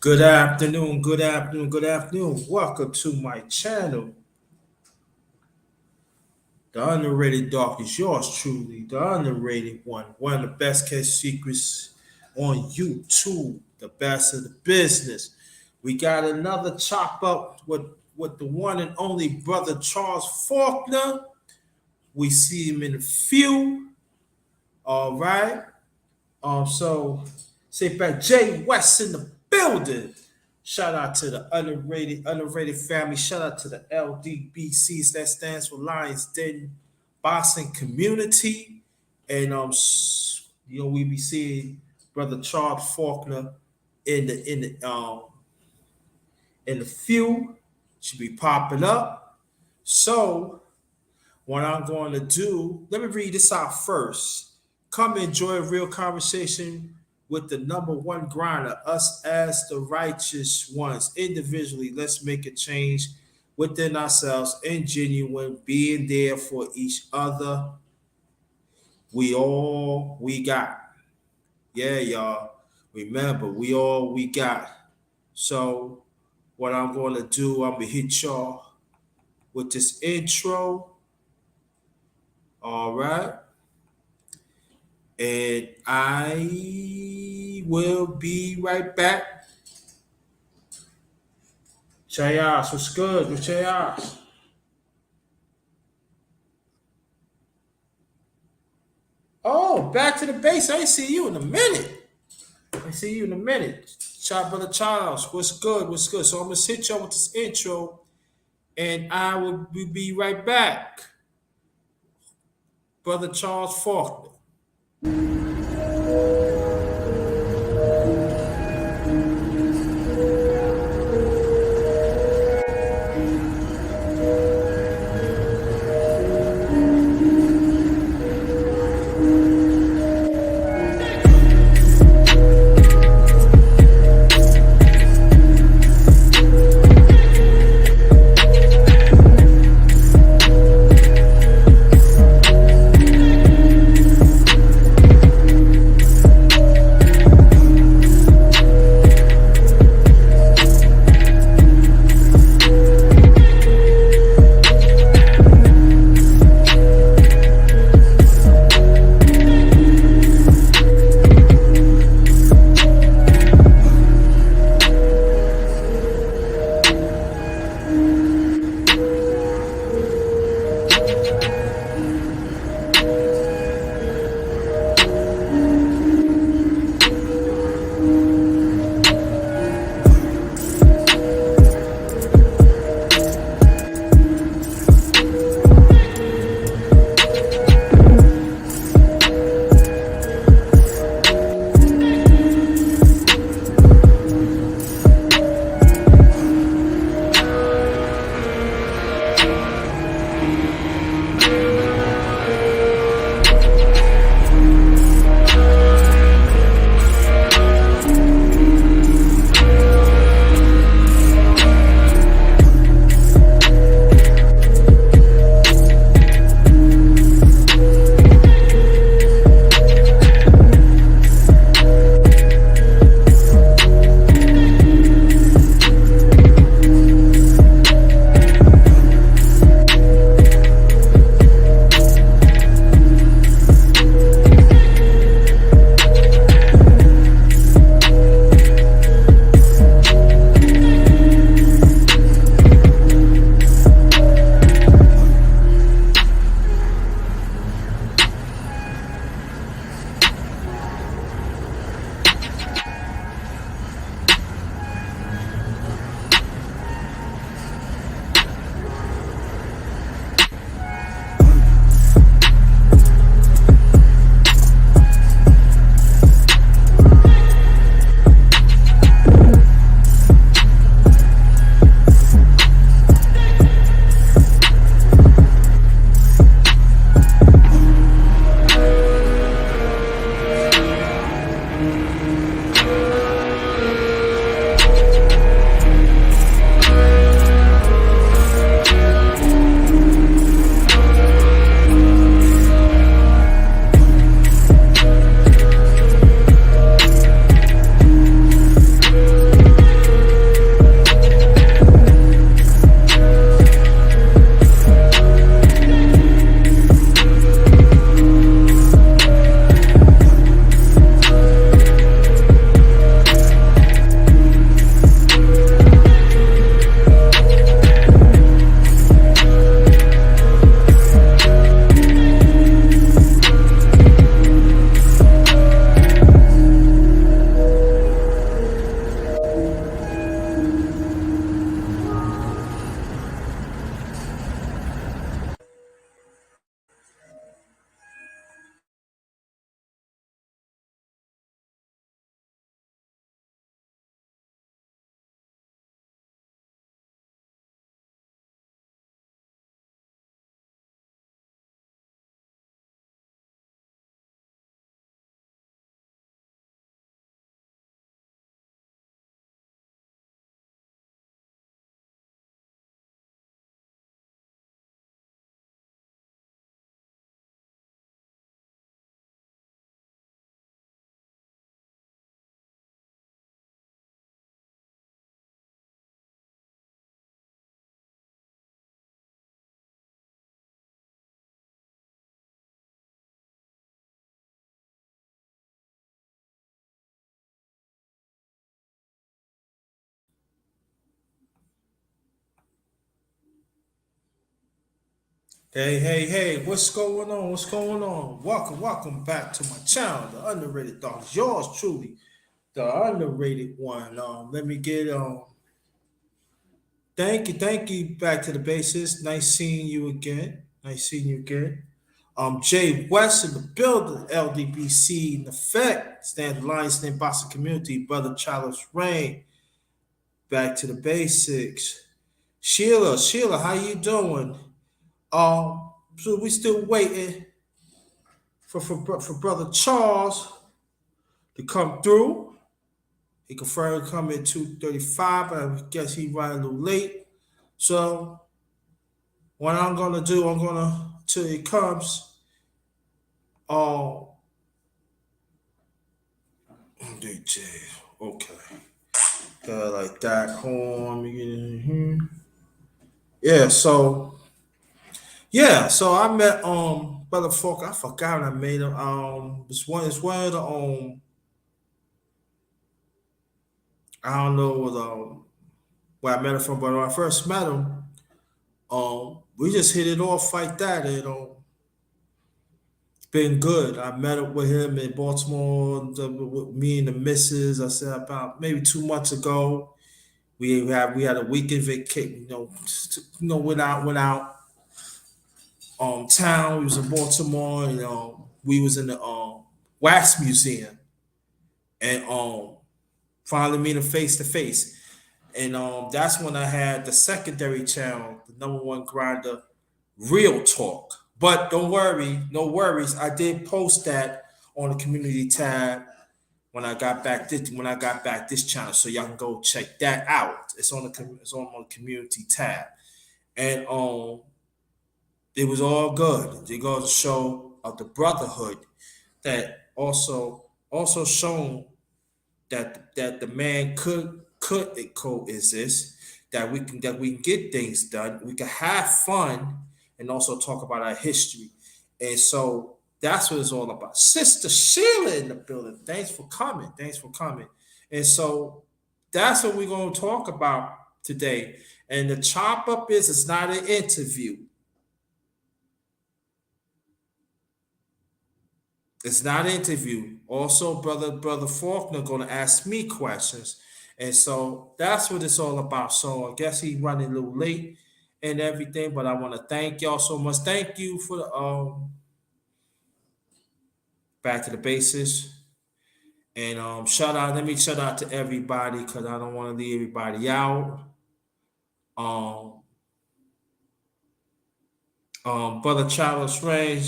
Good afternoon, good afternoon, good afternoon. Welcome to my channel. The underrated dog is yours truly, the underrated one of the best kept secrets on YouTube, the best of the business. We got another chop up with the one and only brother Charles Faulkner. We see him in a few. All right. So sit back, Jay West in the building. Shout out to the underrated family. Shout out to the LDBCs. That stands for Lions Den Boxing Community. And we be seeing Brother Charles Faulkner in the few. Should be popping up. So what I'm going to do, let me read this out first. Come enjoy a real conversation with the number one grinder, us as the righteous ones. Individually, let's make a change within ourselves and genuine, being there for each other. We got. Yeah, y'all. Remember, we all we got. So, what I'm going to do, I'm going to hit y'all with this intro. All right. And I will be right back. Chayas, what's good with Chayas? Oh, back to the base. I ain't see you in a minute. Child, brother Charles, what's good? What's good? So I'm gonna hit y'all with this intro, and I will be right back. Brother Charles Faulkner. Hey, hey, hey, what's going on? What's going on? Welcome back to my channel, the underrated dog. Yours truly, the underrated one. Let me get thank you back to the basis. Nice seeing you again. Nice seeing you again. Jay West in the building, LDBC in effect, Stand Lions Name Boston Community, Brother Charles Rain, back to the basics. Sheila, how you doing? So we still waiting for brother Charles to come through. He confirmed coming at 2:35, but I guess he running a little late. So what I'm gonna do, I'm gonna till he comes. Oh, DJ, okay, like that. Horn, yeah. So I met brother Faulkner. I forgot I made him. It's one of the I don't know where I met him from, but when I first met him, we just hit it off like that. And been good. I met up with him in Baltimore. With me and the missus. I said about maybe 2 months ago. We had a weekend vacation. Went out town. We was in Baltimore. And we was in the wax museum, and finally meet him face to face. And that's when I had the secondary channel, the number one grinder, Real Talk. But don't worry, no worries. I did post that on the community tab when I got back this channel, so y'all can go check that out. It's on the community tab, and it was all good. It goes to show of the brotherhood that also shown that the man could coexist, that we can get things done, we can have fun, and also talk about our history. And so that's what it's all about. Sister Sheila in the building. Thanks for coming. Thanks for coming. And so that's what we're going to talk about today. And the chop up is it's not an interview. It's not an interview. Also, brother Faulkner going to ask me questions, and so that's what it's all about. So I guess he's running a little late and everything, but I want to thank y'all so much. Thank you for the back to the basis, and shout out. Let me shout out to everybody because I don't want to leave everybody out. Um, Brother Charles Rain,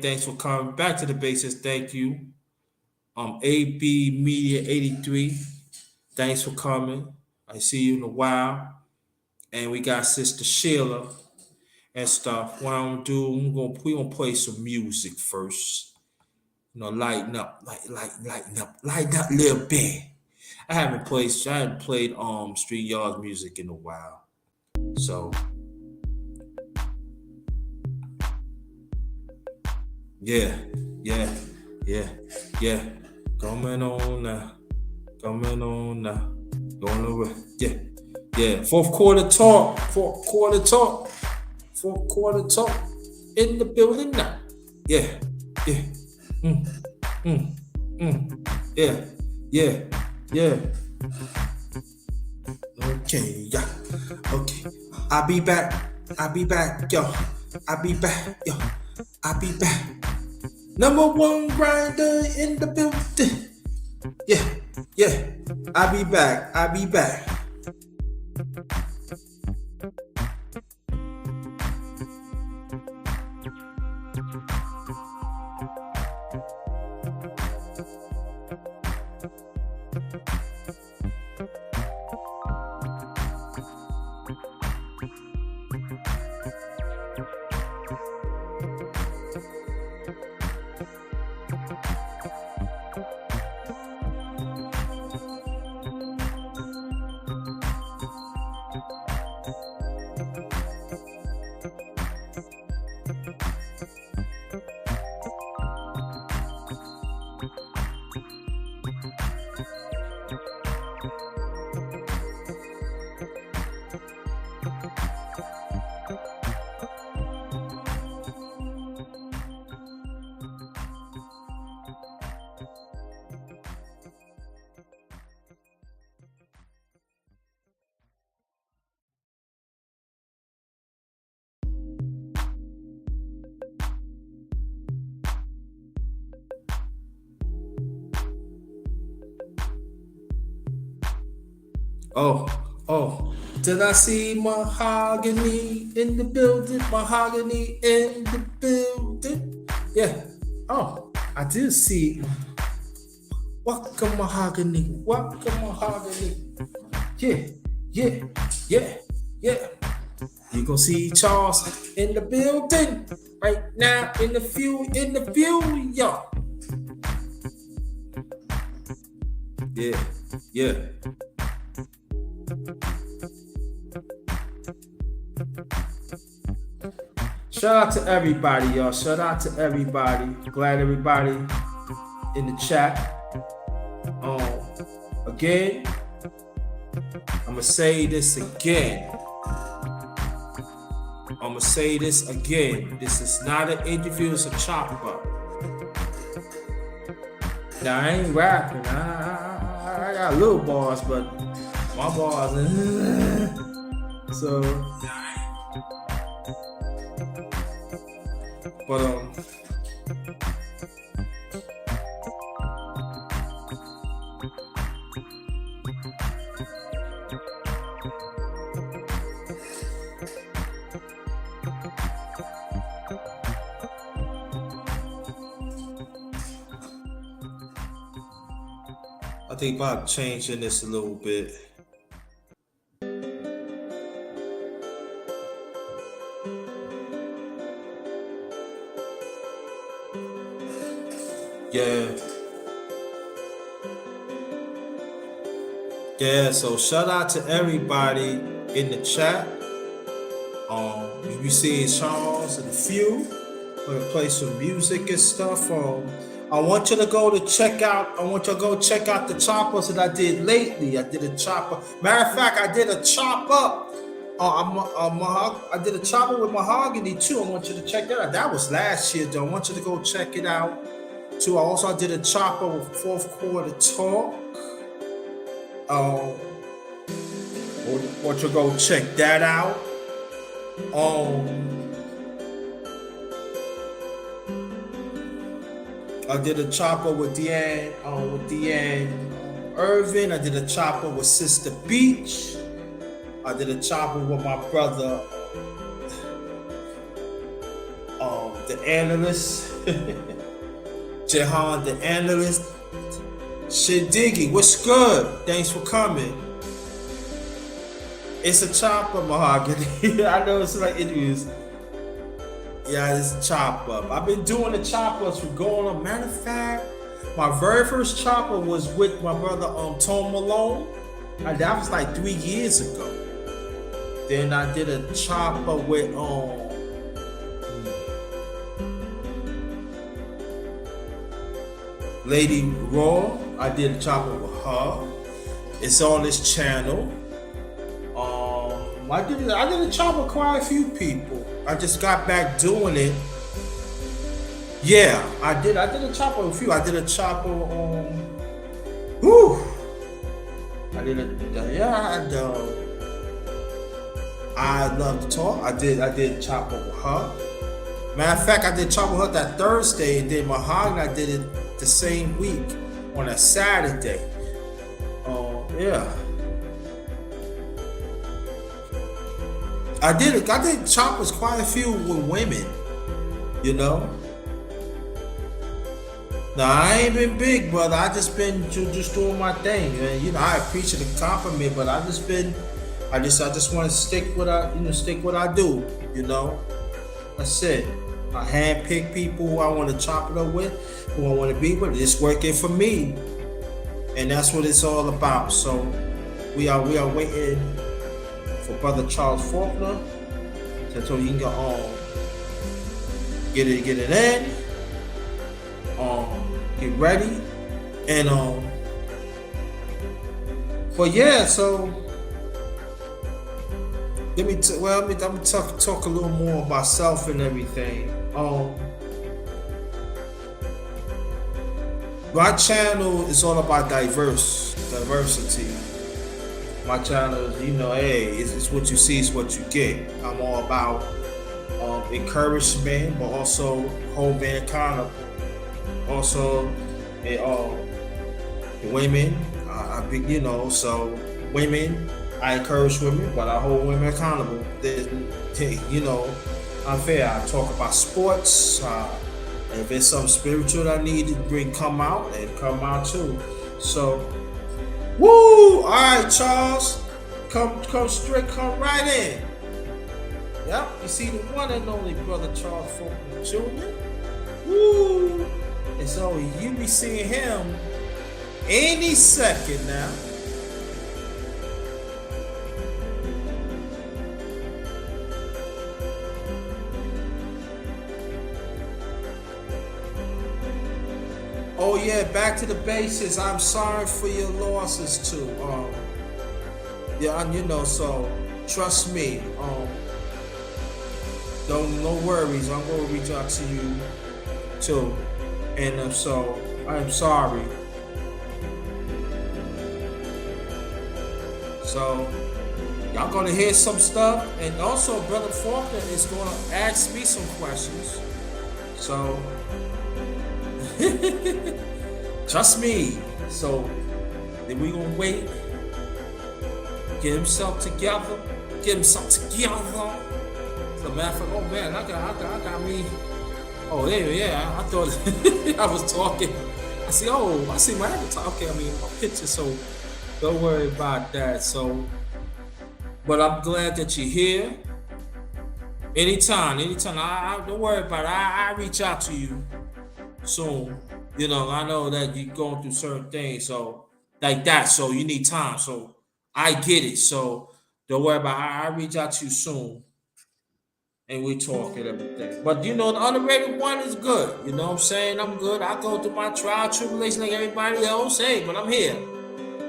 thanks for coming back to the basis. Thank you. AB Media 83, thanks for coming. I see you in a while. And we got Sister Sheila and stuff. What I'm gonna do, we gonna play some music first. Lighten up a little bit. I haven't played Street Yards music in a while. So yeah. Coming on now. Going over. Yeah. Fourth quarter talk. In the building now. Yeah. Yeah. Okay, yeah. Okay. I'll be back, yo. I'll be back. Number one grinder in the building. Yeah. I'll be back. Oh, oh. Did I see mahogany in the building? Mahogany in the building. Yeah. Oh, I did see Waka mahogany. Waka mahogany. Yeah, yeah, yeah, yeah. You gonna see Charles in the building right now in the view, yo. Yeah, yeah. Shout out to everybody, y'all. Shout out to everybody. Glad everybody in the chat. Um, again, I'm gonna say this again. I'm gonna say this again. This is not an interview, it's a chop up. Now I ain't rapping. I got little bars, but my bars. So, but I think about changing this a little bit. Yeah. Yeah, so shout out to everybody in the chat. You see Charles and a few. I'm gonna play some music and stuff. I want you to go check out the choppers that I did lately. I did a chopper. Matter of fact, I did a chop up. I did a chopper with mahogany too. I want you to check that out. That was last year though. I want you to go check it out too. I did a chopper with fourth quarter talk. Want you to go check that out. I did a chopper with Deanne Irvin. I did a chopper with Sister Beach. I did a chopper with my brother, the analyst, Jehan, the analyst. Shit, Diggy, what's good? Thanks for coming. It's a chopper, mahogany. I know it's like interviews. Yeah, it's a chop up. I've been doing the choppers for going on. Matter of fact, my very first chopper was with my brother Tom Malone. That was like 3 years ago. Then I did a chopper with Lady Raw. I did a chopper with her. It's on this channel. I did a chopper with quite a few people. I just got back doing it. Yeah, I did a chopper with a few. I did a chopper on. I did I love to talk. I did chopper with her. Matter of fact, I did chopper with her that Thursday, and then Mahogany I did it the same week on a Saturday. Yeah. I did choppers quite a few with women, you know. Now I ain't been big, brother. I just been just doing my thing, and you know I appreciate the compliment, but I just want to stick what I do, you know. That's it. I handpick people who I want to chop it up with, who I want to be with. It's working for me, and that's what it's all about. So we are waiting for Brother Charles Faulkner so he can get it in, get ready, and but yeah. So let me talk a little more about myself and everything. My channel is all about diversity. My channel is, hey, it's what you see, it's what you get. I'm all about encouragement, but also holding accountable. Also, women, so women, I encourage women, but I hold women accountable. You know, unfair. I talk about sports. If it's something spiritual that I need to bring, come out and come out too. So, woo! All right, Charles, come straight, come right in. Yep, you see the one and only brother Charles Faulkner Jr. Woo! And so you be seeing him any second now. Oh yeah, back to the basis. I'm sorry for your losses too. Yeah, and you know, so trust me. No worries. I'm gonna reach out to you too. And so I'm sorry. So y'all gonna hear some stuff, and also Brother Faulkner is gonna ask me some questions. So trust me. So then we gonna wait, get himself together, So matter of fact, oh man, I got me. Oh yeah, I thought I was talking. I see my avatar. Okay, I mean my picture. So don't worry about that. So, but I'm glad that you're here. Anytime. I don't worry about it. I reach out to you soon. You know, I know that you're going through certain things, so like that. So you need time. So I get it. So don't worry about it. I reach out to you soon, and we talk and everything. But you know, the underrated one is good. You know what I'm saying? I'm good. I go through my trial tribulation like everybody else. Hey, but I'm here.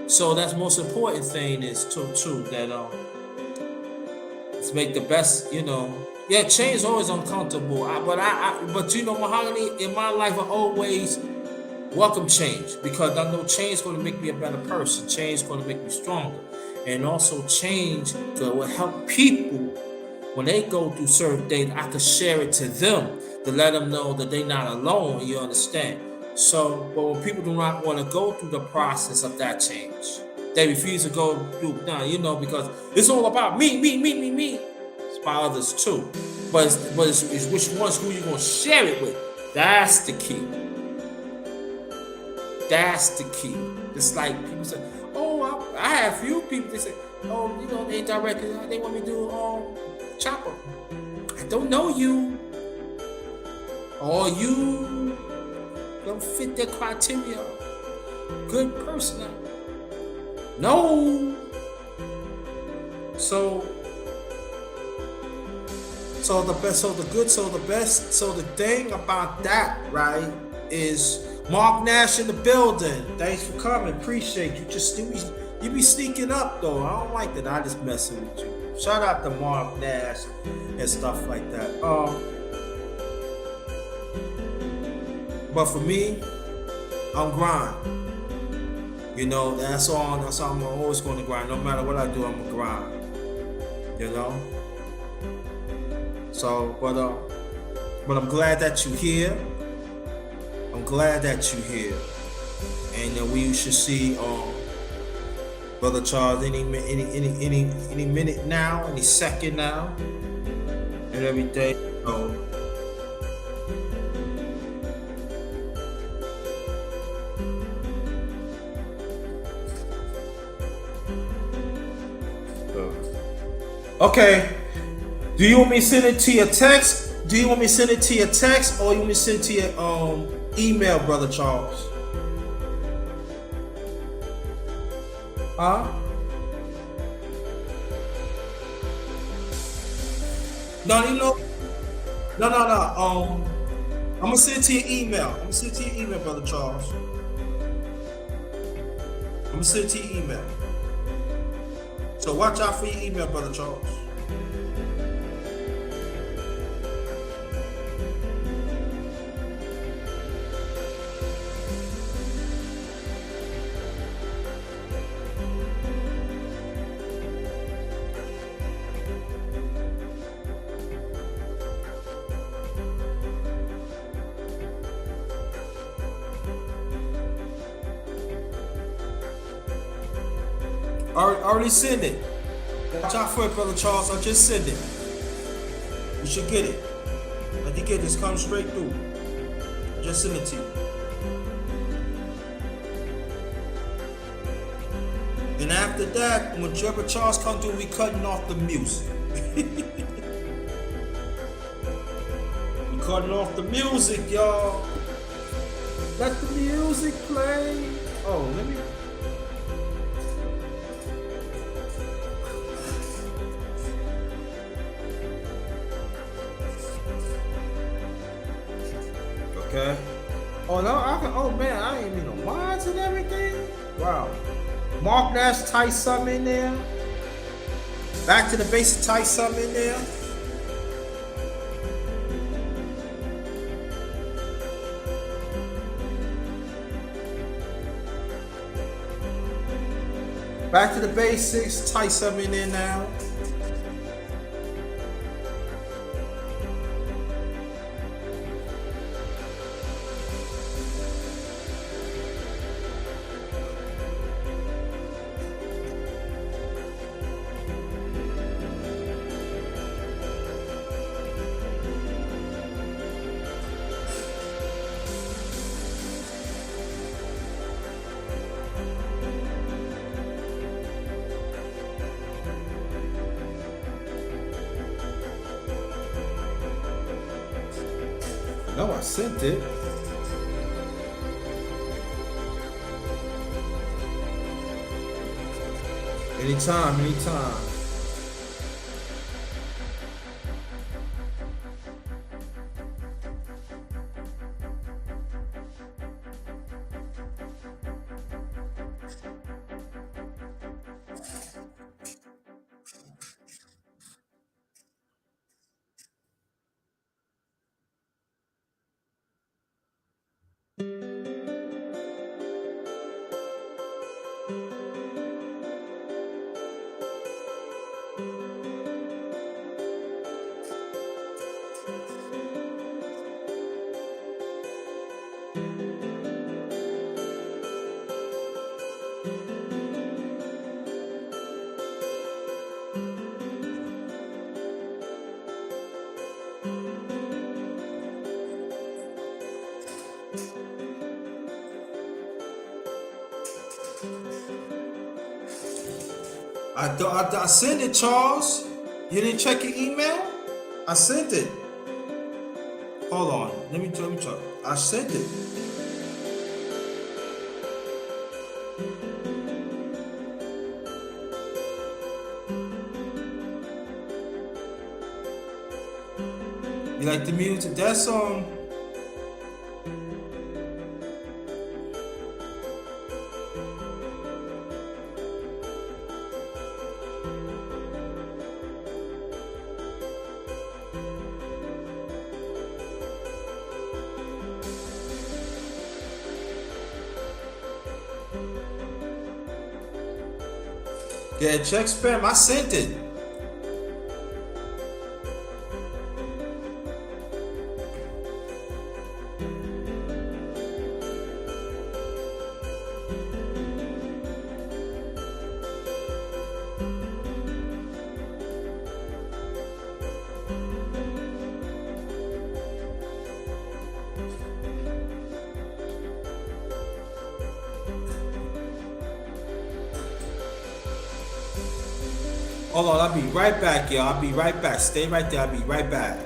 So that's the most important thing is too that let's make the best. You know, yeah, change is always uncomfortable. But you know, Mahogany in my life I always welcome change because I know change is going to make me a better person. Change is going to make me stronger, and also change will help people when they go through certain things. I could share it to them to let them know that they're not alone. You understand? So, but when people do not want to go through the process of that change, they refuse to go through. Now, you know, because it's all about me. It's about others too, but it's which ones who you gonna share it with. That's the key. That's the key. It's like people say, "Oh, I have few people." They say, "Oh, you know, they directly they want me to do chopper." I don't know you, or you don't fit their criteria. Good person. No. So the best, so the good, so the best, so the thing about that, right, is Mark Nash in the building. Thanks for coming. Appreciate you. You be sneaking up though. I don't like that. I just messing with you. Shout out to Mark Nash and stuff like that. But for me, I'm grind. You know, that's all I'm always going to grind. No matter what I do, I'm going to grind. You know? So, but I'm glad that you're here. I'm glad that you're here. And we should see Brother Charles any minute now, any second now, and everything. Okay. Do you want me to send it to your text? Do you want me to send it to your text, or you want me to send it to your email, Brother Charles? Huh? No, you know. No. I'm gonna send it to your email. Brother Charles. I'm gonna send it to your email. So watch out for your email, Brother Charles. Already send it. Watch out for it, Brother Charles. I just sent it. You should get it. Like you get this, come straight through. I just send it to you. And after that, when Brother Charles comes through, we cutting off the music. We cutting off the music, y'all. Let the music play. Oh, let me. Okay. Oh no, I can. Oh man, I ain't even no mods and everything. Wow. Mark Nash, type something in there. Back to the basic, type something in there. Back to the basics, type something in there now. No, I sent it. Anytime, anytime. I sent it, Charles. You didn't check your email? I sent it. Hold on. Let me check. I sent it. You like the music? That's yeah, check spam. I sent it. Hold on, I'll be right back, y'all. I'll be right back. Stay right there. I'll be right back.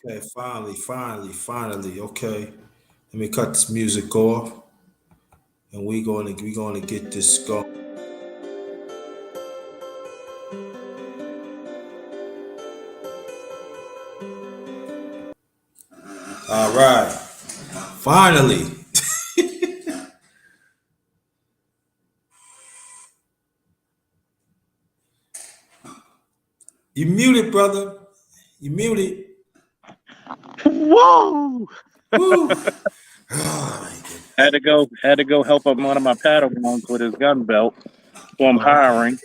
Okay, finally. Okay, let me cut this music off, and we gonna get this going. All right, finally. You muted, brother. You muted. Whoa! Woo. Oh, my goodness. Had to go help up one of my Padawans with his gun belt. So I'm Oh, okay. hiring.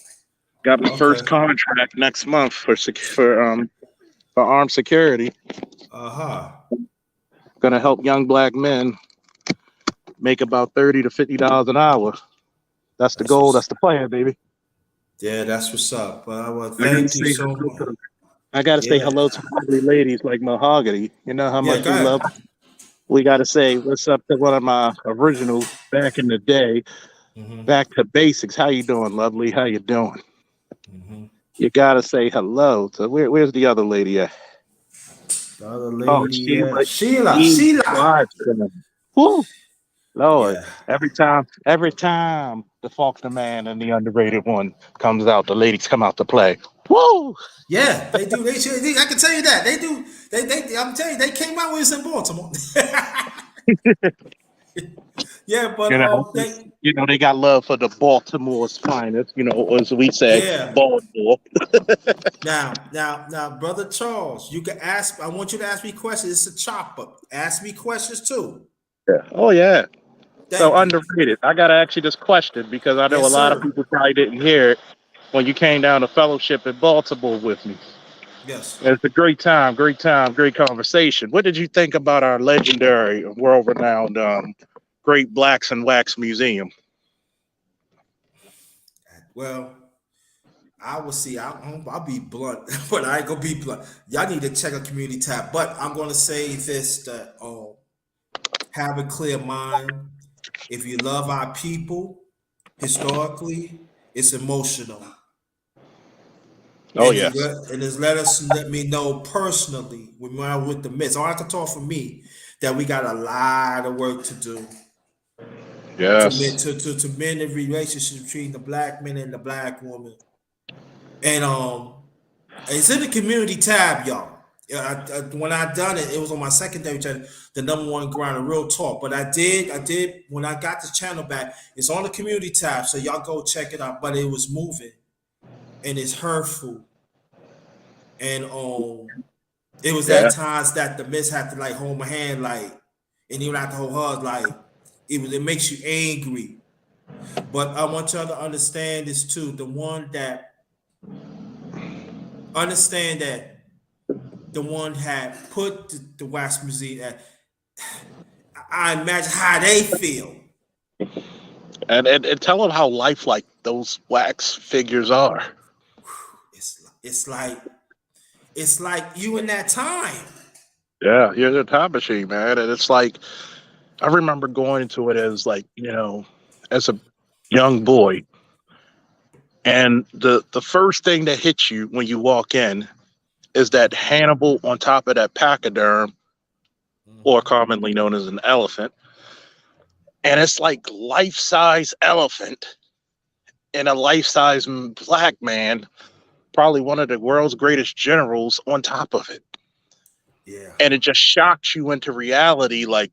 Got my Okay. first contract next month for armed security. Uh-huh. Gonna help young black men make about $30 to $50 an hour. That's the That's goal. what's That's the plan, baby. Yeah, that's what's up. But I want to I gotta thank you say so hello much. to I gotta say Yeah. hello to lovely ladies like Mahogany. You know how Yeah, much go we love. ahead. We gotta say what's up to one of my originals back in the day. Mm-hmm. Back to basics. How you doing, lovely? How you doing? Mm-hmm. You gotta say hello to where's the other lady at? The other Oh, lady, Sheila Sheila. E. Sheila. Watson. Woo, Lord. Yeah. Every time the Faulkner man and the underrated one comes out, the ladies come out to play. Woo! Yeah, they do. I can tell you that. They do. I'm telling you, they came out with us in Baltimore. Yeah, but You know, they got love for the Baltimore's finest, as we say, yeah. Baltimore. Now, brother Charles, you can ask. I want you to ask me questions. It's a chopper. Ask me questions too. Yeah. Oh yeah. So Thank you. underrated. I gotta ask you this question because I know a Yes, lot of sir. people probably didn't hear it when you came down to fellowship in Baltimore with me. Yes. It's a great time, great conversation. What did you think about our legendary, world renowned, Great Blacks and Wax Museum? Well, I will see. I'll be blunt, but I ain't gonna be blunt. Y'all need to check a community tab. But I'm gonna say this: that have a clear mind. If you love our people, historically, it's emotional, Oh yes, and it's let me know personally when I'm with the Miss. I have to talk for me that we got a lot of work to do yes, to mend the relationship between the black man and the black woman. And it's in the community tab, y'all. Yeah, when I done it, it was on my secondary channel, the number one grind of real talk. But I did when I got the channel back. It's on the community tab, so y'all go check it out. But it was moving and it's hurtful, and it was yeah, at times that the miss had to like hold my hand, like, and even have to hold hers, like it makes you angry. But I want y'all to understand this too. The one that understand that the one had put the wax museum at, I imagine how they feel. and tell them how lifelike those wax figures are. It's like you in that time. Yeah, you're the time machine, man, and it's like I remember going into it as like as a young boy, and the first thing that hits you when you walk in is that Hannibal on top of that pachyderm, or Mm-hmm. commonly known as an elephant. And it's like life size elephant and a life size black man, probably one of the world's greatest generals on top of it. Yeah. And it just shocks you into reality. Like,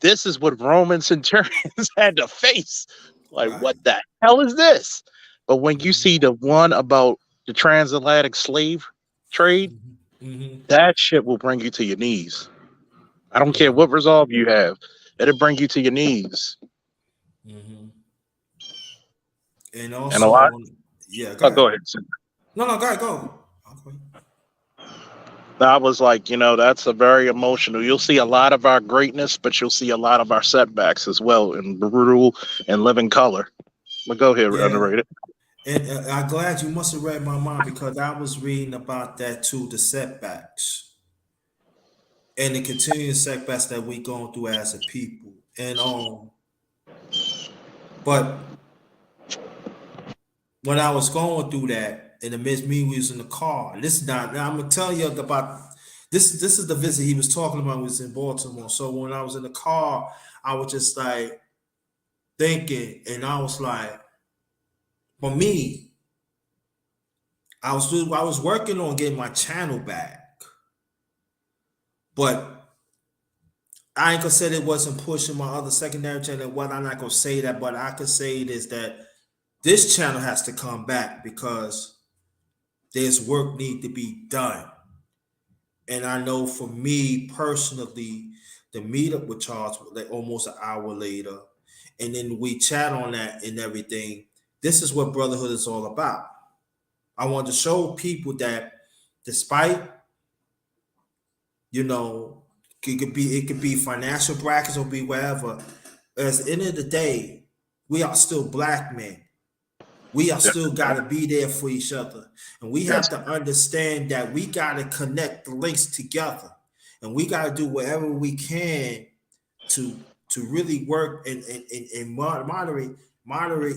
this is what Roman centurions had to face. Like, Right. what the hell is this? But when you Mm-hmm. see the one about the transatlantic slave trade, Mm-hmm. that shit will bring you to your knees. I don't care Yeah. what resolve you have, it'll bring you to your knees. Mm-hmm. And And a lot. also, yeah, go Oh, ahead. go ahead. No, go ahead, go. Okay. I was like, that's a very emotional. You'll see a lot of our greatness, but you'll see a lot of our setbacks as well in brutal and living color. But go ahead, Yeah. underrated. And I'm glad you must have read my mind because I was reading about that too, the setbacks and the continuing setbacks that we going through as a people. And but when I was going through that, in the midst me we was in the car. This is not. Now I'm gonna tell you about This is the visit he was talking about was in Baltimore. So when I was in the car, I was just like thinking, and I was like, for me, I was working on getting my channel back, but I ain't gonna say it wasn't pushing my other secondary channel. What I'm not gonna say that, but I could say it is that this channel has to come back because there's work need to be done. And I know for me personally, the meetup with Charles like almost an hour later, and then we chat on that and everything. This is what brotherhood is all about. I want to show people that despite you know it could be financial brackets or be whatever. At the end of the day, we are still black men. We are Yeah. still got to be there for each other, and we Yes. have to understand that we got to connect the links together, and we got to do whatever we can to really work and moderate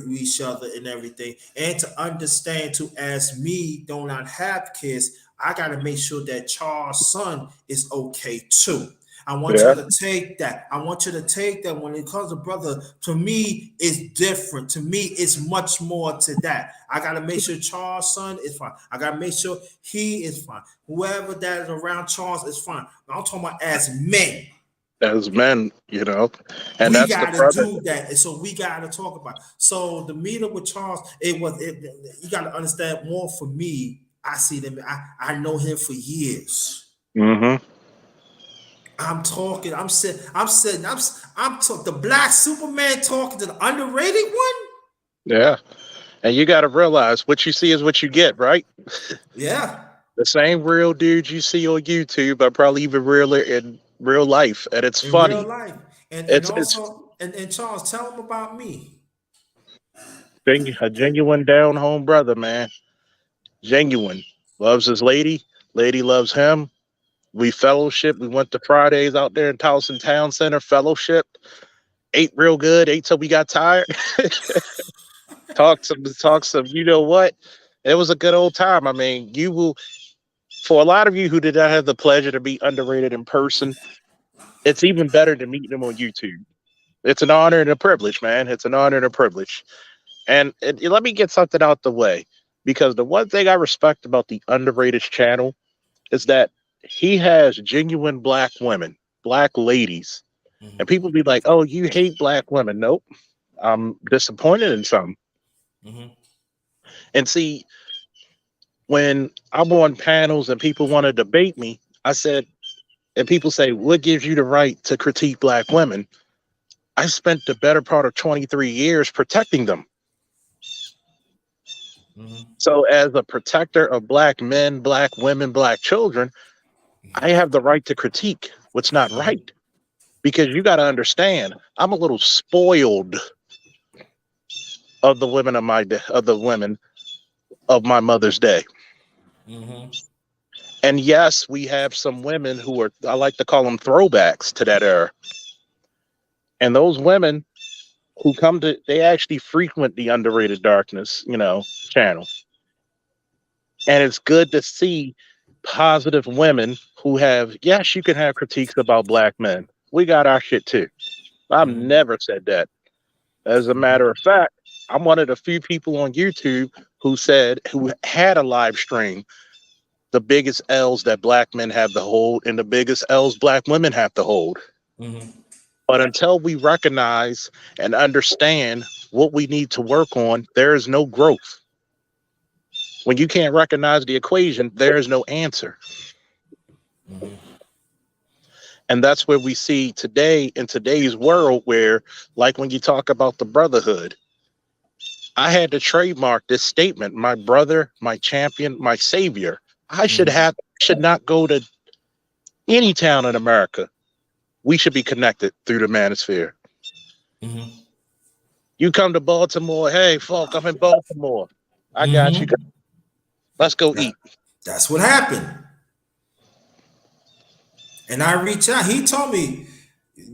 each other and everything, and to understand to as me do not have kids, I got to make sure that Charles' son is okay too. I want Yeah. y'all to take that. I want you to take that when it comes to brother. To me, it's different. To me, it's much more to that. I gotta make sure Charles' son is fine. I gotta make sure he is fine. Whoever that is around Charles is fine. I'm talking about as men. As men, and We that's the got to brother. do that, and so we got to talk about. So the meetup with Charles, you got to understand more. For me, I see them. I know him for years. Hmm. I'm talking. I'm sitting. The black Superman talking to the underrated one. Yeah. And you got to realize what you see is what you get, right? Yeah, The same real dude you see on YouTube are probably even realer in real life, and it's in real funny. life, and It's also and Charles, tell him about me. a genuine down home brother, man. Genuine. Loves his lady. Lady loves him. We fellowship. We went to Fridays out there in Towson Town Center. Fellowship. Ate real good. Ate till we got tired. Talk some. You know what? It was a good old time. I mean, you will. For a lot of you who did not have the pleasure to be underrated in person, it's even better to meet them on YouTube. It's an honor and a privilege, man. It's an honor and a privilege. And let me get something out the way, because the one thing I respect about the underrated channel is that he has genuine black women, black ladies. And Mm-hmm, people be like, oh, you hate black women. Nope. I'm disappointed in some. mm-hmm, And see, when I'm on panels and people want to debate me, I said, and people say, what gives you the right to critique black women? I spent the better part of 23 years protecting them. mm-hmm, So, as a protector of black men, black women, black children, I have the right to critique what's not mm-hmm, right. Because you got to understand, I'm a little spoiled of the women of of the women of my mother's day. mm-hmm, And yes, we have some women who are, I like to call them throwbacks to that era. And those women who come to, they actually frequent the underrated darkness, channel. And it's good to see positive women who have, yes, you can have critiques about black men. We got our shit too. I've mm-hmm, never said that. As a mm-hmm, matter of fact, I'm one of the few people on YouTube who had a live stream, the biggest L's that black men have to hold and the biggest L's black women have to hold. mm-hmm. But until we recognize and understand what we need to work on, there is no growth. When you can't recognize the equation, there is no answer. And that's where we see today in today's world where, like when you talk about the brotherhood, I had to trademark this statement, my brother, my champion, my savior. I should not go to any town in America. We should be connected through the manosphere. Mm-hmm. You come to Baltimore, hey, folk, I'm in Baltimore. I got you. Mm-hmm. Let's go eat. That's what happened. And I reached out. He told me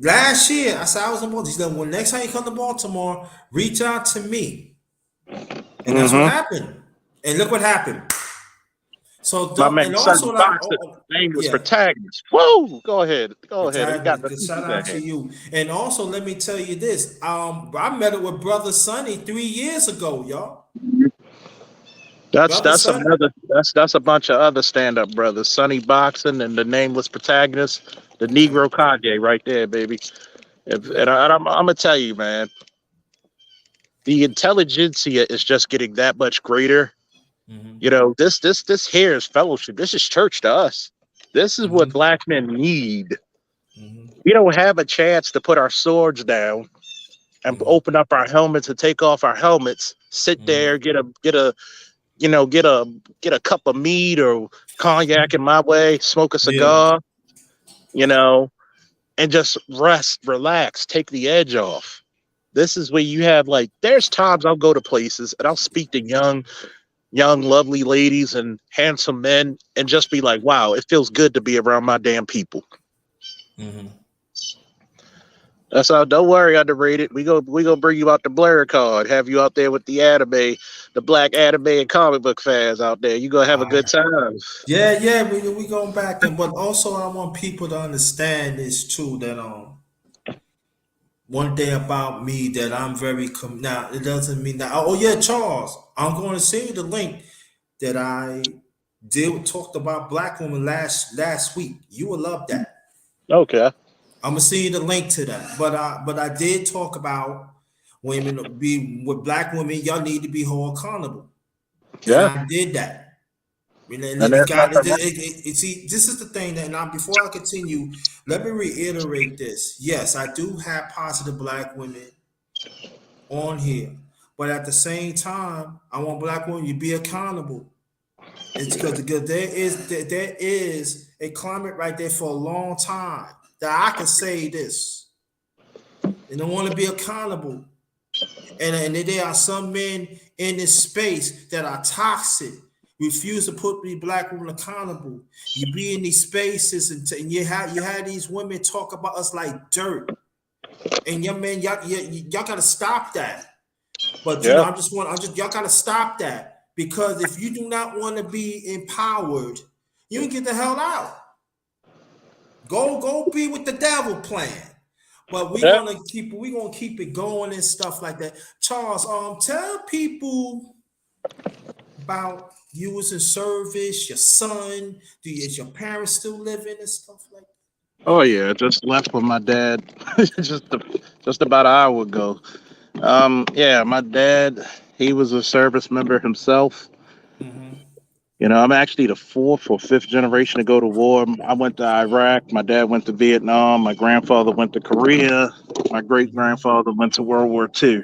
last year. I said I was in Baltimore. He said, "Well, next time you come to Baltimore, reach out to me." And that's what Mm-hmm. happened. And look what happened. My man And Sonny also like, Boxer, name was yeah, protagonist. Whoa, go ahead, go ahead. You got the good shout season out to ahead. you. And also, let me tell you this. I met it with Brother Sonny 3 years ago, y'all. Brother That's Sonny. another that's a bunch of other stand up brothers. Sonny Boxing and the nameless protagonist, the Okay. Negro Kage right there, baby. Yeah. I'm gonna tell you, man, the intelligentsia is just getting that much greater. Mm-hmm. You know, this here is fellowship. This is church to us. This is what Mm-hmm. black men need. Mm-hmm. We don't have a chance to put our swords down and Mm-hmm. open up our helmets and take off our helmets, sit Mm-hmm. there, you know, get a cup of mead or cognac in my way, smoke a Yeah. cigar, you know, and just rest, relax, take the edge off. This is where you have like there's times I'll go to places and I'll speak to young lovely ladies and handsome men and just be like, wow, it feels good to be around my damn people. Mm-hmm. That's all. Don't worry, underrated. We go bring you out the Blair card. Have you out there with the anime, the black anime and comic book fans out there. You gonna have a good time. Yeah, yeah, we going back, and but also I want people to understand this too, that one thing about me that I'm very now it doesn't mean that, oh yeah, Charles, I'm going to send you the link that I did talked about black women last week. You will love that. Okay. I'm gonna send you the link to that. But I did talk about women be with black women. Y'all need to be held accountable, and Yeah. I did that. And then And it there's got nothing wrong. see, this is the thing that now before I continue, let me reiterate this. Yes, I do have positive black women on here, but at the same time, I want black women to be accountable. It's because there is a climate right there for a long time that I can say this, and I want to be accountable. And there are some men in this space that are toxic, refuse to put the black women accountable. You be in these spaces and you have these women talk about us like dirt. And young man, y'all gotta stop that. But Yeah. I'm just y'all gotta stop that. Because if you do not want to be empowered, you can get the hell out. Go be with the devil plan. But Yeah. we gonna keep it going and stuff like that. Charles, tell people about you was in service, your son, is your parents still living and stuff like that? Oh yeah. Just left with my dad just just about an hour ago. Yeah, my dad, he was a service member himself. Mm-hmm. You know, I'm actually the fourth or fifth generation to go to war. I went to Iraq. My dad went to Vietnam. My grandfather went to Korea. My great Mm-hmm. grandfather went to World War II.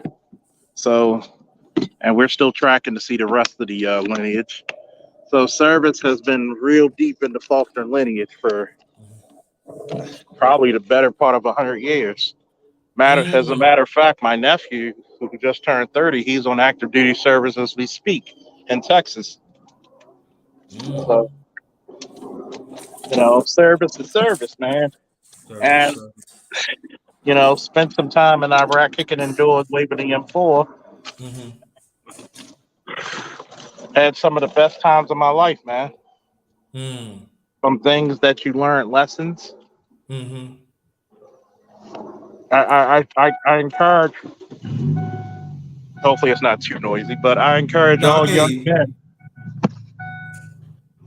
So, and we're still tracking to see the rest of the lineage. So, service has been real deep in the Faulkner lineage for probably the better part of 100 years. As a Mm-hmm. matter of fact, my nephew, who just turned 30, he's on active duty service as we speak in Texas. So, Mm-hmm. you know, service is service, man. Service, And service. you know, spent some time in Iraq kicking indoors, waving the M4. Mm-hmm. Had some of the best times of my life, man. Mm. Some things that you learned lessons. Mm-hmm. I encourage. Hopefully, it's not too noisy, but I encourage Now I all can hear young you. men.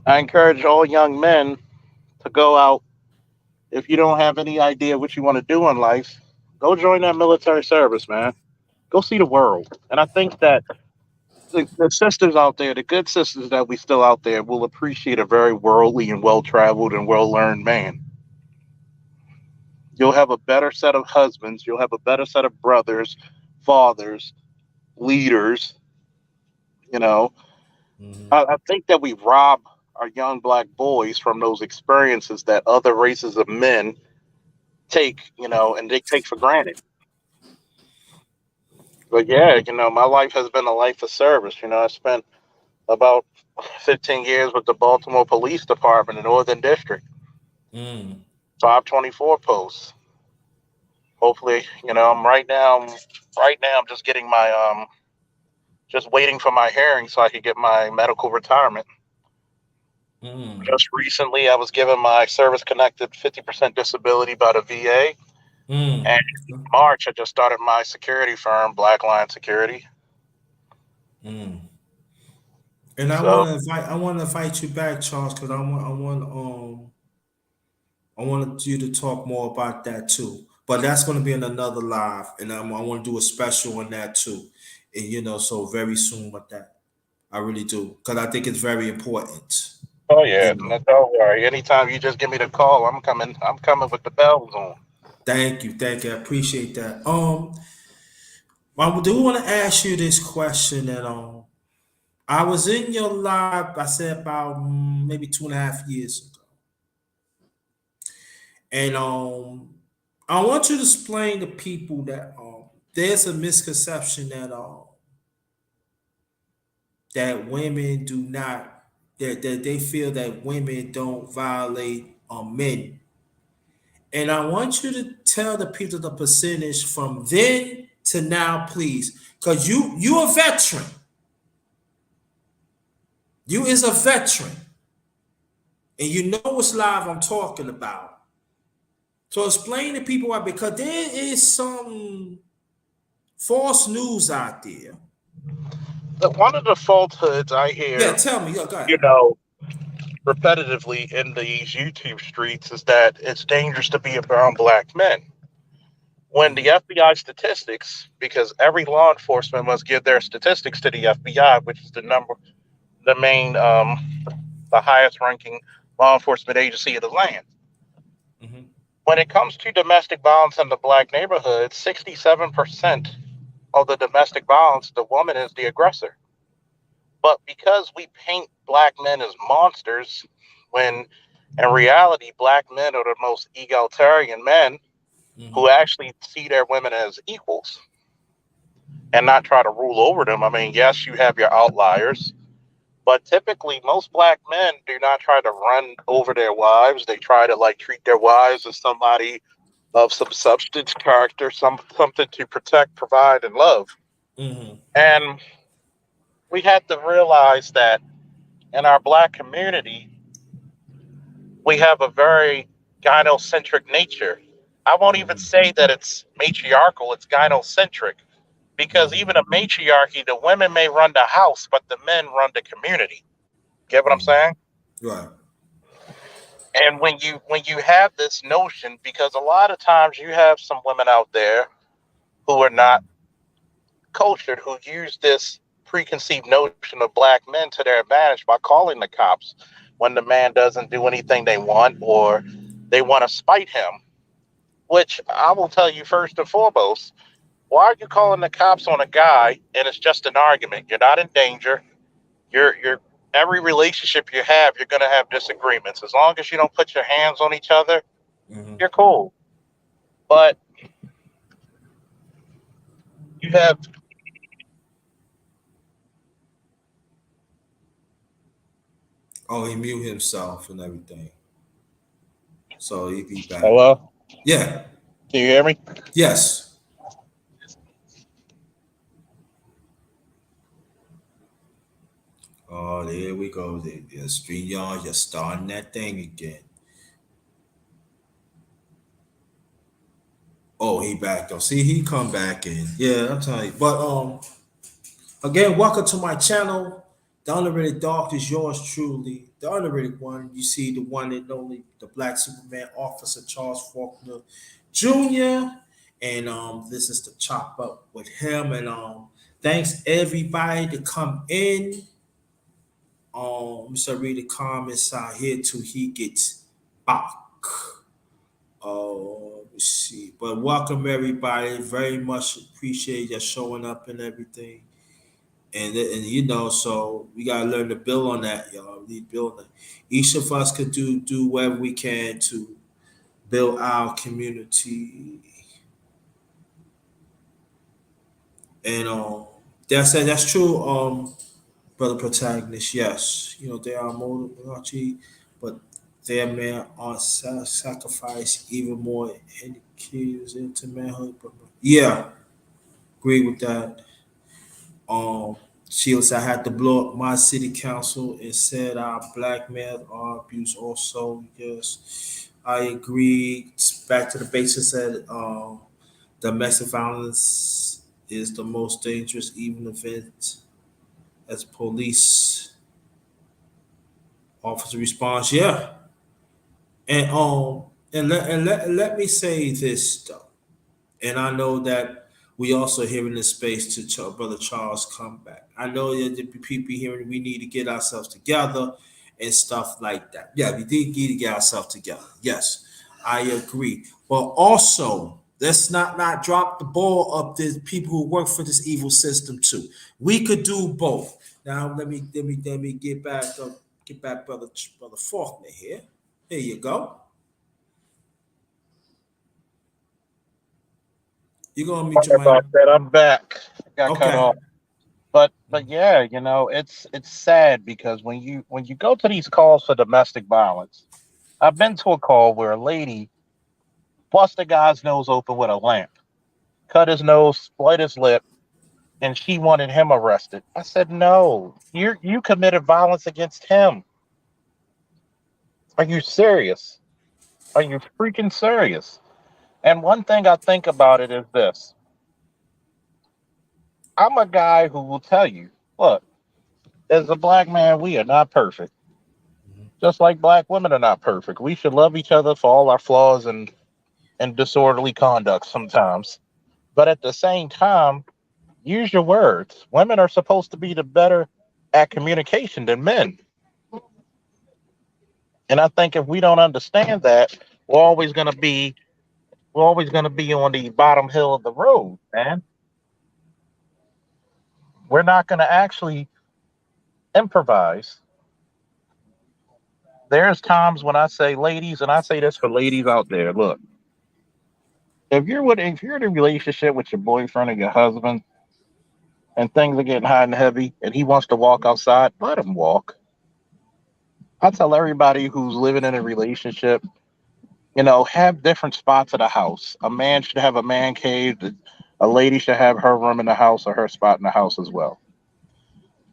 I encourage all young men to go out. If you don't have any idea what you want to do in life, go join that military service, man. Go see the world. And I think that the sisters out there, the good sisters that we still out there, will appreciate a very worldly and well traveled and well learned man. You'll have a better set of husbands. You'll have a better set of brothers, fathers, leaders. You know, Mm-hmm. I think that we rob our young black boys from those experiences that other races of men take, you know, and they take for granted. But yeah, you know, my life has been a life of service. You know, I spent about 15 years with the Baltimore Police Department in Northern District, Mm. 524 posts. Hopefully, you know, right now I'm just getting my just waiting for my hearing so I could get my medical retirement. Mm. Just recently, I was given my service connected 50% disability by the VA. And Mm. in March, I just started my security firm, Black Line Security. Mm. And So, I want to invite you back, Charles, because I wanted you to talk more about that too. But that's going to be in another live, and I want to do a special on that too. And so very soon with that, I really do, because I think it's very important. oh yeah, You know, don't worry. Anytime you just give me the call, I'm coming. I'm coming with the bells on. thank you, I appreciate that. I do want to ask you this question that I was in your live. I said about maybe 2.5 years ago, and I want you to explain to people that there's a misconception that women do not that they feel that women don't violate men, and I want you to tell the people the percentage from then to now, please, because you a veteran. You is a veteran, and you know what's live I'm talking about. So explain to people why, because there is some false news out there. One of the falsehoods I Yeah, hear, tell me. Yeah, go you ahead. know, repetitively in these YouTube streets is that it's dangerous to be around black men. When the Mm-hmm. FBI statistics, because every law enforcement must give their statistics to the FBI, which is the main, the highest ranking law enforcement agency of the land. Mm-hmm. When it comes to domestic violence in the black neighborhood, 67% of the domestic violence, the woman is the aggressor. But because we paint black men as monsters, when in reality, black men are the most egalitarian men who Mm-hmm. actually see their women as equals and not try to rule over them. I mean, yes, you have your outliers, but typically most black men do not try to run over their wives. They try to like treat their wives as somebody of some substance, character, something to protect, provide, and love. Mm-hmm. And we had to realize that in our black community, we have a very gynocentric nature. I won't even Mm-hmm. say that it's matriarchal, it's gynocentric. Because even Mm-hmm. a matriarchy, the women may run the house, but the men run the community. Get what I'm Mm-hmm. saying? Right. And when you have this notion, because a lot of times you have some women out there who are not Mm-hmm. cultured, who use this preconceived notion of black men to their advantage by calling the cops when the man doesn't do anything they want or they want to spite him. Which I will tell you first and foremost, why are you calling the cops on a guy and it's just an argument? You're not in danger. You're every relationship you have, you're gonna have disagreements. As long as you don't put your hands on each other, Mm-hmm. you're cool. But you have Oh, he mute himself and everything, so he be back. hello? Yeah. Can you hear me? Yes. Oh, there we go. The street yard, you're starting that thing again. Oh, he back though. See, he come back in. Yeah, I'm telling you. But again, welcome to my channel. The underrated dog is yours truly. The underrated one. You see the one and only the Black Superman Officer Charles Faulkner Jr. And this is the chop up with him. And thanks everybody to come in. Mr. Read the comments out here till he gets back. Oh, let me see. But welcome everybody. Very much appreciate you showing up and everything. And so we gotta learn to build on that, y'all. We need to build on that. Each of us could do whatever we can to build our community. And that's true, brother protagonist. Yes. They are motivated, but their men are sacrificed even more indicators into manhood. Yeah, agree with that. Um Sheila said, I had to blow up my city council and said our black men are abused also. Yes, I agree. Back to the basics that domestic violence is the most dangerous even event as police officer response. Yeah. And let me say this though. And I know that we also here in this space to Brother Charles come back. I know that the people hearing we need to get ourselves together and stuff like that. Yeah, we did need to get ourselves together. Yes, I agree. But also, let's not drop the ball of the people who work for this evil system too. We could do both. Now let me get back, brother Faulkner here. Here you go. You're gonna mute your Sorry mic. about that. I'm back. I got cut Okay. off. But yeah, it's sad because when you go to these calls for domestic violence, I've been to a call where a lady bust a guy's nose open with a lamp, cut his nose, split his lip, and she wanted him arrested. I said, no, you committed violence against him. Are you serious? Are you freaking serious? And one thing I think about it is this: I'm a guy who will tell you, look, as a black man, we are not perfect. Just like black women are not perfect. We should love each other for all our flaws and disorderly conduct sometimes. But at the same time, use your words. Women are supposed to be the better at communication than men. And I think if we don't understand that, we're always gonna be we're always gonna be on the bottom hill of the road, man. We're not gonna actually improvise. There's times when I say ladies, and I say this for ladies out there, look, if you're in a relationship with your boyfriend or your husband and things are getting hot and heavy and he wants to walk outside, let him walk. I tell everybody who's living in a relationship, have different spots of the house. A man should have a man cave. A lady should have her room in the house or her spot in the house as well.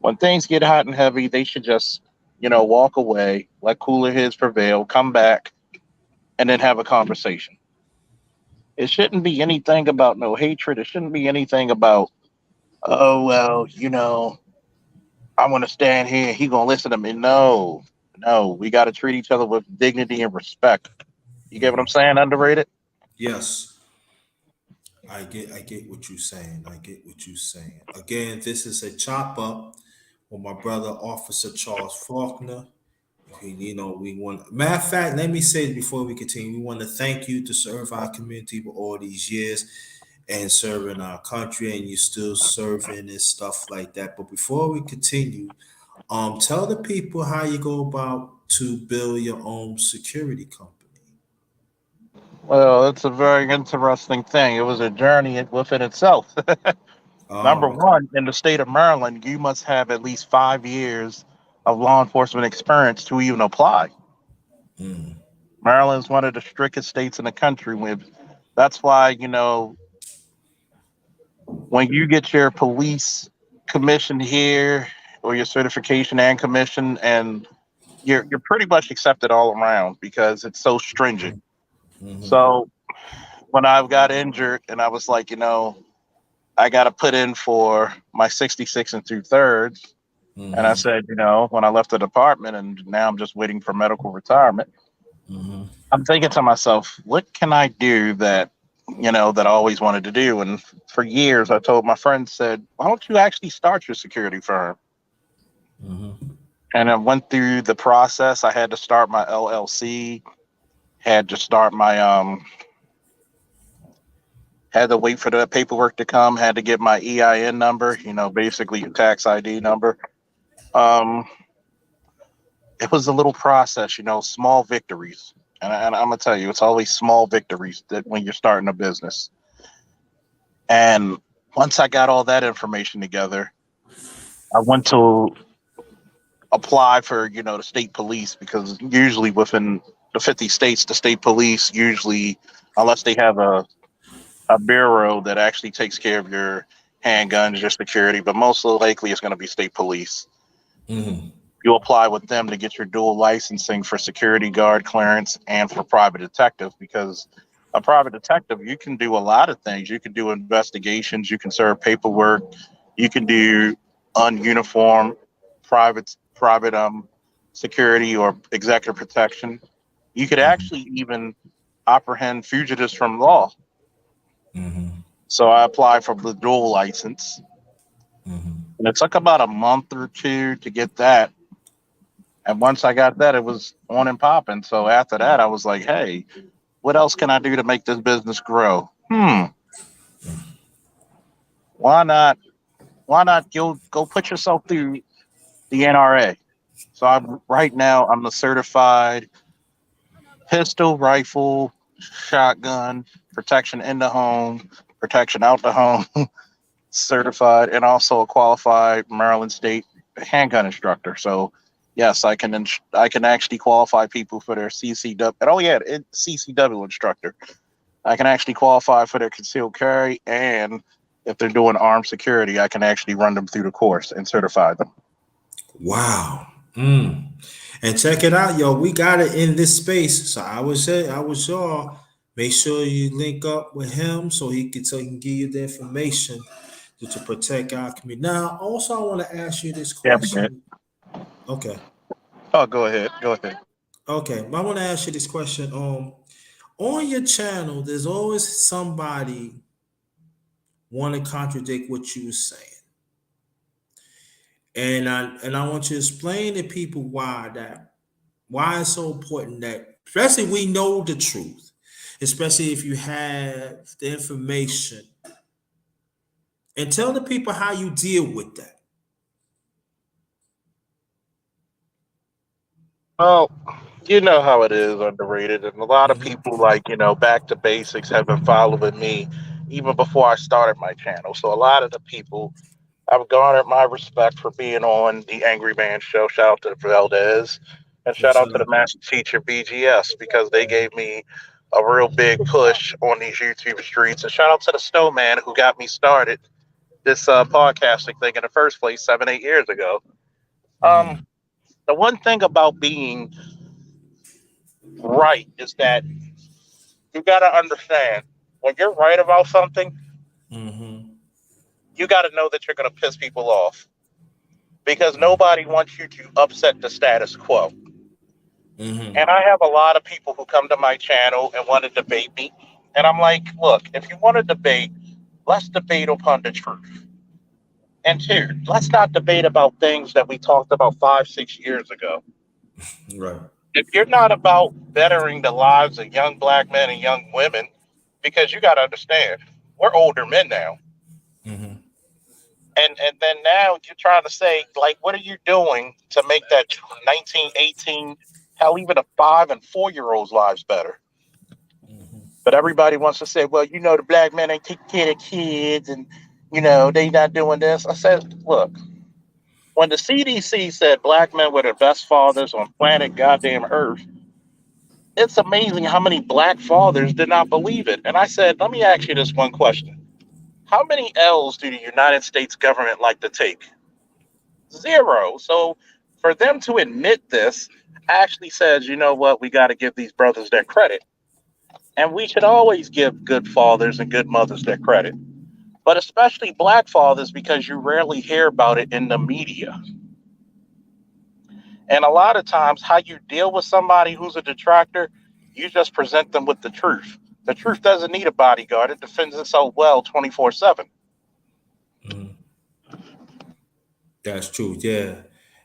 When things get hot and heavy, they should just, walk away, let cooler heads prevail, come back, and then have a conversation. It shouldn't be anything about no hatred. It shouldn't be anything about, oh, well, I want to stand here. He going to listen to me. No, no, we got to treat each other with dignity and respect. You get what I'm saying? Underrated? Yes, I get what you're saying. I get what you're saying. Again, this is a chop up with my brother, Officer Charles Faulkner. We want. Matter of fact, let me say this before we continue. We want to thank you to serve our community for all these years and serving our country, and you still serving and stuff like that. But before we continue, tell the people how you go about to build your own security company. Well, it's a very interesting thing. It was a journey within itself. Number Oh, okay. one, in the state of Maryland, you must have at least 5 years of law enforcement experience to even apply. Mm, Maryland's one of the strictest states in the country. That's why, when you get your police commission here or your certification and commission, and you're pretty much accepted all around because it's so stringent. mm-hmm, So when I got injured and I was like, I got to put in for my 66 and two thirds. And I mm-hmm, said, when I left the department and now I'm just waiting for medical retirement, mm-hmm, I'm thinking to myself, what can I do that I always wanted to do? And for years, I told my friends, said, why don't you actually start your security firm? mm-hmm, And I went through the process. I had to start my LLC, had to start had to wait for the paperwork to come, had to get my EIN number, basically your tax ID number. Um, it was a little process, small victories. And I'm gonna tell you, it's always small victories that when you're starting a business. And once I got all that information together, I went to apply for, the state police because usually within the 50 states, the state police usually, unless they have a bureau that actually takes care of handguns, your security, but most likely it's going to be state police. Mm-hmm. You apply with them to get your dual licensing for security guard clearance and for private detective, because a private detective, you can do a lot of things. You can do investigations, you can serve paperwork, you can do ununiformed private security or executive protection. You could Mm-hmm. actually even apprehend fugitives from law. Mm-hmm. So I applied for the dual license, Mm-hmm. and it took about a month or two to get that. And once I got that, it was on and popping. So after that, I was like, hey, what else can I do to make this business grow? Why not? Why not go put yourself through the NRA? So I'm right now. I'm a certified pistol, rifle, shotgun protection in the home, protection out the home, certified, and also a qualified Maryland State handgun instructor. So yes, I can actually qualify people for their CCW. And oh yeah, CCW instructor. I can actually qualify for their concealed carry, and if they're doing armed security, I can actually run them through the course and certify them. Wow. Mm. And check it out, yo. We got it in this space. So I was y'all. Make sure you link up with him so he can give you the information to protect our community. Now, also I want to ask you this Yeah, man. question. Okay. Oh, go ahead. Go ahead. Okay. I want to ask you this question. On your channel, there's always somebody want to contradict what you were saying. And I want you to explain to people why it's so important that, especially we know the truth, especially if you have the information, and tell the people how you deal with that. Well, you know how it is underrated, and a lot of Hmm. people like back to basics have been following me even before I started my channel. So a lot of the people I've garnered my respect for being on the Angry Man Show. Shout out to the Valdez, and Yeah, shout out shout to the out to Master Teacher BGS, because they gave me a real big push on these YouTube streets. And shout out to the Snowman who got me started this podcasting thing in the first place 7 8 years ago. Um, them. the one thing about being right is that you got to understand when you're right about something, Mm-hmm. you got to know that you're going to piss people off, because Mm-hmm. nobody wants you to upset the status quo. And Mm-hmm. I have a lot of people who come to my channel and want to debate me. And I'm like, look, if you want to debate, let's debate upon the truth. And two, let's not debate about things that we talked about 5 6 years ago. Right. If you're not about bettering the lives of young black men and young women, because you got to understand, we're older men now. Mm-hmm. And then now you're trying to say, like, what are you doing to make that 19 18, hell, even a 5 and 4 year old's lives better? Mm-hmm. But everybody wants to say, well, the black men ain't taking care of kids, and they not doing this. I said, look, when the CDC said black men were the best fathers on planet goddamn Earth, it's amazing how many black fathers did not believe it. And I said, let me ask you this one question. How many L's do the United States government like to take? Zero. So for them to admit this actually says, you know what, we got to give these brothers their credit. And we should always give good fathers and good mothers their credit, but especially black fathers, because you rarely hear about it in the media. And a lot of times, how you deal with somebody who's a detractor, you just present them with the truth. The truth doesn't need a bodyguard, it defends itself well 24/7. Mm-hmm. That's true, yeah.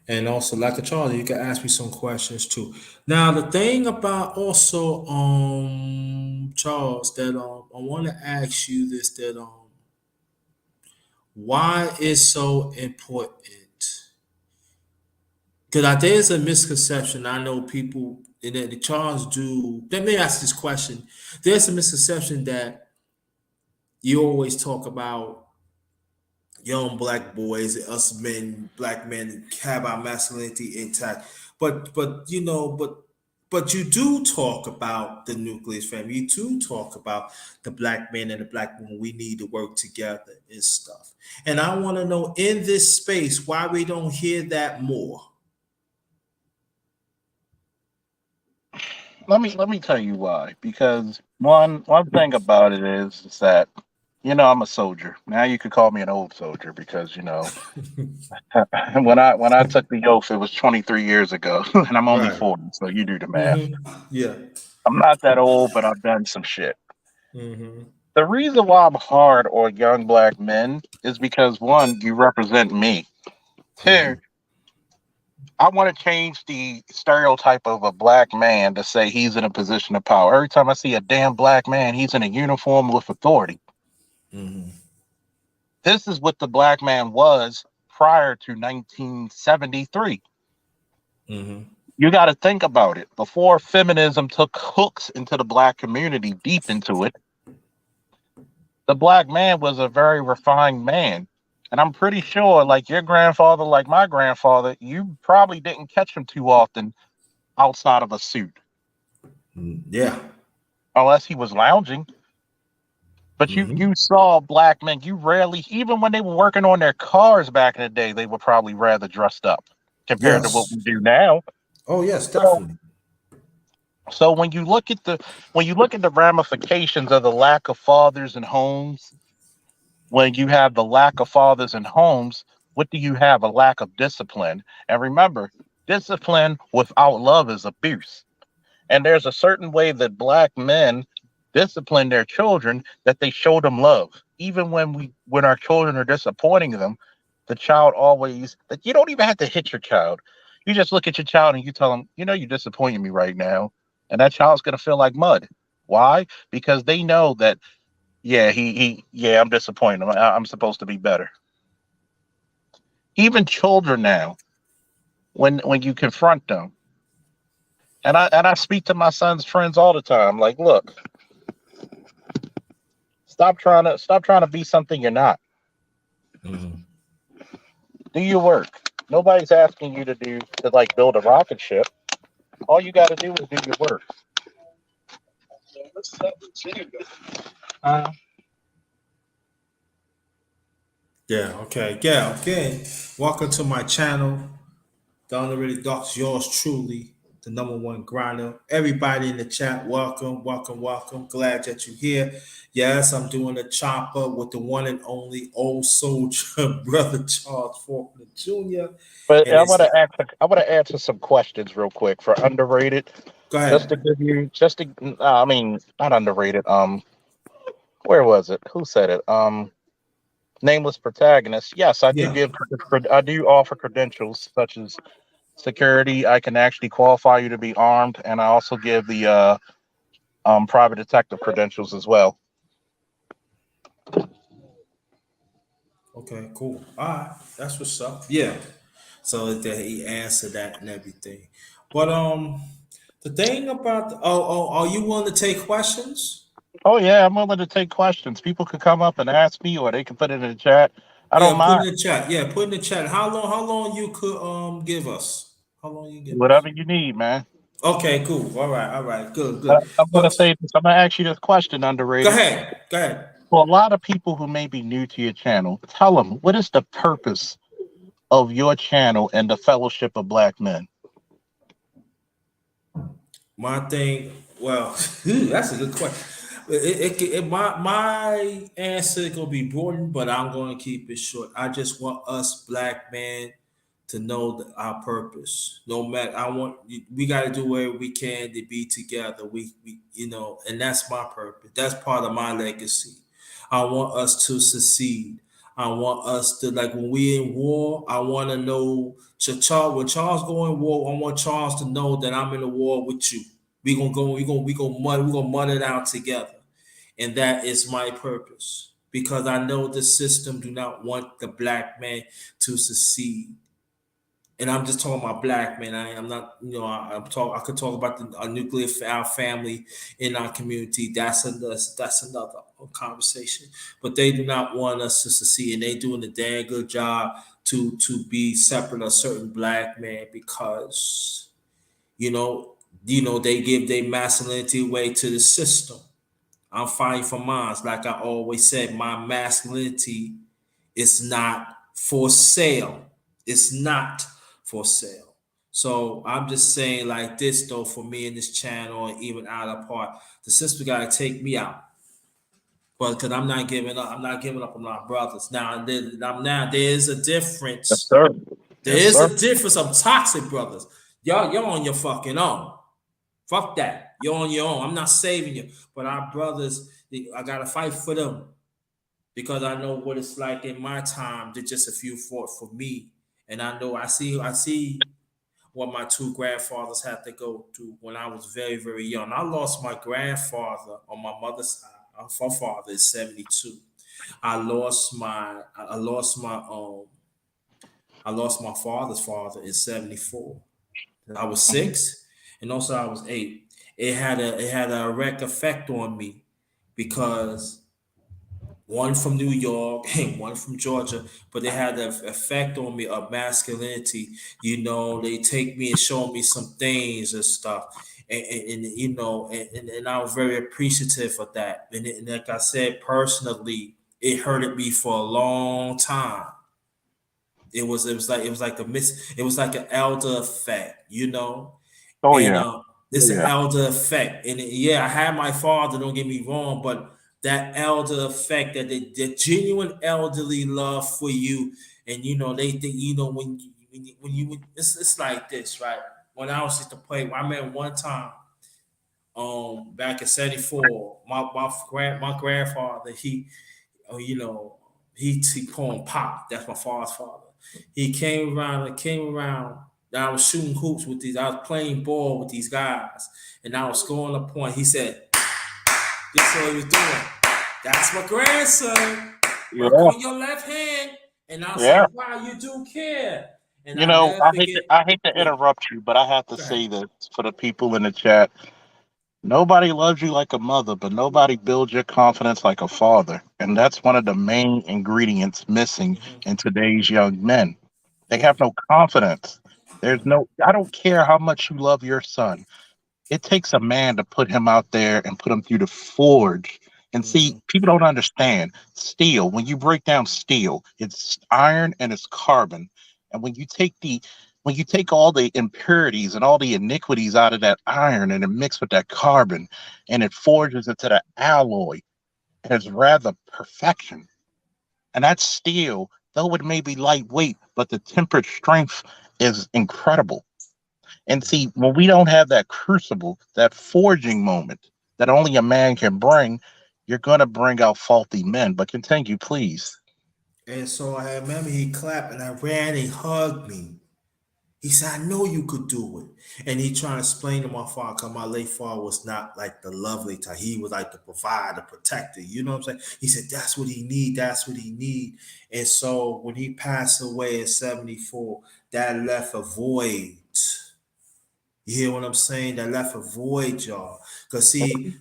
And also, like a Charlie, you can ask me some questions too. Now, the thing about also, Charles, that I want to ask you this, that why is so important? Because there's a misconception. I know people, and that the Charles do. Let me ask this question. There's a misconception that you always talk about young black boys, us men, black men have our masculinity intact. But but you do talk about the nucleus family. You do talk about the black man and the black woman. We need to work together and stuff. And I want to know in this space why we don't hear that more. Let me tell you why. Because one thing about it is that I'm a soldier. Now you could call me an old soldier because when I took the oath, it was 23 years ago, and I'm only Right. 40. So you do the math. Mm-hmm. Yeah. I'm not that old, but I've done some shit. Mm-hmm. The reason why I'm hard on young black men is because one, you represent me. Two, Mm-hmm. I want to change the stereotype of a black man to say he's in a position of power. Every time I see a damn black man, he's in a uniform with authority. Mm-hmm. This is what the black man was prior to 1973. Mm-hmm. You got to think about it. Before feminism took hooks into the black community, deep into it, the black man was a very refined man. And I'm pretty sure, like your grandfather, like my grandfather, you probably didn't catch him too often outside of a suit, Yeah. unless he was lounging. But you Mm-hmm. you saw black men. You rarely, even when they were working on their cars back in the day, they were probably rather dressed up compared to what Yes. we do now. Oh, yes, So, definitely. so when you look at the ramifications of the lack of fathers in homes, when you have the lack of fathers in homes, what do you have? A lack of discipline. And remember, discipline without love is abuse. And there's a certain way that black men discipline their children that they show them love. Even when our children are disappointing them, the child always that you don't even have to hit your child. You just look at your child and you tell them, you're disappointing me right now. And that child's gonna feel like mud. Why? Because they know that, yeah, yeah, I'm disappointed. I'm supposed to be better. Even children now, when you confront them, and I speak to my son's friends all the time, like, look, stop trying to be something you're not. Mm-hmm. Do your work. Nobody's asking you to like build a rocket ship. All you got to do is do your work. Uh, Yeah. Okay. Yeah. Okay. Welcome to my channel. The Honorary Doc's yours truly, the number one grinder. Everybody in the chat, welcome, welcome, welcome. Glad that you're here. Yes, I'm doing a chopper with the one and only old soldier, brother Charles Faulkner Jr. but And it's I want to answer some questions real quick for underrated, go just to ahead. give you, just to, I mean, not underrated. Where was it? Who said it? Nameless protagonist. Yes, I do Yeah. give. I do offer credentials such as security. I can actually qualify you to be armed, and I also give the private detective credentials as well. Okay, cool. All right. That's what's up. Yeah. So that he answered that and everything. But the thing about are you willing to take questions? Oh yeah, I'm willing to take questions. People could come up and ask me, or they can put it in the chat. I don't Yeah, put mind. in the chat. Yeah, put in the chat. How long you could give us? How long you give us? Whatever you need, man. Okay, cool. All right, good, But good. I'm gonna But say this. I'm gonna ask you this question, go underrated. ahead. Go ahead. For a lot of people who may be new to your channel, tell them what is the purpose of your channel and the Fellowship of Black Men. My thing, well, that's a good question. My answer gonna be broadened, but I'm gonna keep it short. I just want us black men to know our purpose. No matter, we got to do whatever we can to be together. And that's my purpose. That's part of my legacy. I want us to succeed. I want us to like when we in war. I want to know Charles. When Charles go in war, I want Charles to know that I'm in the war with you. We gonna go. We gonna mud it out together, and that is my purpose because I know the system do not want the black man to succeed. And I'm just talking about black men. I'm not, I'm talk. I could talk about our our family in our community. That's another conversation. But they do not want us to succeed, and they doing a damn good job to be separate a certain black man because you know They give their masculinity away to the system. I'm fighting for mine. Like I always said, my masculinity is not for sale. It's not for sale. So I'm just saying like this though, for me in this channel and even out of part, the sister gotta take me out. But because I'm not giving up, I'm not giving up on my brothers. Now there is a Yes, difference. sir. There Yes, is sir. a difference of toxic brothers. Y'all on your fucking own. Fuck that. You're on your own. I'm not saving you. But our brothers, I gotta fight for them because I know what it's like in my time. That just a few fought for me, and I see what my two grandfathers had to go through when I was very very young. I lost my grandfather on my mother's side. My father is 72. I lost my father's father in 74. I was Mhm. 6, and also I was 8. It had a direct effect on me because one from New York and one from Georgia, but they had an effect on me of masculinity. They take me and show me some things and stuff. And I was very appreciative of that. And like I said, personally, it hurted me for a long time. It was like it was like an elder effect. Oh And yeah. Oh it's an yeah. elder effect. And yeah, I had my father, don't get me wrong, but that elder effect, that the genuine elderly love for you, and they think, it's like this, right? When I was just to play, I remember one time, back in 74, my grandfather, oh, he called him Pop. That's my father's father. He came around. I was shooting hoops with these. I was playing ball with these guys, and I was scoring a point. He said, "This is what he was doing. That's my grandson. Work Yeah. on your left hand." And I Yeah. said, "Wow, you do care." And You I know, never forget. I hate to Yeah, interrupt you, but I have to go ahead. say this for the people in the chat. Nobody loves you like a mother, but nobody builds your confidence like a father. And that's one of the main ingredients missing Mhm, in today's young men. They yeah. have no confidence. There's Mhm, no, I don't care how much you love your son. It takes a man to put him out there and put him through the forge. And see, mhm, people don't understand steel. When you break down steel, it's iron and it's carbon. And when you take all the impurities and all the iniquities out of that iron and it mix with that carbon and it forges into the alloy, it is rather perfection. And that steel, though it may be lightweight, but the tempered strength is incredible. And see, mhm. when we don't have that crucible, that forging moment that only a man can bring, you're going to bring out faulty men. But continue, please. And so I remember he clapped, and I ran. He hugged me. He said, "I know you could do it." And he trying to explain to my father, because my late father was not like the lovely type. He was like the provider, protector. You know what I'm saying? He said, "That's what he need. That's what he need." And so when he passed away in 74, that left a void. You hear what I'm saying? That left a void, y'all. Because see,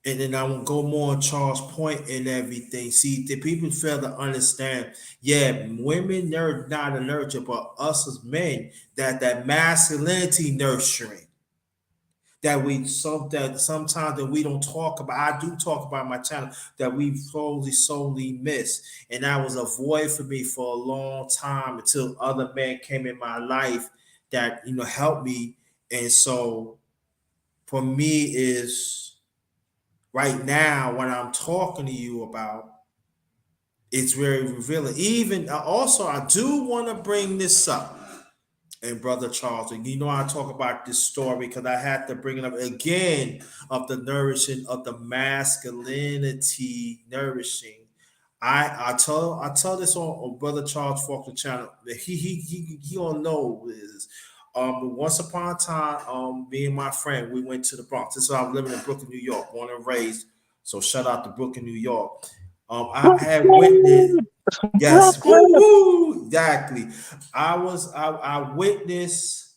and then I will go more on Charles' point and everything. See, the people fail to understand. Yeah, women are not a nurture, but us as men, that masculinity nurturing that sometimes that we don't talk about. I do talk about my channel that we solely miss, and that was a void for me for a long time until other men came in my life that helped me. And so for me is right now what I'm talking to you about, it's very revealing. Even also, I do want to bring this up. And Brother Charles, and I talk about this story because I had to bring it up again of the nourishing of the masculinity nourishing. I tell this on Brother Charles Faulkner channel. That he don't know is once upon a time, me and my friend, we went to the Bronx. This is why I was living in Brooklyn, New York, born and raised. So shout out to Brooklyn, New York. I had witnessed. Yes, woo Brooklyn. woo, exactly. I witnessed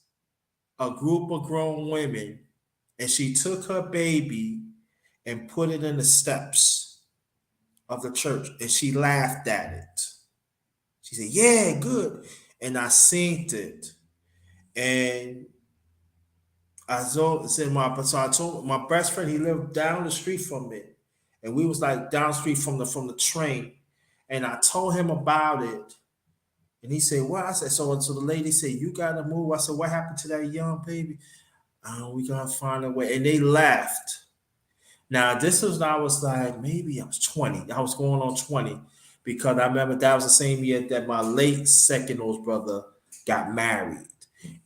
a group of grown women, and she took her baby and put it in the steps of the church, and she laughed at it. She said, "Yeah, good," and I seen it, and said my so I told my best friend he lived down the street from me, and we was like down the street from the train, and I told him about it, and he said, "What?" I said, "So the lady said you gotta move." I said, "What happened to that young baby?" We gotta find a way, and they laughed. Now this was I was like maybe I was 20. I was going on 20 because I remember that was the same year that my late second oldest brother got married.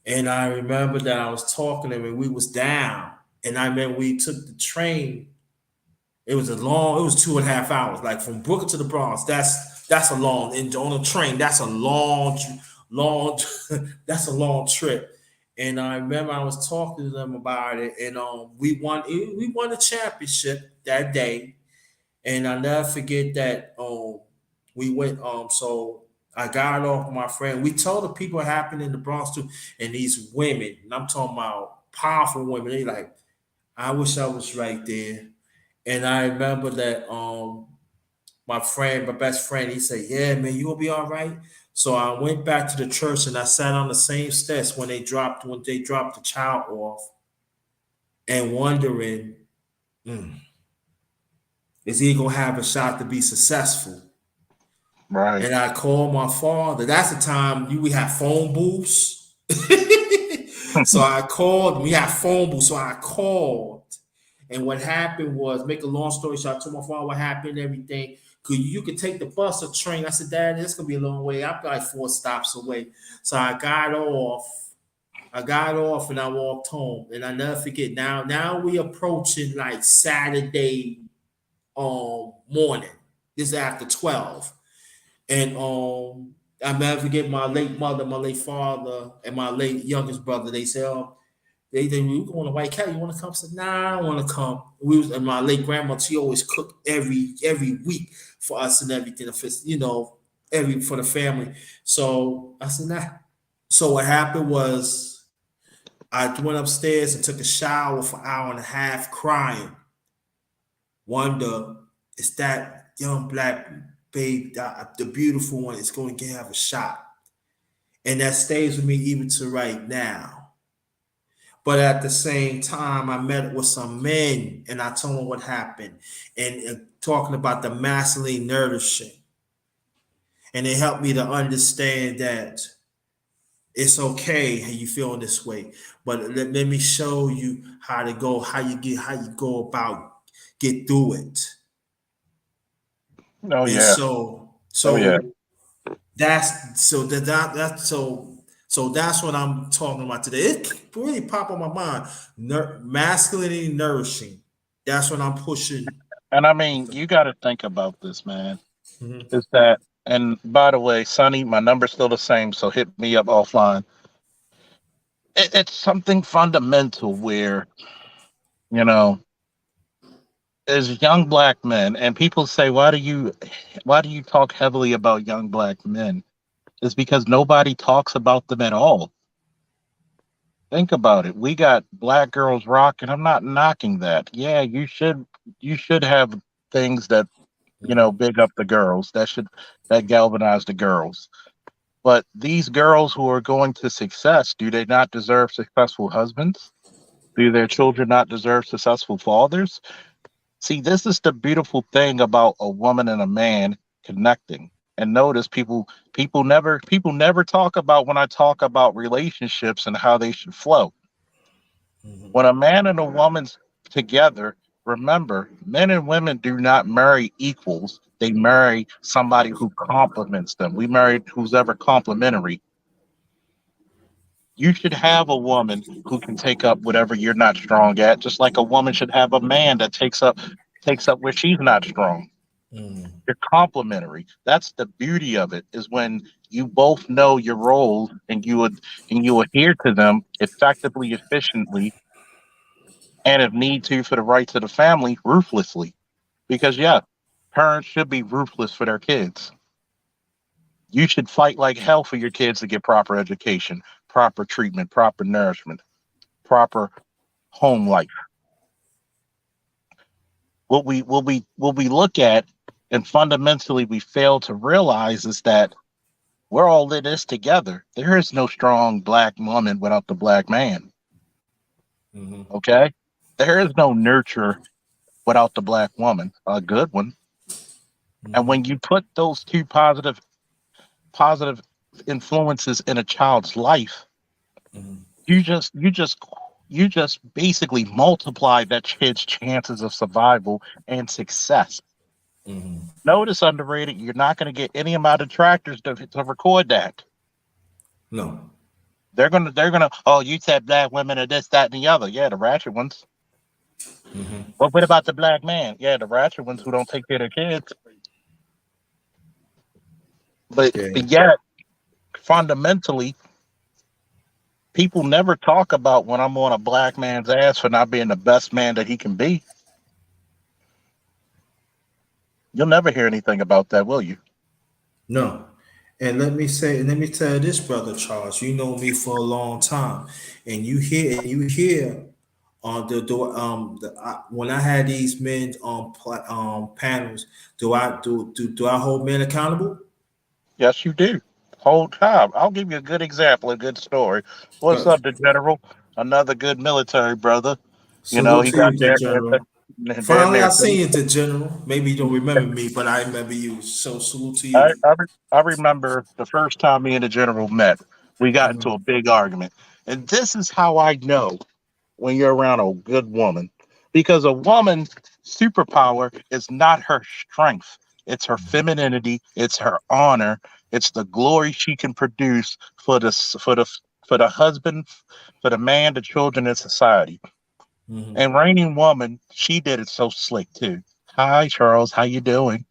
And I remember that I was talking to him and we was down. And I remember we took the train. It was 2.5 hours, like from Brooklyn to the Bronx. That's a long and on a train, that's a long that's a long trip. And I remember I was talking to them about it, and we won the championship that day. And I never forget that we went so I got off my friend. We told the people what happened in the Bronx too, and these women, and I'm talking about powerful women, they like, I wish I was right there. And I remember that my best friend, he said, "Yeah, man, you will be all right." So I went back to the church and I sat on the same steps when they dropped the child off, and wondering, mm, is he gonna have a shot to be successful? Right. And I called my father. That's the time we have phone booths. So I called. We have phone booths. So I called. And what happened was, make a long story short, I told my father what happened, everything. You could take the bus or train? I said, "Dad, this gonna be a long way. I'm like 4 stops away." So I got off. I got off and I walked home. And I never forget. Now we approaching like Saturday morning. This is after 12. And I never forget my late mother, my late father, and my late youngest brother. They said, they we going to White Cat. You want to come? I said, "Nah, I don't want to come." And my late grandma, she always cooked every week for us and everything. If it's, every for the family. So I said, "Nah." So what happened was I went upstairs and took a shower for an hour and a half, crying. Wonder, is that young black babe, the beautiful one, is going to have a shot? And that stays with me even to right now. But at the same time, I met with some men and I told them what happened, and talking about the masculine nourishing. And it helped me to understand that it's okay how you feel this way. But let me show you how you go about get through it. Oh And yeah. so Oh yeah. so that's so that so that's what I'm talking about today. It really popped on my mind. Masculinity nourishing. That's what I'm pushing. And I mean, you got to think about this, man. Mhm. Is that, and by the way, Sonny, my number's still the same, so hit me up offline. It's something fundamental where, you know, as young black men, and people say, why do you talk heavily about young black men? It's because nobody talks about them at all. Think about it. We got black girls rock, and I'm not knocking that. Yeah, you should have things that, Mhm. big up the girls. That galvanize the girls. But these girls who are going to success, do they not deserve successful husbands? Do their children not deserve successful fathers? See, this is the beautiful thing about a woman and a man connecting. And notice people never talk about when I talk about relationships and how they should flow. When a man and a woman's together, remember, men and women do not marry equals. They marry somebody who complements them. We marry who's ever complementary. You should have a woman who can take up whatever you're not strong at, just like a woman should have a man that takes up where she's not strong. Mhm. You're complementary. That's the beauty of it, is when you both know your roles and you adhere to them effectively, efficiently, and if need to for the rights of the family, ruthlessly. Because yeah, parents should be ruthless for their kids. You should fight like hell for your kids to get proper education, proper treatment, proper nourishment, proper home life. What we look at and fundamentally we fail to realize is that we're all in this together. There is no strong black woman without the black man. Mm-hmm. Okay, there is no nurture without the black woman, a good one. And when Mm-hmm. you put those two positive influences in a child's life, Mm-hmm. you just you just you just basically multiply that kid's chances of survival and success. Mm-hmm. Notice underrated, you're not going to get any amount of tractors to record that. No. They're gonna oh, you said black women are this, that, and the other. Yeah, the ratchet ones. Mm-hmm. But what about the black man? Yeah, the ratchet ones who don't take care of their kids. But Yeah. yet fundamentally, people never talk about when I'm on a black man's ass for not being the best man that he can be. You'll never hear anything about that, will you? No. And let me tell you this, brother Charles. You know me for a long time, and you hear on when I had these men on panels. Do I hold men accountable? Yes, you do. Whole time. I'll give you a good example, a good story. What's Uh, up, the general? Another good military brother. You know, salute he to you, got the damn general. damn Finally, near I seen you, the general. Maybe you don't remember me, but I remember you. So salute to I, you. I, re- I remember the first time me and the general met, we got into a Hmm. big argument. And this is how I know when you're around a good woman. Because a woman's superpower is not her strength, it's her femininity, it's her honor, it's the glory she can produce for the husband, for the man, the children, and society. Hmm. And reigning woman, she did it so slick too. Hi Charles, how you doing?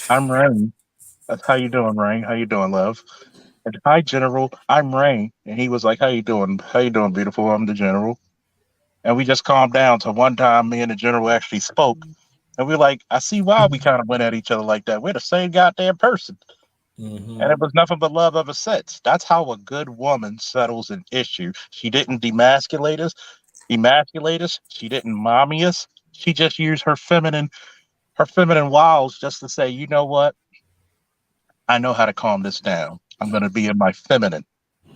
I'm Rain. How you doing, Rain? How you doing, love? And hi, General. I'm Rain. And he was like, "How you doing? How you doing, beautiful? I'm the General." And we just calmed down. So one time, me and the General actually spoke, and we are like, "I see why we kind of went at each other like that. We're the same goddamn person." And it Hmm. was nothing but love ever since. That's how a good woman settles an issue. She didn't emasculate us. She didn't mommy us. She just used her feminine wiles just to say, you know what? I know how to calm this down. I'm going to be in my feminine.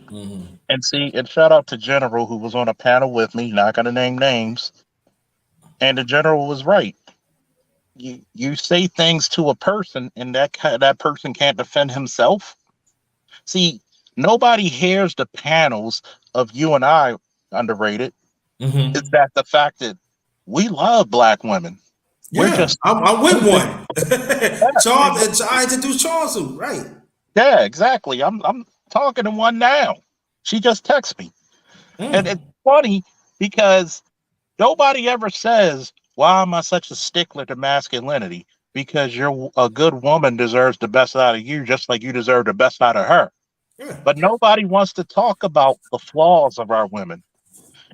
Hmm. And see, and shout out to General who was on a panel with me, not gonna name names. And the General was right. You say things to a person, and that person can't defend himself. See, nobody hears the panels of you and I underrated. Is Hmm. that the fact that we love black women? We're Yeah, just I'm we're with just one. yeah, Charles, I introduced Charles, to, right? yeah, exactly. I'm talking to one now. She just texted me, and it's Mm. funny because nobody ever says, why am I such a stickler to masculinity? Because you're a good woman deserves the best out of you, just like you deserve the best out of her. Yeah. But nobody wants to talk about the flaws of our women.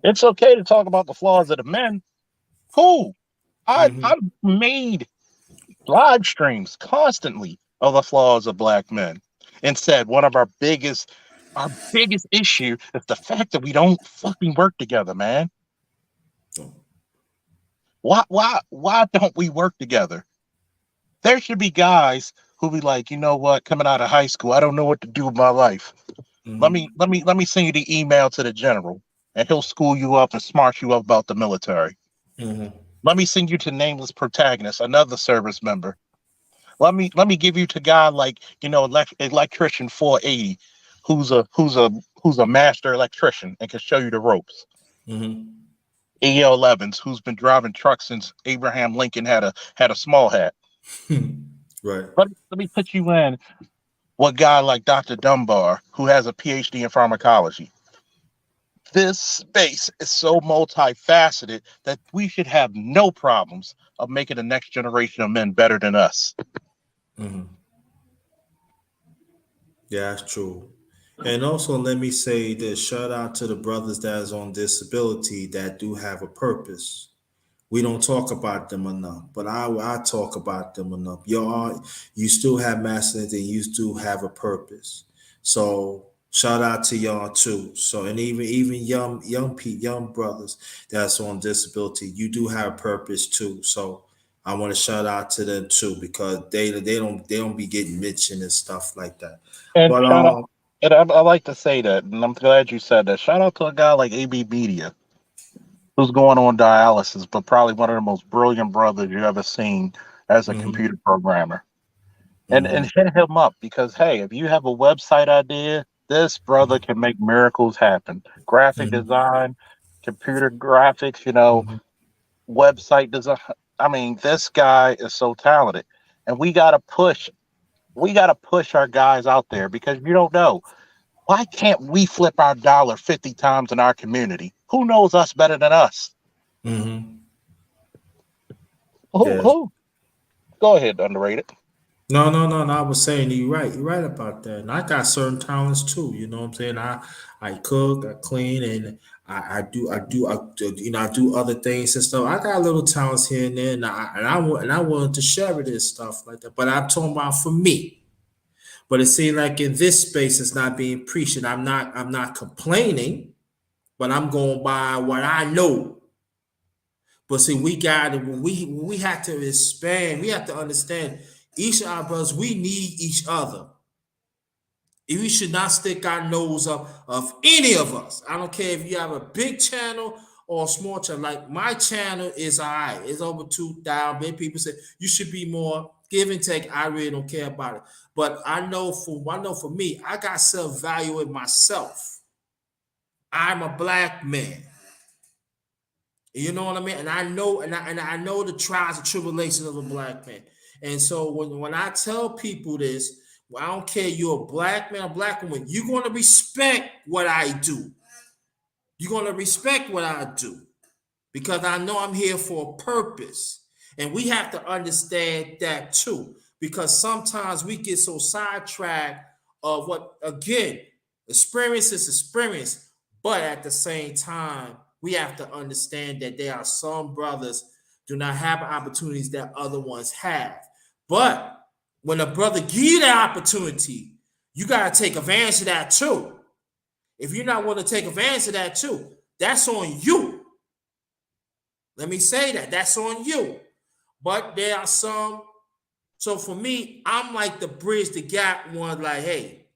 It's okay to talk about the flaws of the men. Cool. Hmm. I've made live streams constantly of the flaws of black men and said one of our biggest issue is the fact that we don't fucking work together, man. Why don't we work together? There should be guys who be like, you know what, coming out of high school, I don't know what to do with my life. Hmm. Let me send you the email to the general, and he'll school you up and smart you up about the military. Hmm. Let me send you to nameless protagonist, another service member. Let me give you to guy like electrician 480, who's a master electrician and can show you the ropes. Hmm. EL 11s, who's been driving trucks since Abraham Lincoln had a small hat. Right. Let me put you in what guy like Dr. Dunbar, who has a PhD in pharmacology. This space is so multifaceted that we should have no problems of making the next generation of men better than us. Hmm. Yeah, that's true. And also, let me say this: shout out to the brothers that is on disability that do have a purpose. We don't talk about them enough, but I talk about them enough. You still have masculinity and you still have a purpose. So shout out to y'all too. So and even young brothers that's on disability, you do have a purpose too. So I want to shout out to them too because they don't be getting mentioned and stuff like that. And But shout out, and I like to say that, and I'm glad you said that. Shout out to a guy like AB Media. who's going on dialysis, but probably one of the most brilliant brothers you ever seen as a Mm-hmm. computer programmer. And Mm-hmm. hit him up because hey, if you have a website idea, this brother can make miracles happen. Graphic Mm-hmm. design, computer graphics, Mm-hmm. website design. I mean, this guy is so talented. And we gotta push our guys out there because you don't know. Why can't we flip our dollar 50 times in our community? Who knows us better than us? Mm-hmm. Who Yes. who? Go ahead, underrated. No, no, no, no. I was saying you're right. You're right about that. And I got certain talents too. You know what I'm saying? I cook, I clean, and I do other things and stuff. I got little talents here and there, and I wanted to share it and stuff like that. But I'm talking about for me. But it seems like in this space, it's not being preached. And I'm not complaining, but I'm going by what I know. But see, we got it when we have to expand. We have to understand each of our brothers. We need each other. We should not stick our nose up of any of us. I don't care if you have a big channel or a small channel. Like my channel is all right. It's over 2,000. Many people say you should be more give and take. I really don't care about it. But I know for me, I got self value in myself. I'm a black man. You know what I mean? And I know the trials and tribulations of a black man. And so when I tell people this, well, I don't care you're a black man or black woman, you're gonna respect what I do. You're gonna respect what I do because I know I'm here for a purpose. And we have to understand that too, because sometimes we get so sidetracked of what, again, experience is experience, but at the same time, we have to understand that there are some brothers do not have opportunities that other ones have. But when a brother give you that opportunity, you got to take advantage of that too. If you're not willing to take advantage of that too, that's on you. Let me say that. That's on you. But there are some. So for me, I'm like the bridge the gap one, like, hey,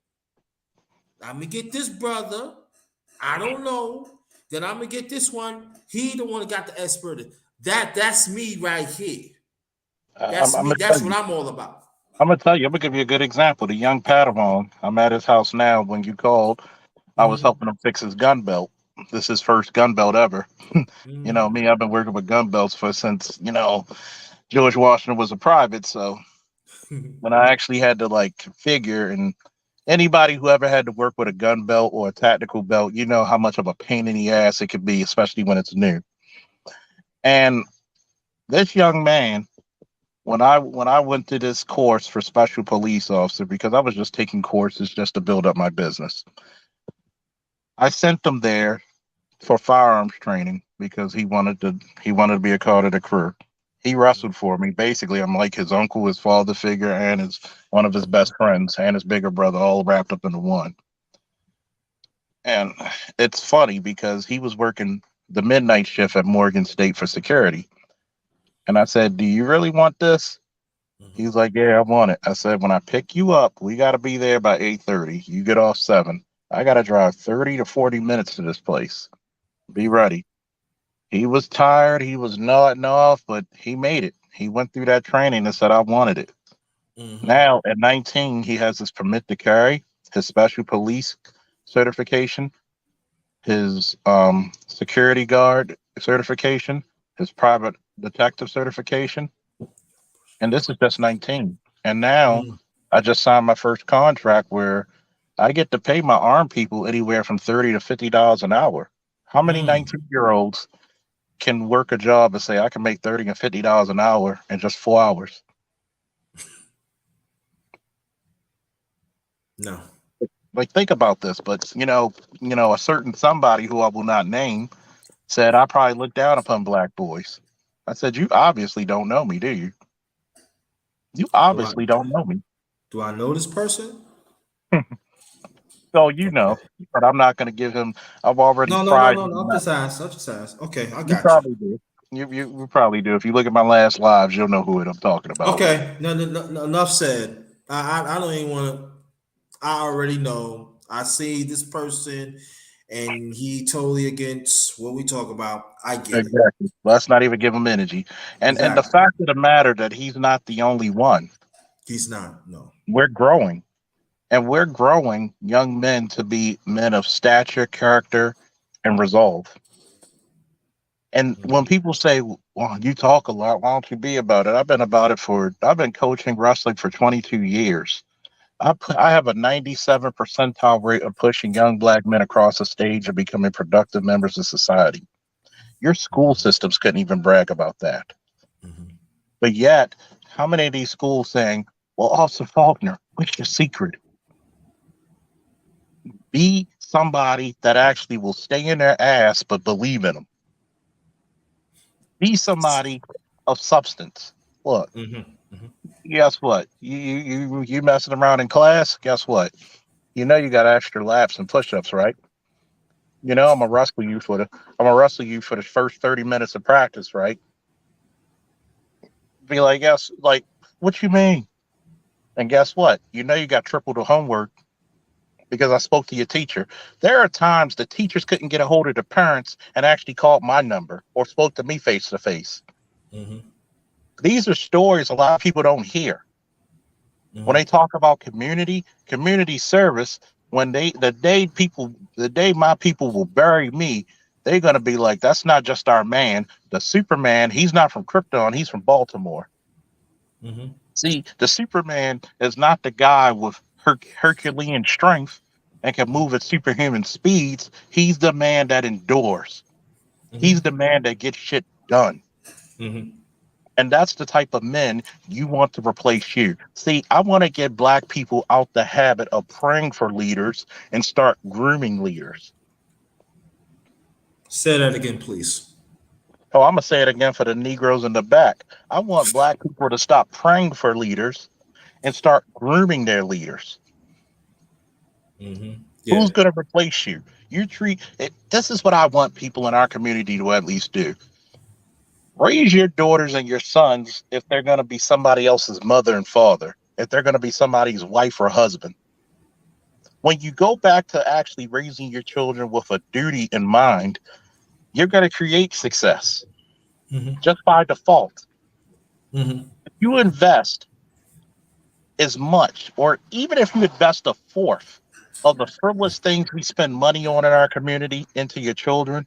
I'm gonna get this brother. I don't know. Then I'm gonna get this one. He the one that got the expert. That's me right here. I'm, That's I'm me. gonna tell That's what you. I'm all about. I'm gonna tell you. I'm gonna give you a good example. The young Padawan. I'm at his house now. When you called, I was Mm-hmm. helping him fix his gun belt. This is his first gun belt ever. Mm-hmm. Me. I've been working with gun belts for since George Washington was a private. So when I actually had to like configure and anybody who ever had to work with a gun belt or a tactical belt, you know how much of a pain in the ass it could be, especially when it's new. And this young man, when I went to this course for special police officer, because I was just taking courses just to build up my business, I sent him there for firearms training because he wanted to be a part of the crew. He wrestled for me. Basically, I'm like his uncle, his father figure, and his one of his best friends and his bigger brother, all wrapped up into one. And it's funny because he was working the midnight shift at Morgan State for security. And I said, "Do you really want this?" He's like, "Yeah, I want it." I said, "When I pick you up, we got to be there by 8:30. You get off 7. I got to drive 30 to 40 minutes to this place. Be ready." He was tired. He was nodding off, but he made it. He went through that training and said, "I wanted it." Mm-hmm. Now, at 19, he has his permit to carry, his special police certification, his security guard certification, his private detective certification, and this is just 19. And now Mm-hmm. I just signed my first contract where I get to pay my armed people anywhere from $30 to $50 an hour. How many Mm-hmm. 19-year-olds can work a job and say I can make $30 and $50 an hour in just 4 hours? No. Like think about this. But a certain somebody who I will not name said I probably look down upon black boys. I said, you obviously don't know me, do you? You Do I obviously don't know me. do I know this person? So Okay. but I'm not going to give him. I've already No, no, no, prized no, him no. I'm out. just asked. I'm just asked. Okay, I You got you. probably do. You probably do. If you look at my last lives, you'll know who it I'm talking about. Okay. No, no, no, no, enough said. I don't even want to. I already know. I see this person, and he totally against what we talk about. I get it. Exactly. Let's not even give him energy. And the Exactly. fact of the matter that he's not the only one. He's not. No. We're growing. And we're growing young men to be men of stature, character, and resolve. And when people say, well, you talk a lot, why don't you be about it? I've been coaching wrestling for 22 years. I have a 97 percentile rate of pushing young black men across the stage and becoming productive members of society. Your school systems couldn't even brag about that. Mhm. But yet, how many of these schools saying, well, Officer Faulkner, what's your secret? Be somebody that actually will stay in their ass but believe in them. Be somebody of substance. Look, Mhm. Mhm. guess what? You messing around in class? Guess what? You know you got extra laps and push-ups, right? You know I'm gonna wrestle you for the first 30 minutes of practice, right? Be like, yes, like, what you mean? And guess what? You know you got triple the homework because I spoke to your teacher. There are times the teachers couldn't get a hold of the parents and actually called my number or spoke to me face to face. Mhm. These are stories a lot of people don't hear. When Mhm. they talk about community service, when they the day my people will bury me, they're gonna be like, that's not just our man, the Superman. He's not from Krypton. He's from Baltimore. Mhm. See, the Superman is not the guy with Herculean strength and can move at superhuman speeds. He's the man that endures. He's the Mhm. man that gets shit done. Mhm. And that's the type of men you want to replace you. See, I want to get black people out the habit of praying for leaders and start grooming leaders. Say that again, please. Oh, I'm going to say it again for the Negroes in the back. I want black people to stop praying for leaders and start grooming their leaders. Mhm. Who's Yeah. going to replace you? You treat it. This is what I want people in our community to at least do. Raise your daughters and your sons if they're going to be somebody else's mother and father, if they're going to be somebody's wife or husband. When you go back to actually raising your children with a duty in mind, you're going to create success Mhm. just by default. Mhm. If you invest as much, or even if you invest a fourth of the frivolous things we spend money on in our community into your children,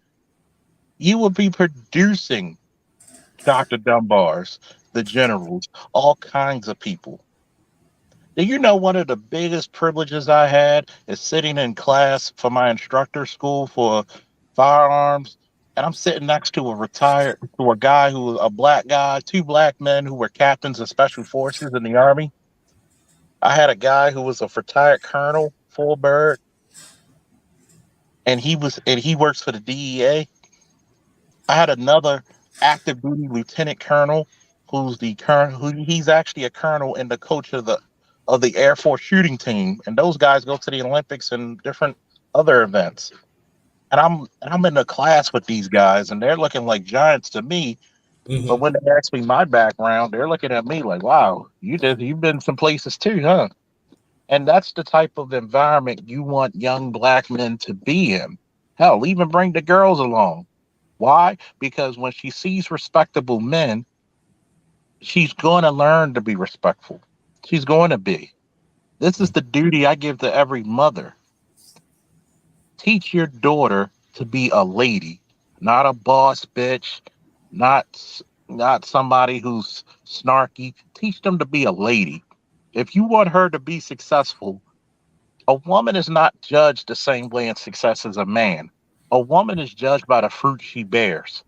you will be producing Dr. Dunbars, the generals, all kinds of people. Do you know one of the biggest privileges I had is sitting in class for my instructor school for firearms? And I'm sitting next to a guy who was a black guy, two black men who were captains of special forces in the army. I had a guy who was a retired colonel, full bird, and he works for the DEA. I had another active duty lieutenant colonel who's the current who he's actually a colonel and the coach of the Air Force shooting team. And those guys go to the Olympics and different other events. And I'm in a class with these guys and they're looking like giants to me. But Mhm. when they ask me my background, they're looking at me like, wow, you've been some places too, huh? And that's the type of environment you want young black men to be in. Hell, even bring the girls along. Why? Because when she sees respectable men, she's going to learn to be respectful. She's going to be. This is the duty I give to every mother. Teach your daughter to be a lady, not a boss bitch, not not somebody who's snarky. Teach them to be a lady. If you want her to be successful, a woman is not judged the same way in success as a man. A woman is judged by the fruit she bears.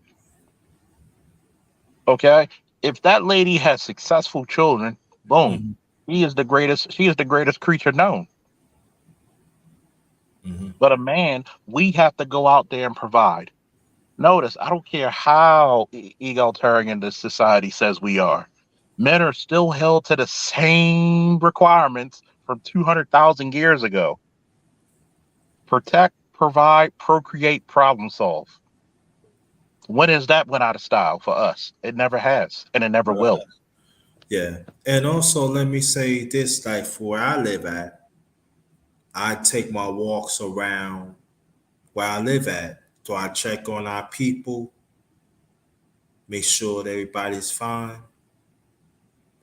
Okay? If that lady has successful children, boom, Mhm. she is the greatest creature known. Mhm. But a man, we have to go out there and provide. Notice, I don't care how egalitarian this society says we are. Men are still held to the same requirements from 200,000 years ago. Protect, provide, procreate, problem solve. When has that went out of style for us? It never has, and it never will. Yeah. And also, let me say this: like, for where I live at, I take my walks around where I live at. So I check on our people, make sure that everybody's fine.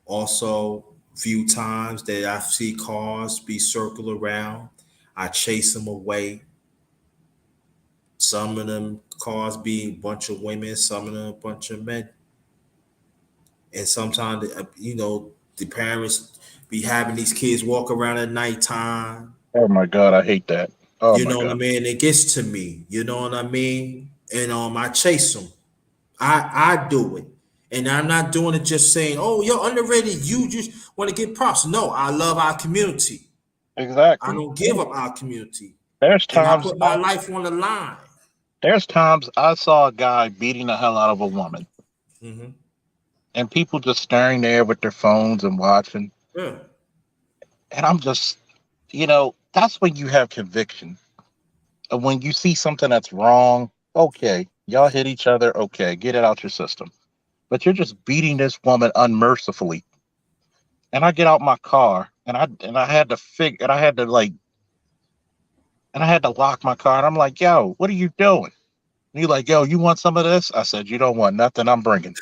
Also, few times that I see cars be circle around, I chase them away. Some of them cars be a bunch of women, some of them a bunch of men. And sometimes, the parents be having these kids walk around at nighttime. Oh my God, I hate that. Oh You my know what I God. mean? It gets to me. You know what I mean? And I chase them. I do it. And I'm not doing it just saying, "Oh, you're underrated. You just want to get props." No, I love our community. I Exactly. don't give up our community, There's and I times put my life on the line. I saw a guy beating the hell out of a woman, Hmm. and people just staring there with their phones and watching. Yeah. And I'm just, that's when you have conviction. And when you see something that's wrong, okay, y'all hit each other, okay, get it out your system. But you're just beating this woman unmercifully. And I get out my car, and I had to figure, and I had to lock my car. And I'm like, yo, what are you doing? And he's like, yo, you want some of this? I said, you don't want nothing. I'm bringing.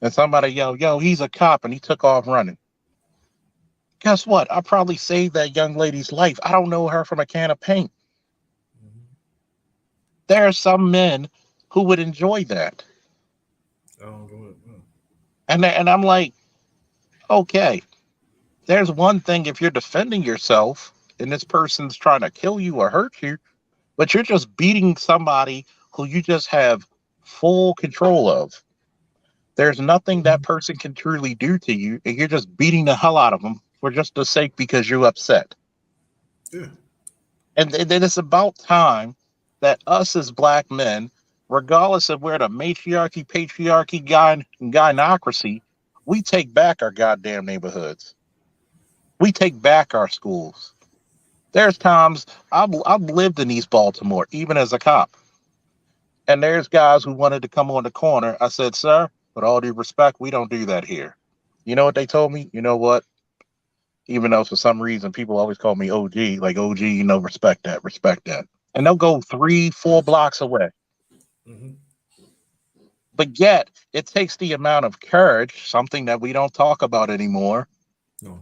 And somebody yelled, yo, he's a cop, and he took off running. Guess what? I probably saved that young lady's life. I don't know her from a can of paint. There are some men who would enjoy that. I don't do it. And I'm like, okay, there's one thing if you're defending yourself and this person's trying to kill you or hurt you, but you're just beating somebody who you just have full control of. There's nothing that person can truly do to you, and you're just beating the hell out of them for just the sake because you're upset. Yeah. And then it's about time that us as black men, regardless of where the matriarchy, patriarchy, gynocracy, we take back our goddamn neighborhoods. We take back our schools. There's times I've lived in East Baltimore, even as a cop, and there's guys who wanted to come on the corner. I said, sir, with all due respect, we don't do that here. You know what they told me? You know what? Even though for some reason people always call me OG, like OG, respect that, respect that. And they'll go 3, 4 blocks away. Hmm. But yet, it takes the amount of courage, something that we don't talk about anymore, No.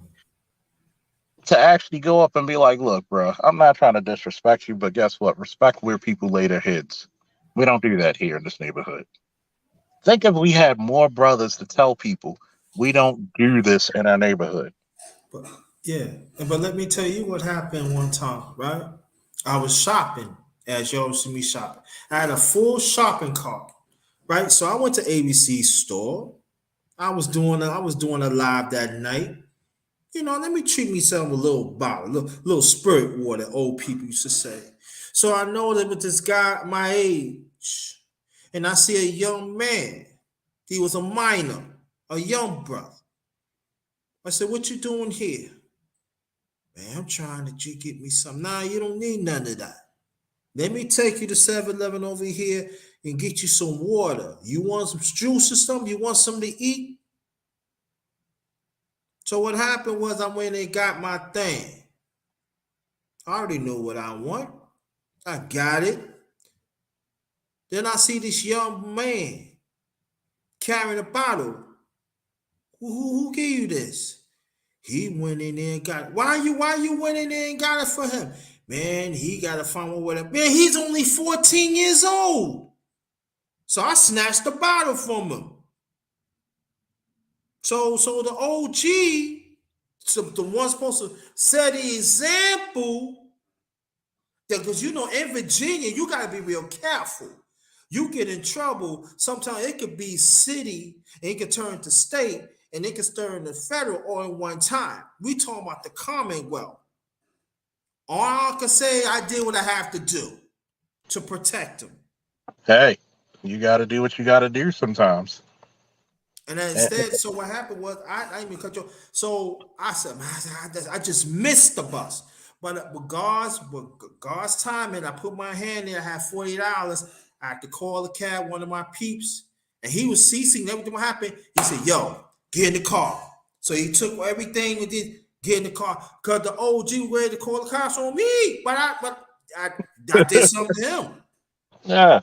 to actually go up and be like, look, bro, I'm not trying to disrespect you, but guess what? Respect where people lay their heads. We don't do that here in this neighborhood. Think if we had more brothers to tell people we don't do this in our neighborhood. But yeah, but let me tell you what happened one time, right? I was shopping, as you always see me shopping. I had a full shopping cart, right? So I went to ABC store. I was doing a live that night. Let me treat myself a little bottle, little spirit water, old people used to say. So I know that with this guy my age, and I see a young man. He was a minor, a young brother. I said, "What you doing here?" "Man, I'm trying to get me some." "Nah, you don't need none of that. Let me take you to 7-Eleven over here and get you some water. You want some juice or something? You want something to eat?" So what happened was I went and got my thing. I already know what I want. I got it. Then I see this young man carrying a bottle. Who gave you this? He went in there and got it. Why you went in there and got it for him? "Man, he got to find one with him." "Man, he's only 14 years old." So I snatched the bottle from him. So the OG, so the one supposed to set the example, because in Virginia, you gotta be real careful. You get in trouble, sometimes it could be city, and it could turn to state, and it could turn to federal all in one time. We talking about the Commonwealth. All I can say, I did what I have to do to protect them. Hey, you got to do what you got to do sometimes. And then And, instead, so what happened was I didn't even cut you. So I said, "Man, I just missed the bus." But with God's timing, I put my hand there. I had $40. I had to call the cab, one of my peeps, and he was ceasing everything. What happened? He said, "Yo, get in the car." So he took everything we did, get in the car, cause the OG was ready to call the cops on me. But I, I did something to him. Yeah,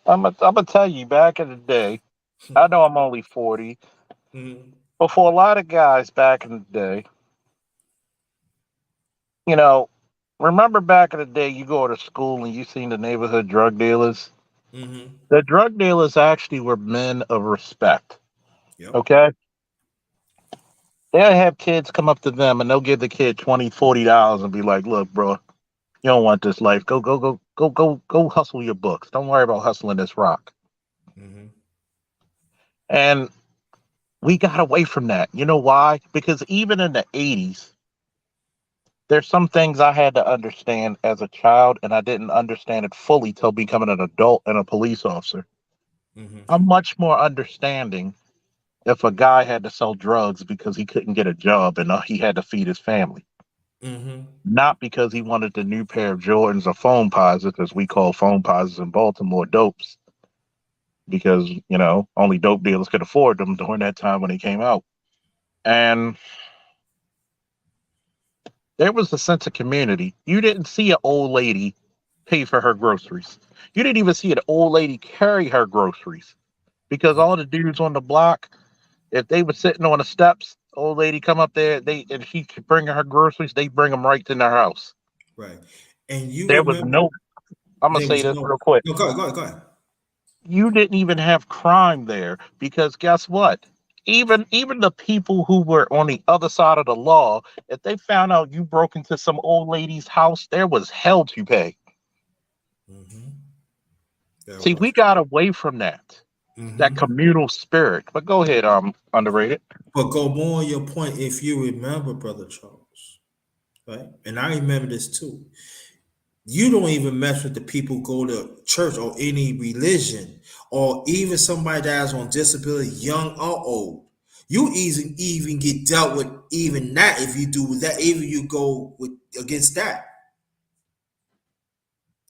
I'm gonna tell you. Back in the day, I know I'm only 40, Mhm. but for a lot of guys back in the day, you know, remember back in the day, you go to school and you seen the neighborhood drug dealers. Mhm. The drug dealers actually were men of respect. Yep. Okay, they'll have kids come up to them and they'll give the kid $20, $40 and be like, "Look, bro, you don't want this life. Go hustle your books. Don't worry about hustling this rock." Mhm. And we got away from that. You know why? Because even in the 80s, there's some things I had to understand as a child, and I didn't understand it fully till becoming an adult and a police officer. Mhm. I'm much more understanding if a guy had to sell drugs because he couldn't get a job and he had to feed his family, Mhm. not because he wanted the new pair of Jordans or phone posits, as we call phone posits in Baltimore, dopes, because only dope dealers could afford them during that time when they came out. And there was a sense of community. You didn't see an old lady pay for her groceries. You didn't even see an old lady carry her groceries because Yep. all the dudes on the block, if they were sitting on the steps, old lady come up there, they and she could bring her groceries, they bring them right to their house. Right. And you There was remember no. I'm gonna there say was this no. real quick. No, go ahead. Go ahead. Go ahead. You didn't even have crime there because guess what? Even the people who were on the other side of the law, if they found out you broke into some old lady's house, there was hell to pay. Mhm. There See, we was. got away from that Mhm. communal spirit. But go ahead, underrated. But go more on your point. If you remember, brother Charles, right? And I remember this too. You don't even mess with the people who go to church or any religion, or even somebody that's on disability, young or old. You even get dealt with even that if you do that, even you go with against that.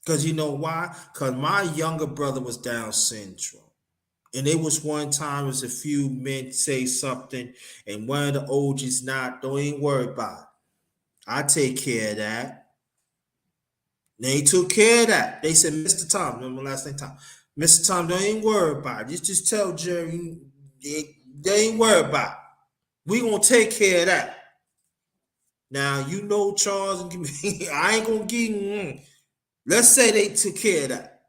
Because you know why? Because my younger brother was Down syndrome. And it was one time as a few men say something, and one of the OGs not, don't even worry about it. I take care of that. They took care of that. They said, Mr. Tom, remember last name Tom. Mr. Tom, don't even worry about it. Just tell Jerry they ain't worry about it. We gonna take care of that. Now you know Charles and I ain't gonna give let's say they took care of that.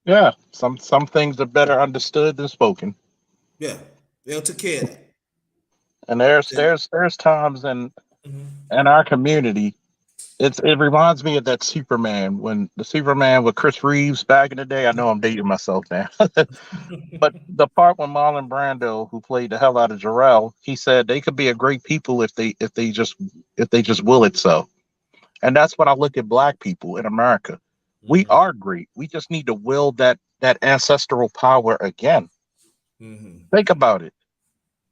Yeah, some things are better understood than spoken. Yeah, they'll take care of that. And there's Then, there's there's times mhm. in our community. It reminds me of that Superman when the Superman with Chris Reeves back in the day. I know I'm dating myself now. But the part when Marlon Brando, who played the hell out of Jarrell, he said they could be a great people if they just will it so. And that's when I look at black people in America. We Mhm. are great. We just need to will that ancestral power again. Mhm. Think about it.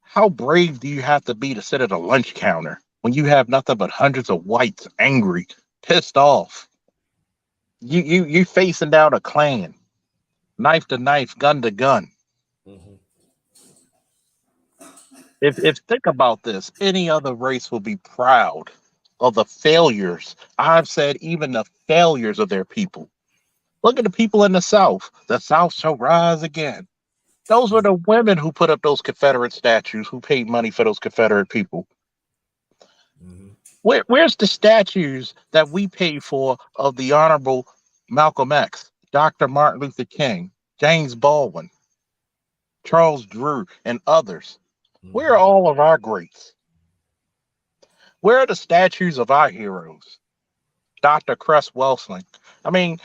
How brave do you have to be to sit at a lunch counter when you have nothing but hundreds of whites angry, pissed off? You facing down a clan, knife to knife, gun to gun. Mhm. If think about this, any other race will be proud of the failures. I've said even the failures of their people. Look at the people in the South. The South shall rise again. Those were the women who put up those Confederate statues, who paid money for those Confederate people. Mhm. Where's the statues that we pay for of the Honorable Malcolm X, Dr. Martin Luther King, James Baldwin, Charles Drew, and others? Where are Mhm. all of our greats? Where are the statues of our heroes? Dr. Cress Welsing. I mean,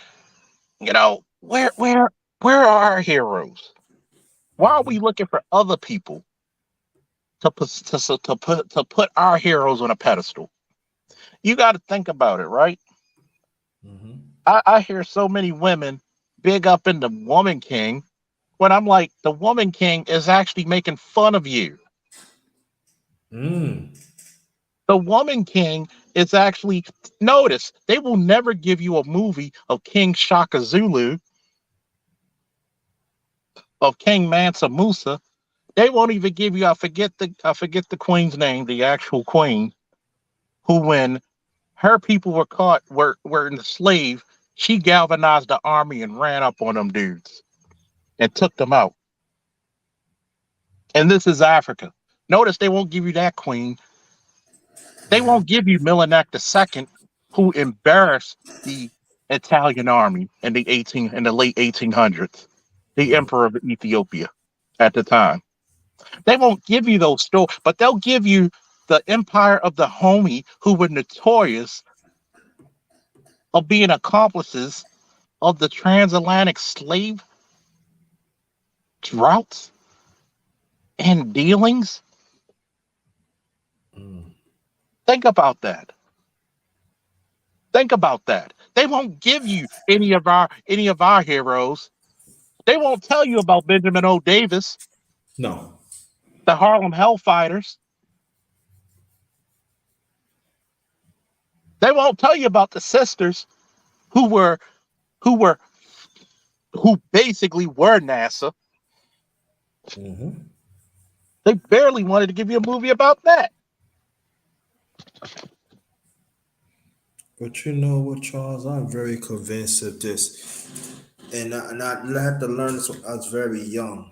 where are our heroes? Why are we Mhm. looking for other people to put our heroes on a pedestal? You got to think about it, right? Mhm. I hear so many women big up in the woman king when I'm like, the woman king is actually making fun of you. Mm. The woman king is actually, notice, they will never give you a movie of King Shaka Zulu, of King Mansa Musa. They won't even give you, I forget the queen's name, the actual queen, who when Her people were caught, were enslaved. She galvanized the army and ran up on them dudes and took them out. And this is Africa. Notice they won't give you that queen. They won't give you Milenak II, who embarrassed the Italian army in the late 1800s, the emperor of Ethiopia at the time. They won't give you those stories, but they'll give you the empire of the Homie, who were notorious of being accomplices of the transatlantic slave routes and dealings. Mm. Think about that. Think about that. They won't give you any of our heroes. They won't tell you about Benjamin O. Davis, No. the Harlem Hellfighters. They won't tell you about the sisters who were who were who basically were NASA. Hmm. They barely wanted to give you a movie about that. But you know what, Charles? I'm very convinced of this, and I had to learn this when I was very young.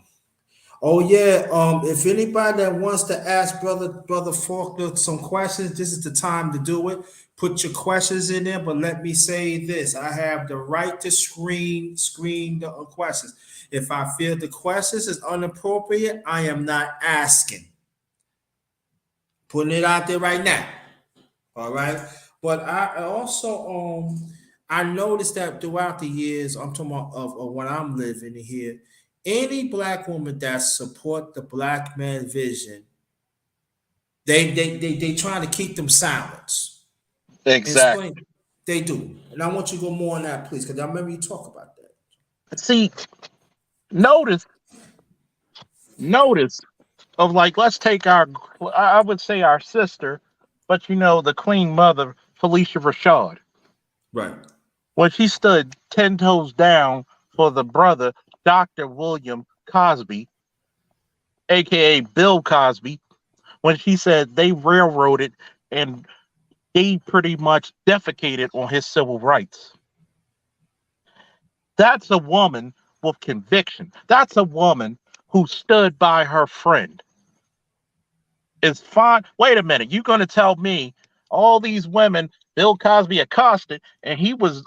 Oh yeah. If anybody that wants to ask brother Faulkner some questions, this is the time to do it. Put your questions in there. But let me say this: I have the right to screen the questions. If I feel the questions is inappropriate, I am not asking. Putting it out there right now. All right. But I also I noticed that throughout the years, I'm talking about of when I'm living here, any black woman that support the black man vision, they trying to keep them silent. Exactly. Explain. They do. And I want you to go more on that, please, because I remember you talk about that. See, notice, notice of like, let's take I would say our sister, but the Queen Mother, Felicia Rashad, Right. when she stood 10 toes down for the brother, Dr. William Cosby, aka Bill Cosby, when she said they railroaded and they pretty much defecated on his civil rights. That's a woman with conviction. That's a woman who stood by her friend. It's fine. Wait a minute. You're going to tell me all these women Bill Cosby accosted, and he was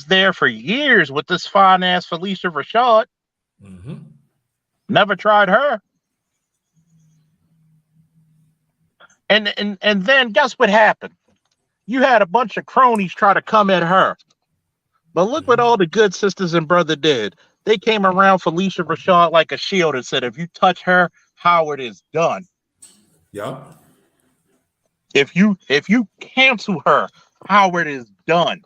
there for years with this fine ass Felicia Rashad. Mm-hmm. Never tried her. And then guess what happened? You had a bunch of cronies try to come at her. But look what all Mm-hmm. the good sisters and brother did. They came around Felicia Rashad like a shield and said, if you touch her, Howard is done. Yup. If you cancel her, Howard is done.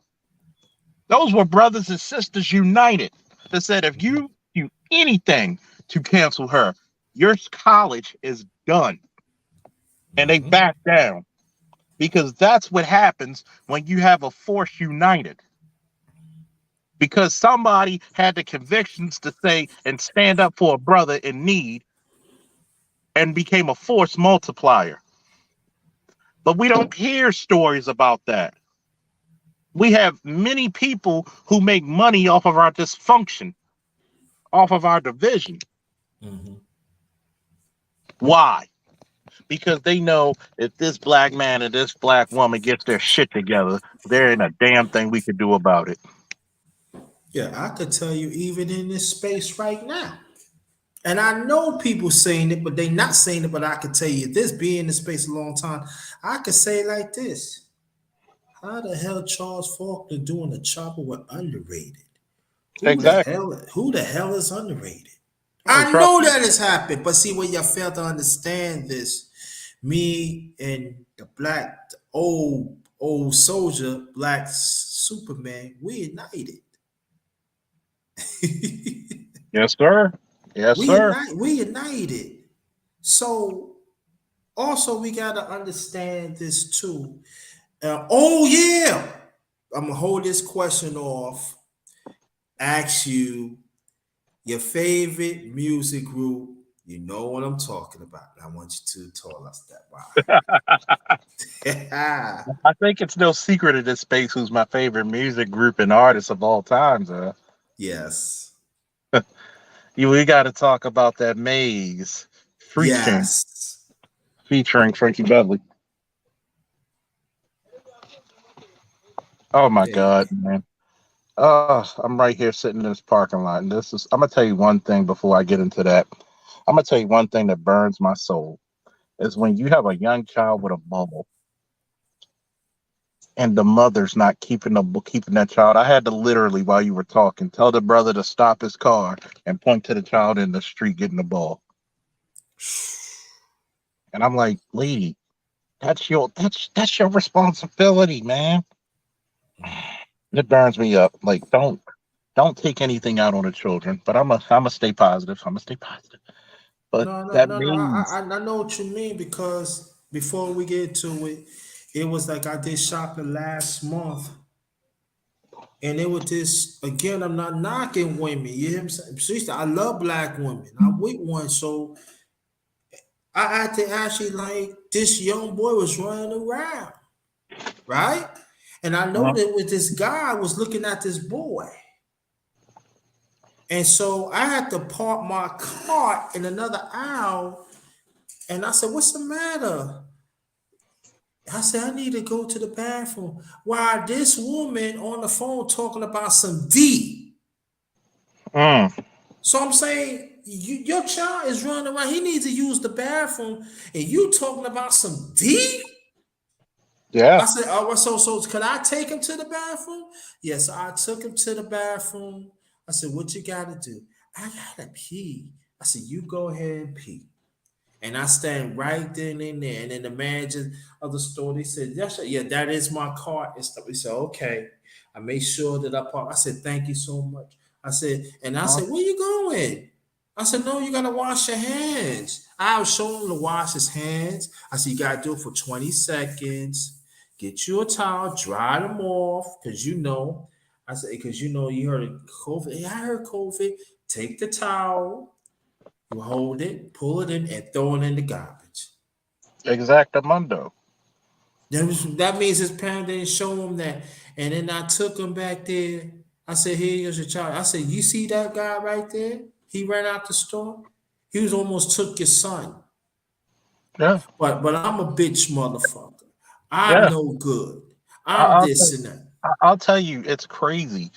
Those were brothers and sisters united that said if you do anything to cancel her, your college is done. And they Mm-hmm. backed down because that's what happens when you have a force united. Because somebody had the convictions to say and stand up for a brother in need and became a force multiplier. But we don't hear stories about that. We have many people who make money off of our dysfunction, off of our division. Mm-hmm. Why? Because they know if this black man and this black woman gets their shit together, there ain't a damn thing we can do about it. Yeah, I could tell you even in this space right now. And I know people saying it, but they not saying it. But I can tell you this, being in the space a long time, I could say it like this: how the hell Charles Faulkner doing a chopper with underrated? Exactly. Who the hell is underrated? Oh, I trust know me. that has happened, but see where you fail to understand this. Me and the old soldier, black Superman, we united. Yes, sir. Yes, sir. We united. So also we gotta understand this too. Oh yeah, I'm gonna hold this question off. Ask you your favorite music group You know what I'm talking about. I want you to tell us that. Why? I think it's no secret in this space who's my favorite music group and artist of all times. Yes. We got to talk about that Maze Freaking Yes. featuring Frankie Beverly. Oh my Yeah. God, man. I'm right here sitting in this parking lot, and this is. I'm gonna tell you one thing before I get into that. I'm gonna tell you one thing that burns my soul is when you have a young child with a bubble and the mother's not keeping that child. I had to literally, while you were talking, tell the brother to stop his car and point to the child in the street getting the ball. And I'm like, lady, that's your responsibility, man. It burns me up. Like, don't take anything out on the children. But I'm a stay positive. I'm gonna stay positive. But No, no, that no, no. means, I know what you mean because before we get to it, it was like I did shopping last month, and it was this again. I'm not knocking women. You hear me? Sister, I love black women. I'm with one, so I had to actually like this young boy was running around, right? And I know uh, that with this guy was looking at this boy. And so I had to park my car in another aisle. And I said, "What's the matter?" I said, "I need to go to the bathroom." While this woman on the phone talking about some D. mm, So I'm saying, your child is running around. He needs to use the bathroom. And you talking about some D? yeah, I said, "Oh, well, so could I take him to the bathroom?" Yes, I took him to the bathroom. I said, "What you gotta do?" "I gotta pee." I said, "You go ahead and pee." And I stand right then and there. And then the manager of the store, they said, "Yes, sir. Yeah, that is my card." And stuff. He said, "Okay." I made sure that I park. I said, "Thank you so much." I said, and I uh, said, "Where you going?" I said, "No, you gotta wash your hands." I was showing him to wash his hands. I said, "You gotta do it for 20 seconds. Get you a towel, dry them off, because you know." I said, "Because you know you heard of COVID." "Yeah, I heard COVID." Take the towel, you hold it, pull it in, and throw it in the garbage. exactamundo. That means his parent didn't show him that. And then I took him back there. I said, "Here's your child." I said, "You see that guy right there? He ran out the store. He was almost took your son. Yeah, But I'm a bitch motherfucker. I'm yeah. no good. I- I'm I'll this tell, and that." I'll tell you, it's crazy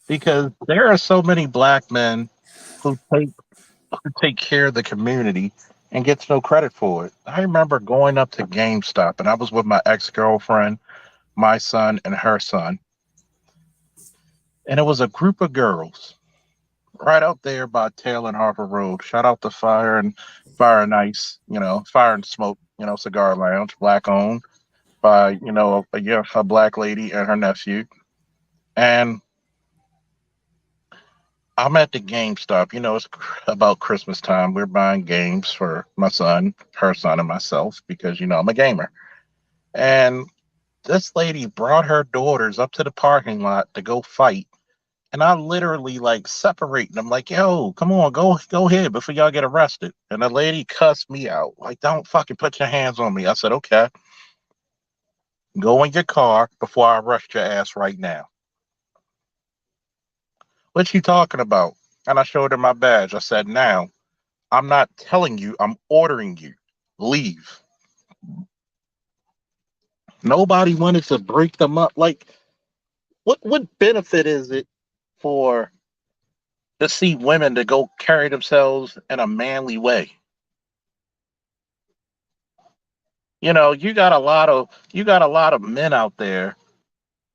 because there are so many black men who take care of the community and gets no credit for it. I remember going up to GameStop and I was with my ex girlfriend, my son, and her son, and it was a group of girls right out there by Taylor and Harper Road. Shout out to Fire and Ice, Fire and Smoke, cigar lounge, black owned by a black lady and her nephew. And I'm at the GameStop. It's about Christmas time. We're buying games for my son, her son, and myself because I'm a gamer. And this lady brought her daughters up to the parking lot to go fight. And I literally like separating them, like, yo, come on, go ahead before y'all get arrested. And the lady cussed me out, like, don't fucking put your hands on me. I said, okay, go in your car before I arrest your ass right now. What you talking about? And I showed her my badge. I said, now, I'm not telling you, I'm ordering you. Leave. Nobody wanted to break them up. Like, what benefit is it for to see women to go carry themselves in a manly way? You got a lot of men out there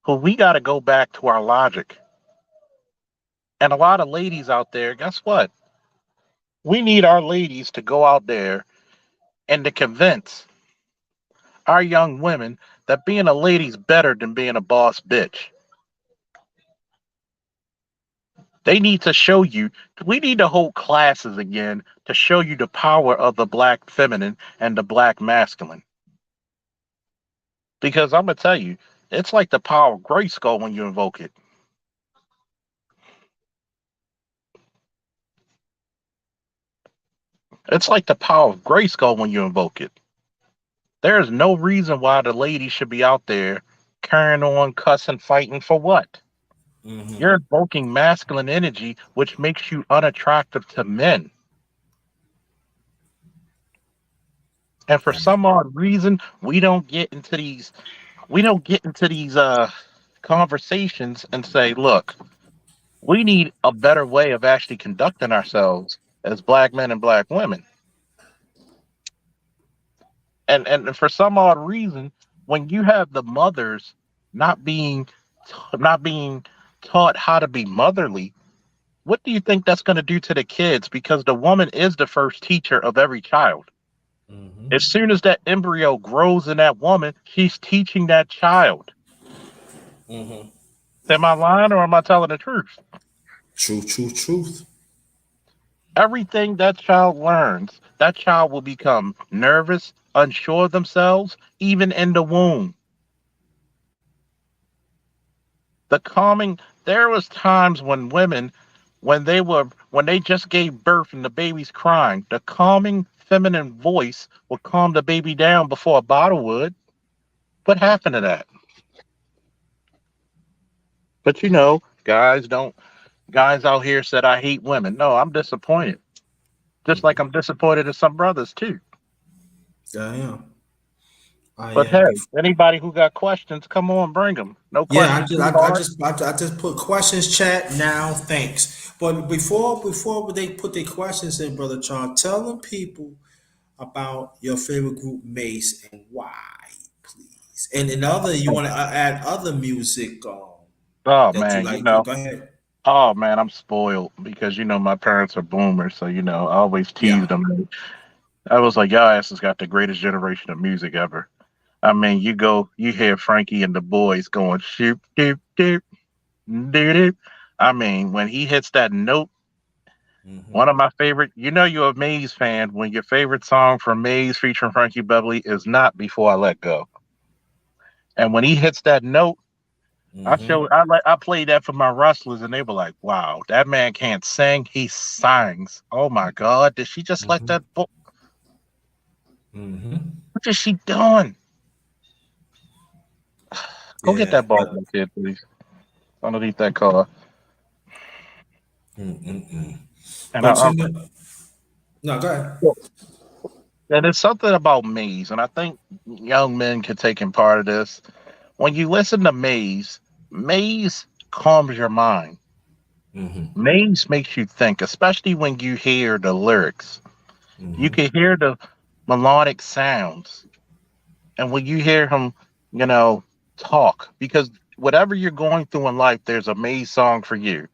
who we got to go back to our logic. And a lot of ladies out there, guess what? We need our ladies to go out there and to convince our young women that being a lady's better than being a boss bitch. They need to show you, we need to hold classes again to show you the power of the black feminine and the black masculine. Because I'm going to tell you, it's like the power of Grayskull when you invoke it. It's like the power of Grayskull when you invoke it. There is no reason why the lady should be out there carrying on, cussing, fighting for what? Mm-hmm. You're invoking masculine energy, which makes you unattractive to men. And for some odd reason, we don't get into these conversations and say, look, we need a better way of actually conducting ourselves as black men and black women. And for some odd reason, when you have the mothers not being not being taught how to be motherly, what do you think that's going to do to the kids? Because the woman is the first teacher of every child. Mm-hmm. As soon as that embryo grows in that woman, she's teaching that child. Mm-hmm. Am I lying or am I telling the truth? Truth, truth, truth. Everything that child learns, that child will become nervous, unsure of themselves, even in the womb. The calming, there was times when women, when they just gave birth and the baby's crying, the calming feminine voice would calm the baby down before a bottle would. What happened to that? But guys out here said I hate women. No, I'm disappointed. Just like Mm-hmm. I'm disappointed in some brothers too. I am. I But am. hey, anybody who got questions, come on, bring them. No Yeah, questions too hard. I just put questions chat now. Thanks. But before they put their questions in, brother John, tell them people about your favorite group Mace and why, please. And other you want to add other music Oh that you man, like? Go ahead. oh man, I'm spoiled because my parents are boomers, so I always Yeah. teased them. I was like, y'all asses got the greatest generation of music ever. I mean, you hear Frankie and the boys going shoot doop doop doop doop. I mean, when he hits that note, one Mm-hmm. of my favorite. You're a Maze fan when your favorite song from Maze featuring Frankie Beverly is not "Before I Let Go," and when he hits that note. Mm-hmm. I played that for my wrestlers and they were like, wow, that man can't sing, he sings. Oh my God, did she just let Mm-hmm. that Mm-hmm. what is she doing? Go get Yeah. that ball, my kid, please. Underneath that car. Mm-mm-mm. And But you know, no, go ahead. and it's something about Maze, and I think young men can take in part of this. When you listen to Maze calms your mind. Mm-hmm. Maze makes you think, especially when you hear the lyrics. You Mm-hmm. can hear the melodic sounds. And when you hear him, you know, talk, because whatever you're going through in life, there's a Maze song for you.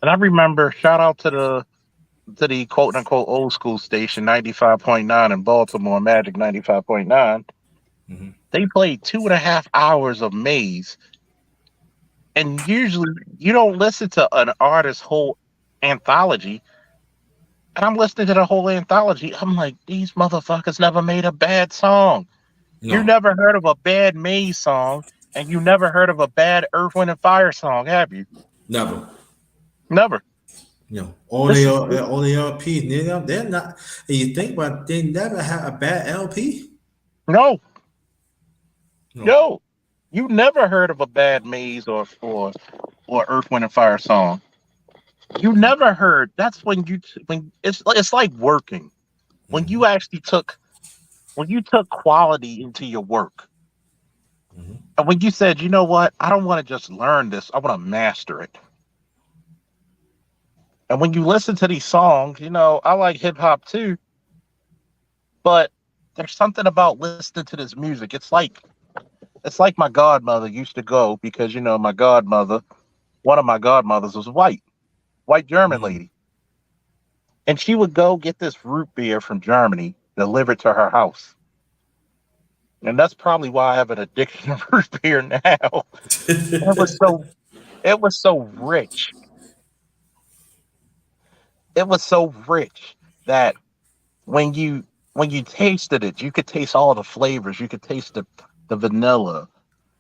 And I remember, shout out to the quote unquote old school station 95.9 in Baltimore, Magic 95.9. Mm-hmm. They played 2.5 hours of Maze. And usually you don't listen to an artist's whole anthology. And I'm listening to the whole anthology. I'm like, these motherfuckers never made a bad song. You No, never heard of a bad Maze song, and you never heard of a bad Earth, Wind, and Fire song, have you? never. Never. No, This is all the LPs, they're not. And you think about, they never had a bad LP. no, No. no. You never heard of a bad Maze or Earth, Wind, and Fire song. You never heard. That's when it's like working. When Mm-hmm. you actually took quality into your work, Mm-hmm. and when you said, you know what, I don't want to just learn this. I want to master it. And when you listen to these songs, I like hip hop too, but there's something about listening to this music. It's like my godmother used to go because my godmother, one of my godmothers was white German Mm-hmm. lady, and she would go get this root beer from Germany delivered to her house, and that's probably why I have an addiction to root beer now. It was so it was so rich. It was so rich that when you when you tasted it, you could taste all the flavors. You could taste the vanilla,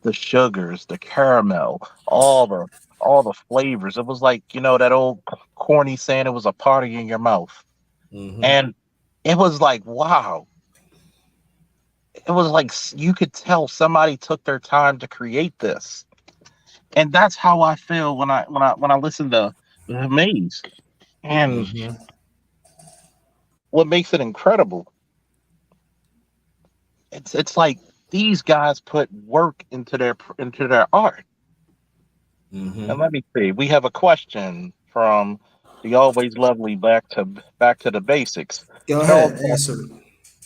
the sugars, the caramel, all the flavors. It was like that old corny saying, it was a party in your mouth. Mm-hmm. And It was like, wow. It was like you could tell somebody took their time to create this. And that's how I feel when I listen to the Maze. And Mm-hmm. what makes it incredible, it's like these guys put work into their art. And Mm-hmm. let me see, we have a question from the always lovely back to the basics. Go Charles ahead, answer it.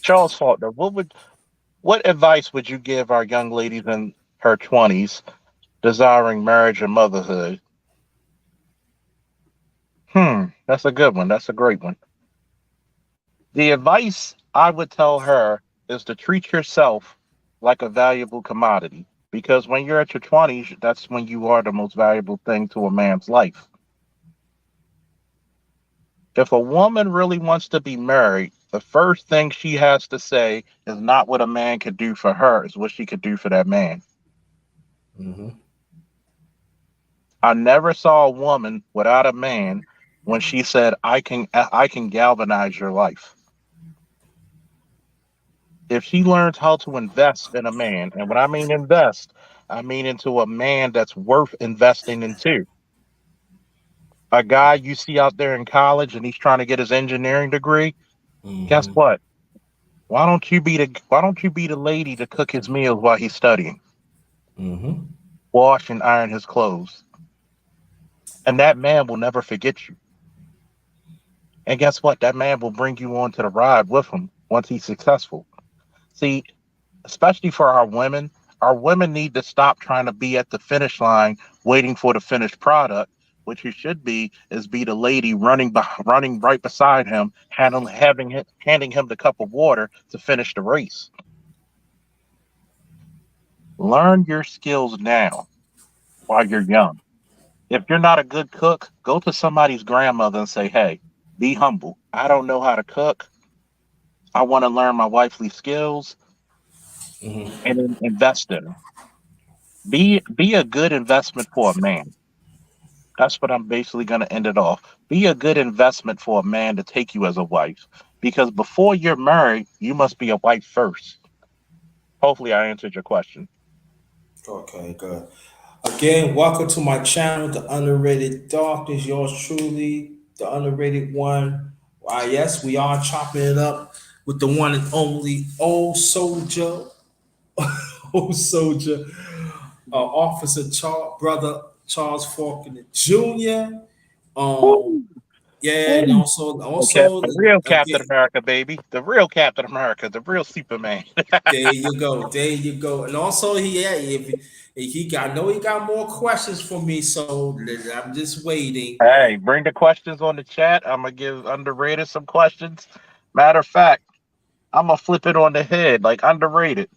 Charles Faulkner, what advice would you give our young ladies in her 20s desiring marriage and motherhood? That's a good one. That's a great one. The advice I would tell her is to treat yourself like a valuable commodity, because when you're at your 20s, that's when you are the most valuable thing to a man's life. If a woman really wants to be married, the first thing she has to say is not what a man could do for her, is what she could do for that man. Mm-hmm. I never saw a woman without a man when she said, I can galvanize your life. If she learns how to invest in a man, and when I mean invest, I mean into a man that's worth investing into. A guy you see out there in college and he's trying to get his engineering degree, guess Mm-hmm. what? Why don't you be the lady to cook his meals while he's studying, Mm-hmm. wash and iron his clothes? And that man will never forget you. And guess what? That man will bring you on to the ride with him once he's successful. See, especially for our women need to stop trying to be at the finish line waiting for the finished product. What you should be the lady running right beside him, handing him the cup of water to finish the race. Learn your skills now while you're young. If you're not a good cook, go to somebody's grandmother and say, "Hey, be humble. I don't know how to cook. I want to learn my wifely skills," Mm-hmm. and then invest in her. Be a good investment for a man. That's what I'm basically going to end it off. Be a good investment for a man to take you as a wife, because before you're married, you must be a wife first. Hopefully, I answered your question. Okay, good. Again, welcome to my channel, The Underrated Darkness. Yours truly, the underrated one. Why, yes, we are chopping it up with the one and only old soldier, old soldier, Officer Charles, brother Charles Faulkner Jr. Um, Woo! yeah, and Woo! Okay, also the real Captain again, America, baby. The real Captain America. The real Superman. there you go. There you go. And also, if he got, I know he got more questions for me, so I'm just waiting. Hey, bring the questions on the chat. I'm gonna give underrated some questions. Matter of fact, I'm gonna flip it on the head, like underrated.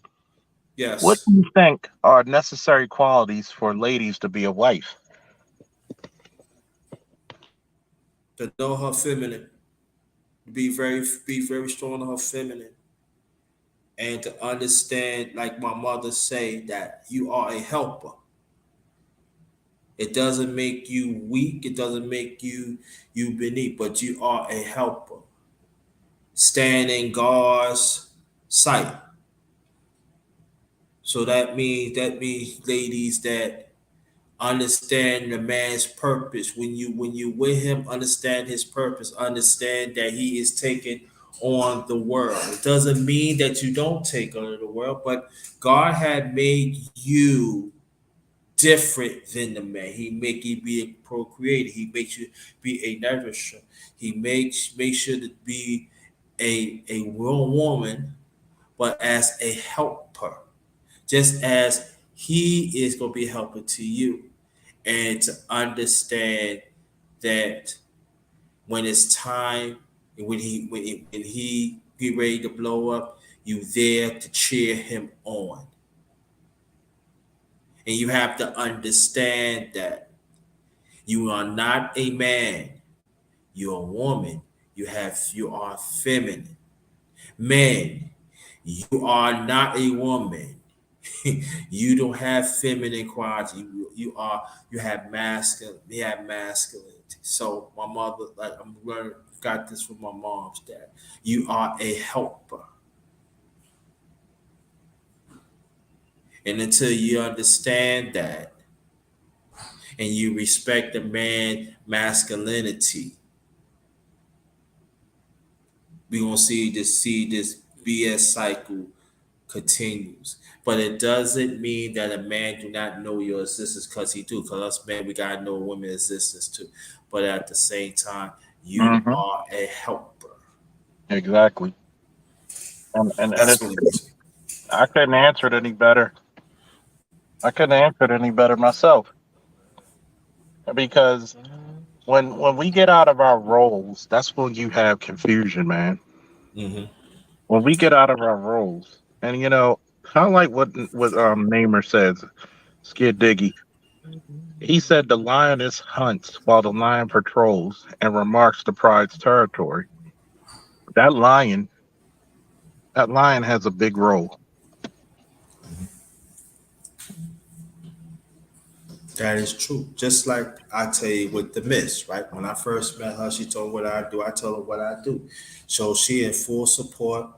What Yes, do you think are necessary qualities for ladies to be a wife? to know her feminine, be very strong in her feminine, and to understand, like my mother say, that you are a helper. It doesn't make you weak. It doesn't make you beneath, but you are a helper. Stand in God's sight. So that means ladies that understand the man's purpose. When you with him, understand his purpose. Understand that he is taking on the world. It doesn't mean that you don't take on the world, but God had made you different than the man. He make you be a procreator. He makes you be a nourisher. He makes sure to be a real woman, but as a helper, just as he is going to be a helper to you, and to understand that when it's time, and when he get ready to blow up, you there to cheer him on, and you have to understand that you are not a man, you're a woman. You are feminine. Men, you are not a woman. You don't have feminine quality. You have masculine. You have masculinity. So my mother, like I'm learning, got this from my mom's dad. You are a helper, and until you understand that and you respect the man masculinity, we gonna see this BS cycle continues. But it doesn't mean that a man do not know your existence, because he do. Because us men, we gotta know women's existence too. But at the same time, you Hmm. are a helper. Exactly. And That's it's, what it is. I couldn't answer it any better. I couldn't answer it any better myself, because when we get out of our roles, that's when you have confusion, man. Mm-hmm. When we get out of our roles, and kind of like what Namer says, Skid Diggy. He said the lioness hunts while the lion patrols and remarks the pride's territory. That lion, that lion has a big role. That is true. Just like I tell you with the Miss, right? When I first met her, she told me what I do. I told her what I do. So she in full support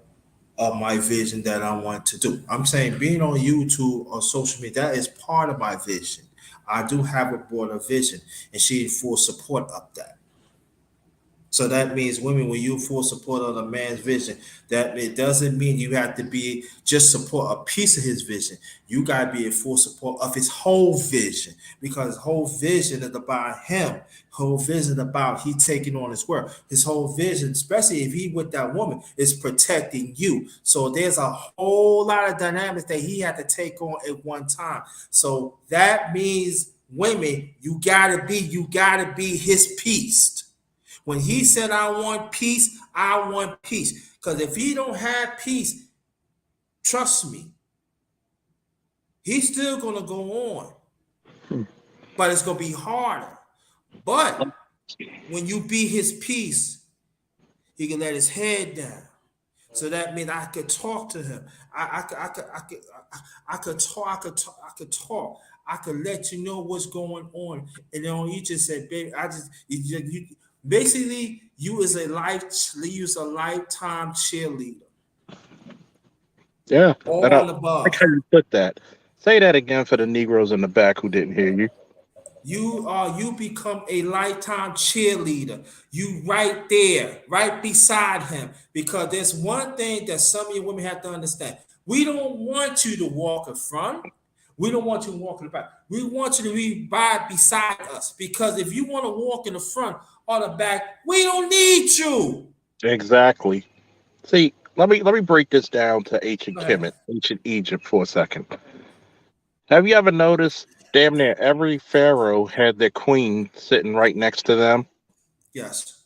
of my vision that I want to do. I'm saying being on YouTube or social media, that is part of my vision. I do have a broader vision, and she in full support of that. So that means women, when you full support of a man's vision, that it doesn't mean you have to be just support a piece of his vision. You gotta be in full support of his whole vision, because whole vision is about him. Whole vision about he taking on his work. His whole vision, especially if he with that woman, is protecting you. So there's a whole lot of dynamics that he had to take on at one time. So that means women, you gotta be his piece. When he said, I want peace, I want peace. Because if he don't have peace, trust me, he's still going to go on. But it's going to be harder. But when you be his peace, he can let his head down. So that means I could talk to him. I could talk. I could let you know what's going on. And then you just said, baby, basically you is a lifetime cheerleader, Yeah, and all I and like above. how you put that. Say that again for the Negroes in the back who didn't hear you. You become a lifetime cheerleader. You right there, right beside him. Because there's one thing that some of you women have to understand. We don't want you to walk in front. We don't want you to walk in the back. We want you to be right beside us. Because if you want to walk in the front or the back, we don't need you. Exactly. See, let me break this down to Go ancient ahead. Kemet, ancient Egypt for a second. Have you ever noticed damn near every pharaoh had their queen sitting right next to them? Yes.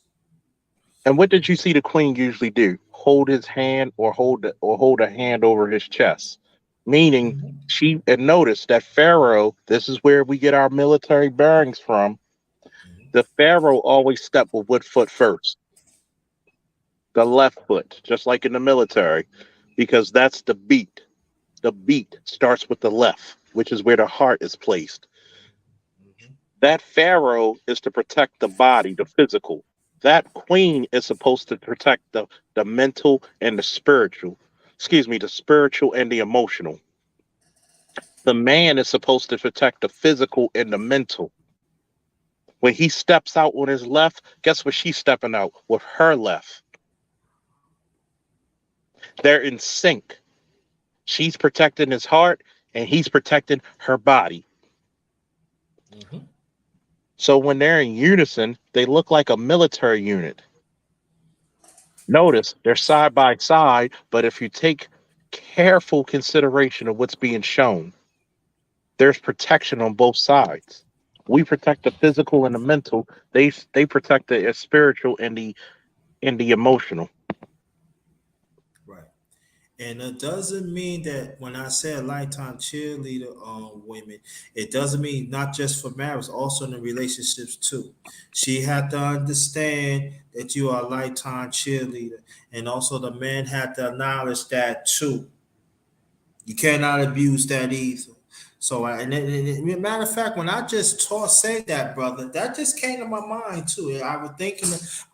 And what did you see the queen usually do? Hold his hand, or hold a hand over his chest. Meaning she, and notice that pharaoh, this is where we get our military bearings from. The pharaoh always stepped with what foot first? The left foot, just like in the military, because that's the beat. The beat starts with the left, which is where the heart is placed. That pharaoh is to protect the body, the physical. That queen is supposed to protect the mental and the spiritual. Excuse me, the spiritual and the emotional. The man is supposed to protect the physical and the mental. When he steps out on his left, guess what she's stepping out with her left? They're in sync. She's protecting his heart and he's protecting her body. Mm-hmm. So when they're in unison, they look like a military unit. Notice they're side by side, but if you take careful consideration of what's being shown, there's protection on both sides. We protect the physical and the mental. They protect the spiritual and the emotional. Right. And it doesn't mean that when I say a lifetime cheerleader on women, it doesn't mean not just for marriage, also in the relationships too. She had to understand that you are a lifetime cheerleader. And also the man had to acknowledge that too. You cannot abuse that either. So, matter of fact, when I just say that, brother, that just came to my mind too. I was thinking,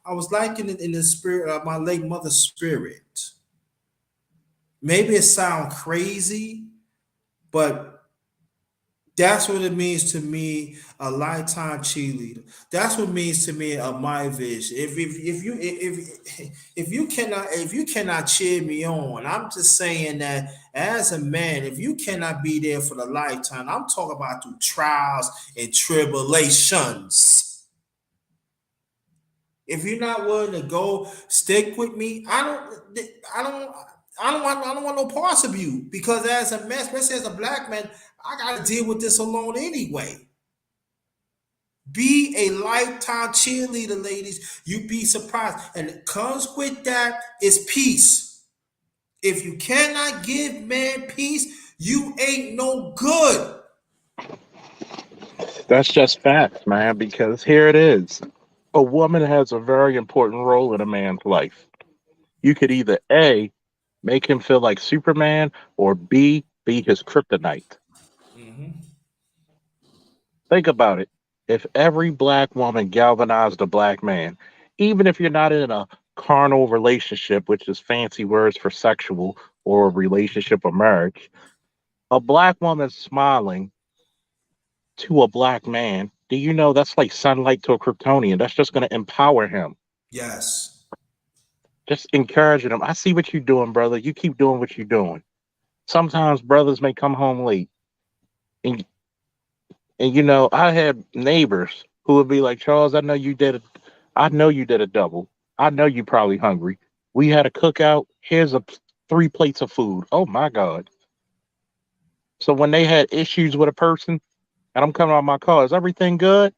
I was liking it in the spirit of my late mother's spirit. Maybe it sounds crazy, but that's what it means to me, a lifetime cheerleader. That's what it means to me of my vision. If you cannot cheer me on, I'm just saying that as a man, if you cannot be there for the lifetime, I'm talking about through trials and tribulations. If you're not willing to go stick with me, I don't I don't want no parts of you because as a man, especially as a black man, I gotta deal with this alone anyway. Be a lifetime cheerleader, ladies. You'd be surprised. And it comes with that is peace. If you cannot give man peace, you ain't no good. That's just facts, man, because here it is. A woman has a very important role in a man's life. You could either A, make him feel like Superman, or B, be his kryptonite. Mm-hmm. Think about it. If every black woman galvanized a black man, even if you're not in a carnal relationship, which is fancy words for sexual or a relationship or marriage, a black woman smiling to a black man, do you know that's like sunlight to a Kryptonian? That's just going to empower him. Yes. Just encouraging him. I see what you're doing, brother. You keep doing what you're doing. Sometimes brothers may come home late, and I had neighbors who would be like, Charles, I know you did a double. I know you probably hungry. We had a cookout. Here's 3 plates of food. Oh my God. So when they had issues with a person and I'm coming out my car, is everything good?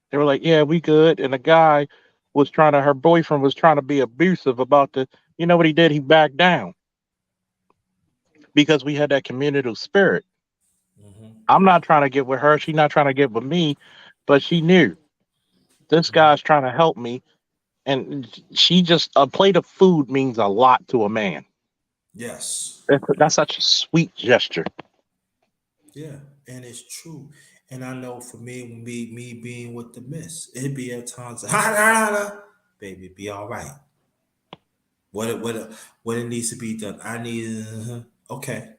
They were like, yeah, we good. And the guy her boyfriend was trying to be abusive about you know what he did? He backed down because we had that communal spirit. Mm-hmm. I'm not trying to get with her. She's not trying to get with me, but she knew this Mm-hmm. guy's trying to help me. And she just, a plate of food means a lot to a man. Yes. That's such a sweet gesture. Yeah, and it's true. And I know for me being with the miss, it'd be at times, baby, be all right. What it needs to be done. I need, okay,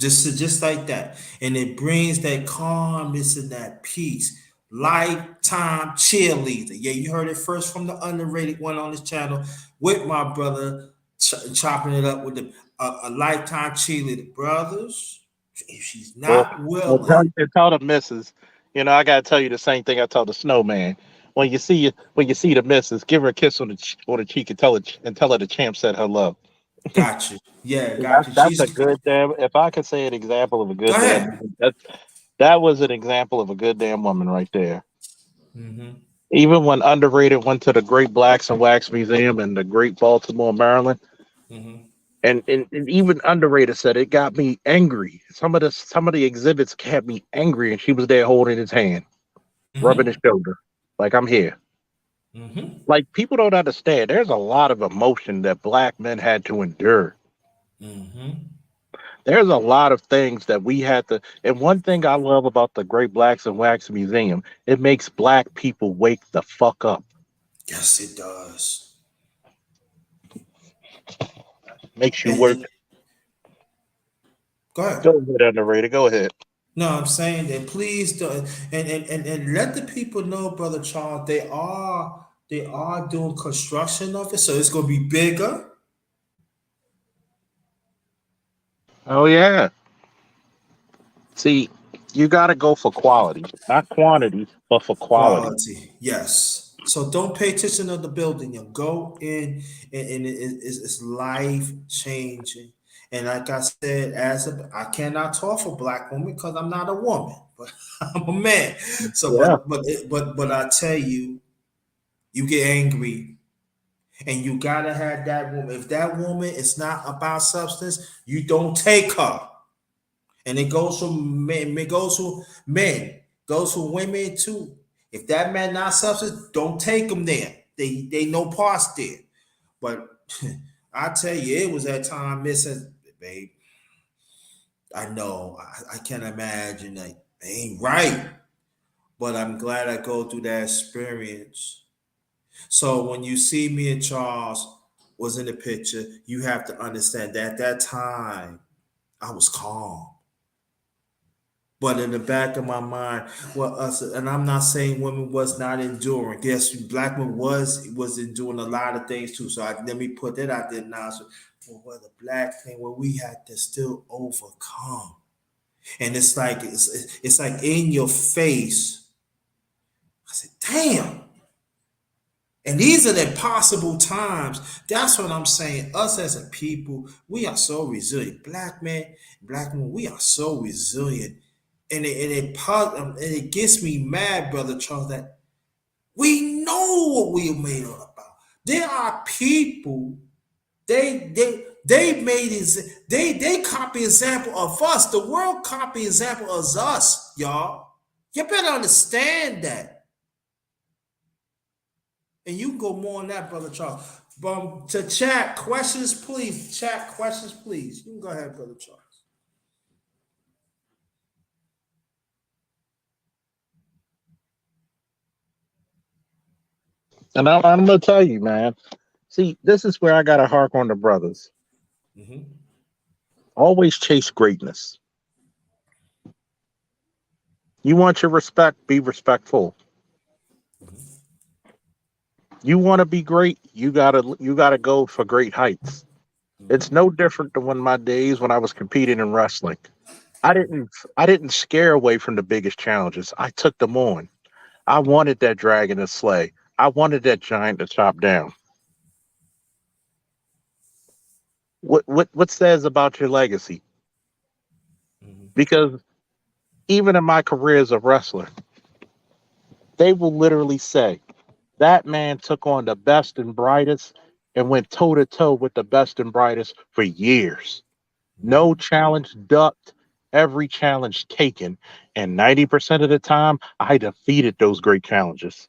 just like that, and it brings that calmness and that peace. Lifetime cheerleader. Yeah, you heard it first from the underrated one on this channel with my brother chopping it up with a lifetime cheerleader. Brothers, if she's Well, not well willing, tell the missus, I gotta tell you the same thing I told the snowman. When you see the missus, give her a kiss on the cheek and tell her the champ said hello. got you. Yeah, got you. That's a She's good damn. If I could say an example of a go good damn ahead. woman, that was an example of a good damn woman right there. Hmm. Even when underrated went to the Great Blacks and Wax Museum in the Great Baltimore, Maryland, Hmm. and even underrated said it got me angry. Some of the exhibits had me angry, and she was there holding his hand, rubbing his Hmm. shoulder, like I'm here. Hmm. Like people don't understand. There's a lot of emotion that black men had to endure. Hmm. There's a lot of things that we had to. And one thing I love about the Great Blacks and Wax Museum, it makes black people wake the fuck up. Yes, it does. Makes you work. And go ahead. Go ahead, underrated. Go ahead. No, I'm saying that please do, and let the people know, brother Charles, they are doing construction of it, so it's gonna be bigger. Oh yeah. See, you got to go for quality, not quantity, but for quality. Quality, yes. So don't pay attention to the building. You go in, and it's life changing. And like I said, I cannot talk for black women because I'm not a woman, but I'm a man. So, Yeah. but I tell you, you get angry, and you gotta have that woman. If that woman is not about substance, you don't take her. And it goes from men, it goes for women too. If that man not substance, don't take him there. They no parts there. But I tell you, it was that time missing, babe. I know I can't imagine that. It ain't right, but I'm glad I go through that experience. So when you see me and Charles was in the picture, you have to understand that at that time I was calm. But in the back of my mind, well, us, and I'm not saying women was not enduring. Yes, black women was enduring a lot of things too. So let me put that out there now. So, for the black thing, where we had to still overcome, and it's like in your face. I said, "Damn." And these are the impossible times. That's what I'm saying. Us as a people, we are so resilient. Black men, black women, we are so resilient. And it gets me mad, brother Charles, that we know what we are made all about. There are people they made they copy example of us. The world copy example of us, y'all. You better understand that. And you can go more on that, brother Charles. To chat questions, please. Chat questions, please. You can go ahead, brother Charles. And I'm gonna tell you, man. See, this is where I gotta hark on the brothers. Mm-hmm. Always chase greatness. You want your respect, be respectful. You want to be great, you gotta go for great heights. It's no different than when my days when I was competing in wrestling. I didn't I didn't scare away from the biggest challenges. I took them on. I wanted that dragon to slay. I wanted that giant to chop down. What says about your legacy? Mm-hmm. Because even in my career as a wrestler, they will literally say that man took on the best and brightest and went toe to toe with the best and brightest for years. No challenge ducked, every challenge taken. And 90% of the time, I defeated those great challenges.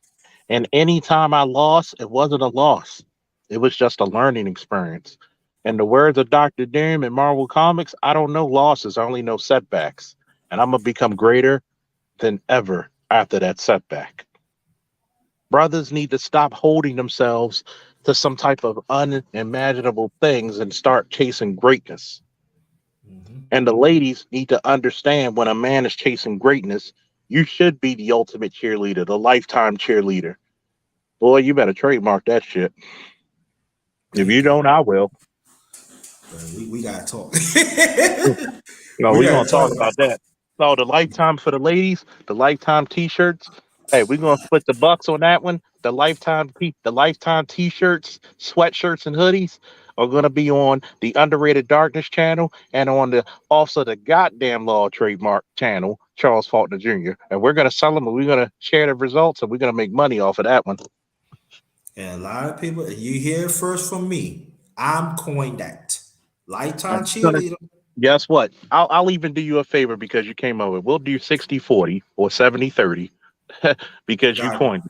And anytime I lost, it wasn't a loss, it was just a learning experience. In the words of Dr. Doom in Marvel Comics, I don't know losses, I only know setbacks. And I'm going to become greater than ever after that setback. Brothers need to stop holding themselves to some type of unimaginable things and start chasing greatness. Mm-hmm. And the ladies need to understand when a man is chasing greatness, you should be the ultimate cheerleader, the lifetime cheerleader. Boy, you better trademark that shit. If you Thank you. don't, I will. We gotta talk. No, We we're gotta gonna talk talk. about that. So the lifetime for the ladies, the lifetime t-shirts. Hey, we're gonna split the bucks on that one. The lifetime t-shirts, sweatshirts, and hoodies are gonna be on the Underrated Darkness channel and on the also the Goddamn Law trademark channel, Charles Faulkner Jr. And we're gonna sell them and we're gonna share the results and we're gonna make money off of that one. And a lot of people, you hear it first from me. I'm coined that. And Lifetime it's gonna cheerleader. guess what? I'll even do you a favor because you came over. We'll do 60-40 or 70-30 because you God, coined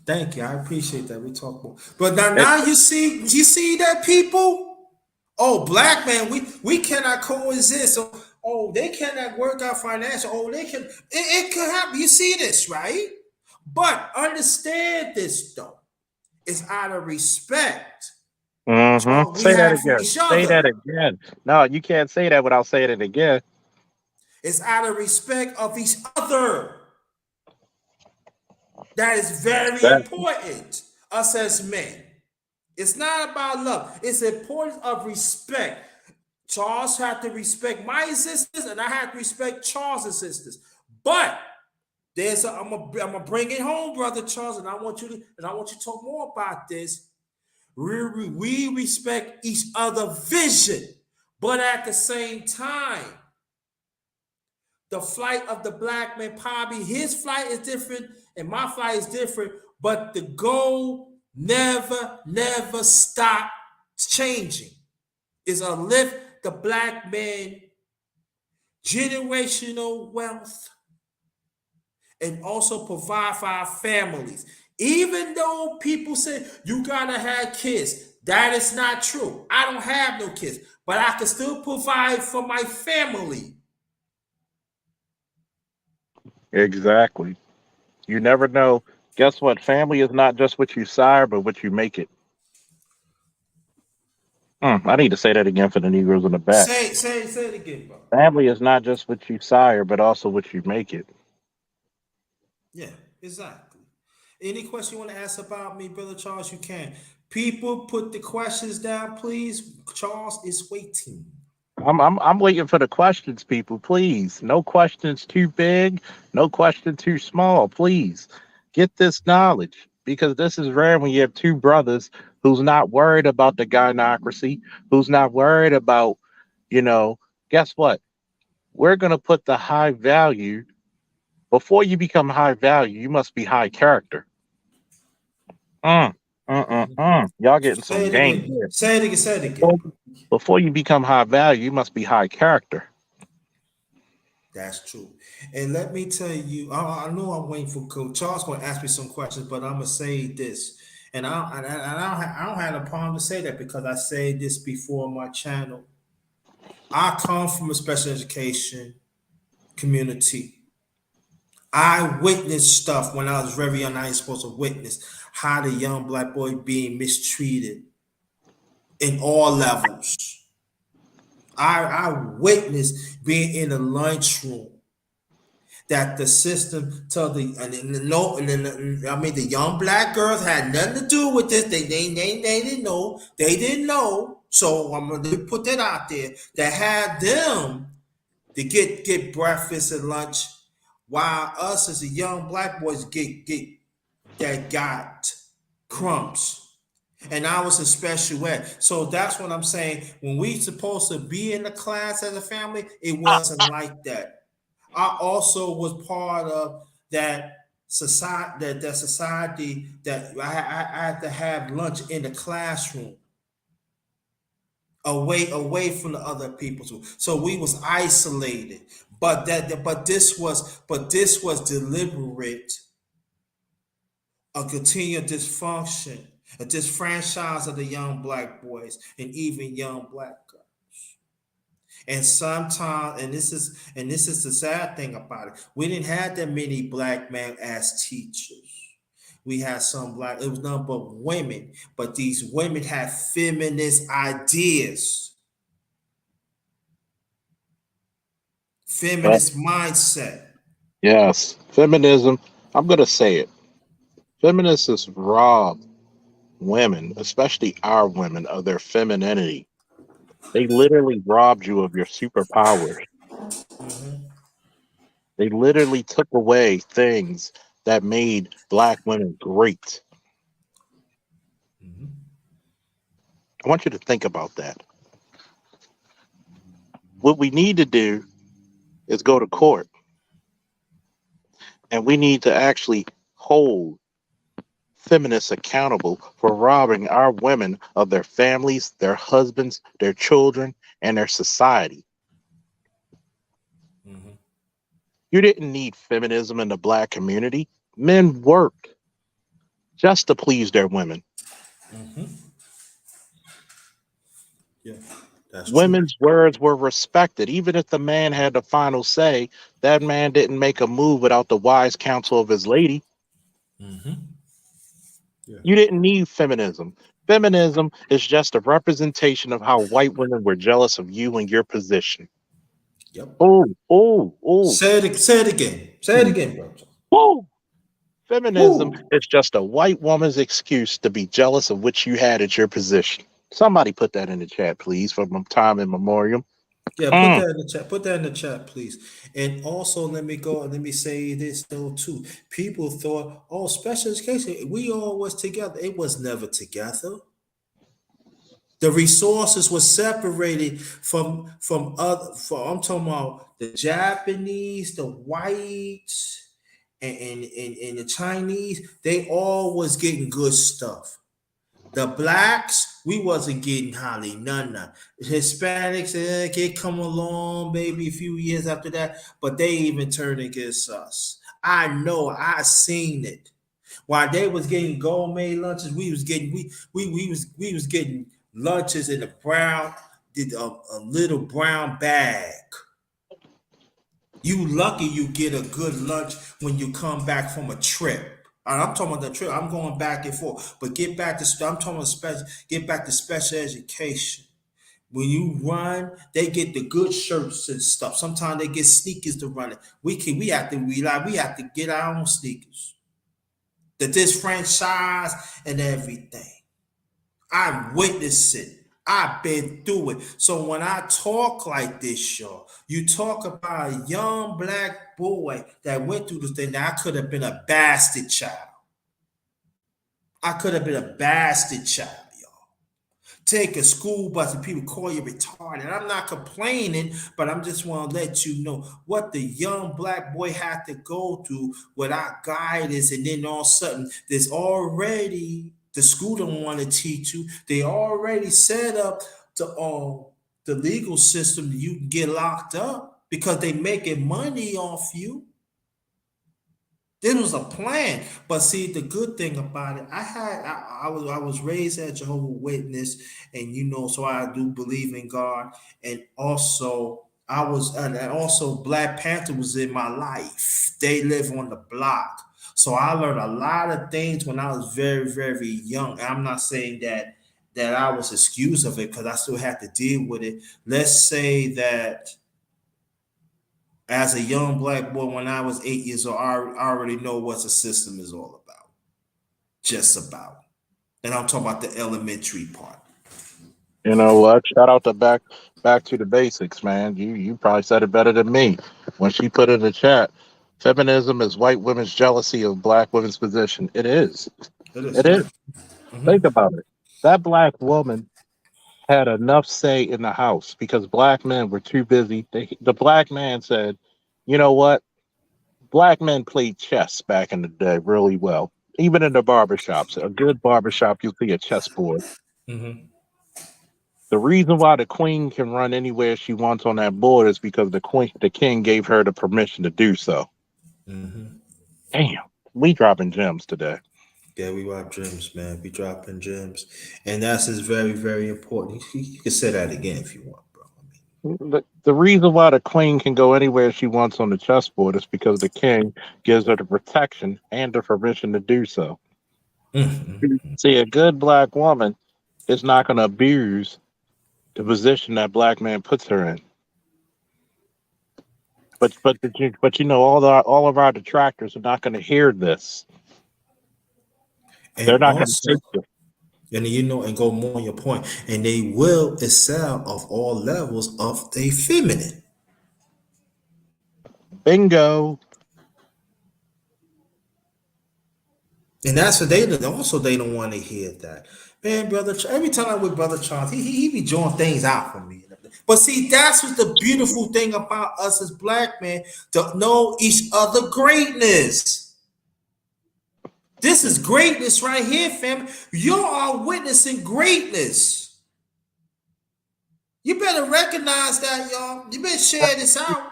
thank you. I appreciate that. We talk more. But now, it. now you see that people? Oh, black man, we cannot coexist. Oh, they cannot work out financial. Oh, they can. It could happen. You see this, right? But understand this though. It's out of respect. Charles, we Say that have for again. each Say that other. again. No, you can't say that without saying it again. It's out of respect of each other. That is very That important. Us as men. It's not about love. It's the importance of respect. Charles had to respect my sisters, and I had to respect Charles's sisters. But I'm gonna bring it home, brother Charles, and I want you to talk more about this. We respect each other' vision, but at the same time, the flight of the black man, probably his flight is different, and my flight is different, but the goal never stop changing. Is to lift the black man generational wealth and also provide for our families. Even though people say you gotta have kids, that is not true. I don't have no kids, but I can still provide for my family. Exactly. You never know. Guess what? Family is not just what you sire, but what you make it. I need to say that again for the Negroes in the back. Say it again, bro. Family is not just what you sire, but also what you make it. Yeah, exactly. Any question you want to ask about me, brother Charles, you can. People, put the questions down, please. Charles is waiting. I'm waiting for the questions, people. Please, no questions too big, no question too small. Please get this knowledge because this is rare when you have two brothers who's not worried about the gynocracy, who's not worried about, you know. Guess what? We're gonna put the high value before you become high value. You must be high character. Mm, Y'all getting Say some it game again. here. Say it again. Say it again, Before, bro. before you become high value, you must be high character. That's true. And let me tell you, I know I'm waiting for Coach Charles going to ask me some questions, but I'm gonna say this, and I don't have a problem to say that because I said this before on my channel. I come from a special education community. I witnessed stuff when I was very young. I ain't supposed to witness how the young black boy being mistreated in all levels. I witnessed being in the lunchroom that the system told the and then no and then I mean the young black girls had nothing to do with this. They didn't know. They didn't know. So I'm gonna put that out there. That had them to get breakfast and lunch, while us as a young black boys get that got crumbs. And I was in special ed. So that's what I'm saying. When we supposed to be in the class as a family, it wasn't like that. I also was part of that society that I had to have lunch in the classroom away from the other people. So we was isolated. But this was deliberate, a continued dysfunction, a disfranchise of the young black boys and even young black girls. And sometimes, and this is the sad thing about it, we didn't have that many black men as teachers. We had some black, it was nothing but women, but these women had feminist ideas, But feminist mindset. yes, feminism, I'm going to say it. Feminists rob women, especially our women, of their femininity. They literally robbed you of your superpowers. They literally took away things that made black women great. I want you to think about that. What we need to do is go to court and we need to actually hold feminists accountable for robbing our women of their families, their husbands, their children, and their society. Mhm. You didn't need feminism in the black community. Men worked just to please their women. Yeah, that's true. Women's words were respected. Even if the man had the final say, that man didn't make a move without the wise counsel of his lady. Yeah. You didn't need feminism. Feminism is just a representation of how white women were jealous of you and your position. Yep. Oh, oh, oh, Say it again. Say it again, bro. oh. Feminism Woo. is just a white woman's excuse to be jealous of what you had at your position. Somebody put that in the chat, please, from time immemorial. Yeah, put Mm, that in the chat. Put that in the chat, please. And also, let me go and let me say this though too. People thought, oh, special education, we all was together. It was never together. The resources were separated from other. I'm talking about the Japanese, the whites, and the Chinese. They all was getting good stuff. The blacks, we wasn't getting hardly none. Hispanics, they come along maybe a few years after that, but they even turned against us. I know, I seen it. While they was getting gourmet lunches, we was getting lunches in a little brown bag. You lucky you get a good lunch when you come back from a trip. And I'm talking about the trip. I'm going back and forth. But get back to I'm talking about get back to special education. When you run, they get the good shirts and stuff. Sometimes they get sneakers to run it. We have to realize we have to get our own sneakers. The disfranchise and everything. I witnessed it. I've been through it. So when I talk like this, y'all, you talk about a young black boy that went through this thing. Now, I could have been a bastard child. I could have been a bastard child, y'all. Take a school bus and people call you retarded. I'm not complaining, but I'm just want to let you know what the young black boy had to go through without guidance, and then all of a sudden there's already the school don't want to teach you. They already set up the legal system that you can get locked up because they making money off you. This was a plan. But see, the good thing about it, I was raised at Jehovah's Witness, and so I do believe in God. And also and also Black Panther was in my life. They live on the block. So I learned a lot of things when I was very, very young. I'm not saying that I was excused of it because I still had to deal with it. Let's say that as a young black boy, when I was 8 years old, I already know what the system is all about. Just about. And I'm talking about the elementary part. You know what? Shout out to back to the basics, man. You probably said it better than me when she put in the chat. Feminism is white women's jealousy of black women's position. It is. It It is. is. Mm-hmm. Think about it. That black woman had enough say in the house because black men were too busy. The black man said, "You know what? Black men played chess back in the day really well. Even in the barbershops, a good barbershop, you'll see a chessboard. Mm-hmm. The reason why the queen can run anywhere she wants on that board is because the king gave her the permission to do so. Mm-hmm. Damn, we dropping gems today. Yeah, we rock gems, man. We dropping gems. And that's just very, very important. You can say that again if you want, bro. The reason why the queen can go anywhere she wants on the chessboard is because the king gives her the protection and the permission to do so. Mm-hmm. See, a good black woman is not going to abuse the position that black man puts her in. But all of our detractors are not going to hear this. They're And not going to also, take this. and go more on your point, and they will excel of all levels of they feminine. Bingo. And that's what they don't want to hear that. Man, brother, every time I'm with Brother Charles, he be drawing things out for me. But see, that's what the beautiful thing about us as black men, to know each other greatness. This is greatness right here, fam. You are witnessing greatness. You better recognize that, y'all. You better share this out.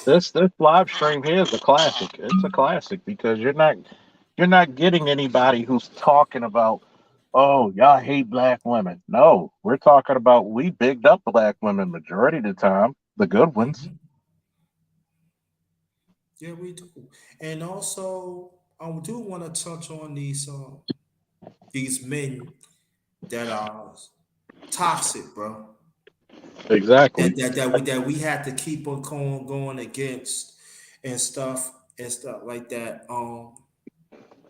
This live stream here is a classic. It's a classic because you're not getting anybody who's talking about, oh, y'all hate black women. No, we're talking about we bigged up black women majority of the time, the good ones. Mhm. Yeah, we do. And also, I do want to touch on these men that are toxic, bro. Exactly. That we had to keep on going against and stuff like that.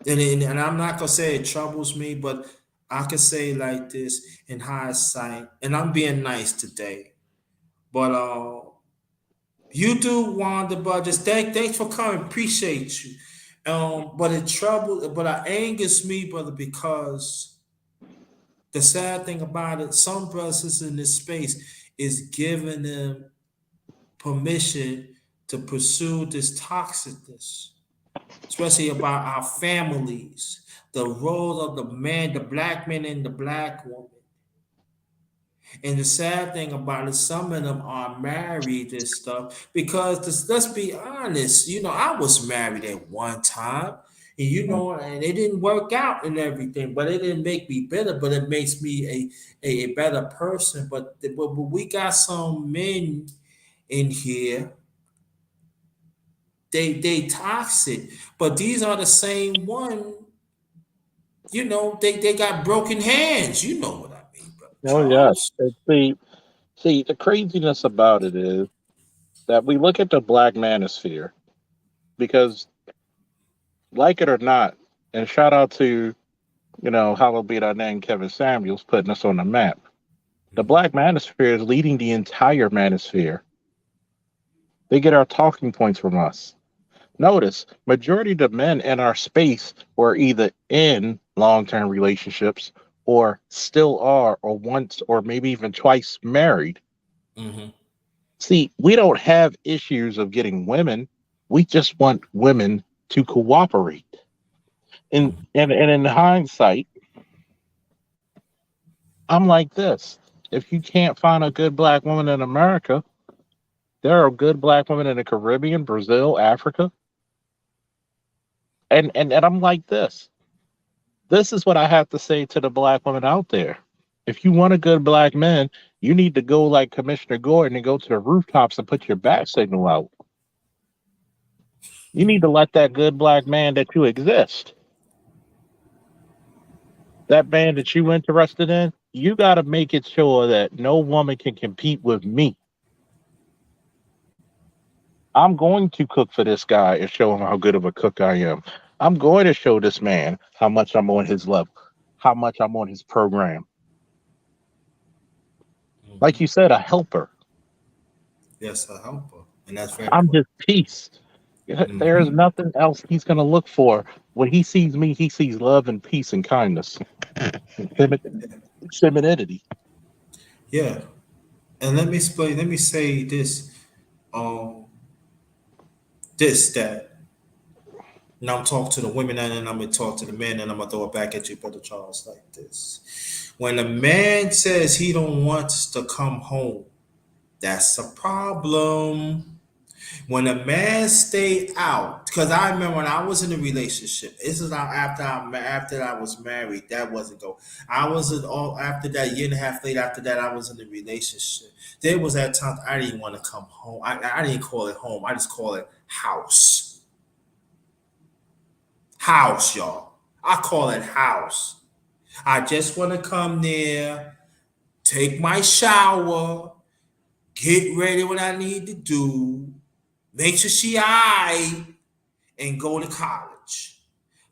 And I'm not gonna say it troubles me, but I can say like this in hindsight, and I'm being nice today. But you do, Wanda, but just thanks for coming. Appreciate you. But it angers me, brother, because the sad thing about it, some brothers in this space is giving them permission to pursue this toxicness, especially about our families, the role of the man, the black man and the black woman. And the sad thing about it, some of them are married and stuff because let's be honest, I was married at one time. And and it didn't work out and everything, but it didn't make me better, but it makes me a better person. But we got some men in here they toxic, but these are the same one. They got broken hands. You know what I mean, brother Oh yeah. Charles. See, the craziness about it is that we look at the black manosphere because, like it or not, and shout out to hallowed be thy name, Kevin Samuels, putting us on the map. The black manosphere is leading the entire manosphere. They get our talking points from us. Notice, majority of the men in our space were either in long-term relationships or still are, or once, or maybe even twice married. Mm-hmm. See, we don't have issues of getting women. We just want women to cooperate. And in hindsight, I'm like this. If you can't find a good black woman in America, there are good black women in the Caribbean, Brazil, Africa. And I'm like this. This is what I have to say to the black women out there. If you want a good black man, you need to go like Commissioner Gordon and go to the rooftops and put your bat signal out. You need to let that good black man that you exist, that man that you interested in, you got to make it sure that no woman can compete with me. I'm going to cook for this guy and show him how good of a cook I am. I'm going to show this man how much I'm on his level, how much I'm on his program. Like you Mm-hmm. said, a helper. Yes, a helper, and that's very I'm important. just peace. There's Mm-hmm. nothing else he's going to look for. When he sees me, he sees love and peace and kindness, femininity. Yeah, and let me explain. Let me say this. Um, this that. Now I'm talking to the women, and then I'm gonna talk to the men, and I'm gonna throw it back at you, brother Charles, like this. When a man says he don't want to come home, that's a problem. When a man stay out, because I remember when I was in a relationship. This is after I was married. That wasn't go. I was in all after that year and a half later. After that, I was in a relationship. There was that time I didn't want to come home. I didn't call it home. I just call it house. House, y'all. I call it house. I just want to come there, take my shower, get ready what I need to do, make sure she alright, and go to college.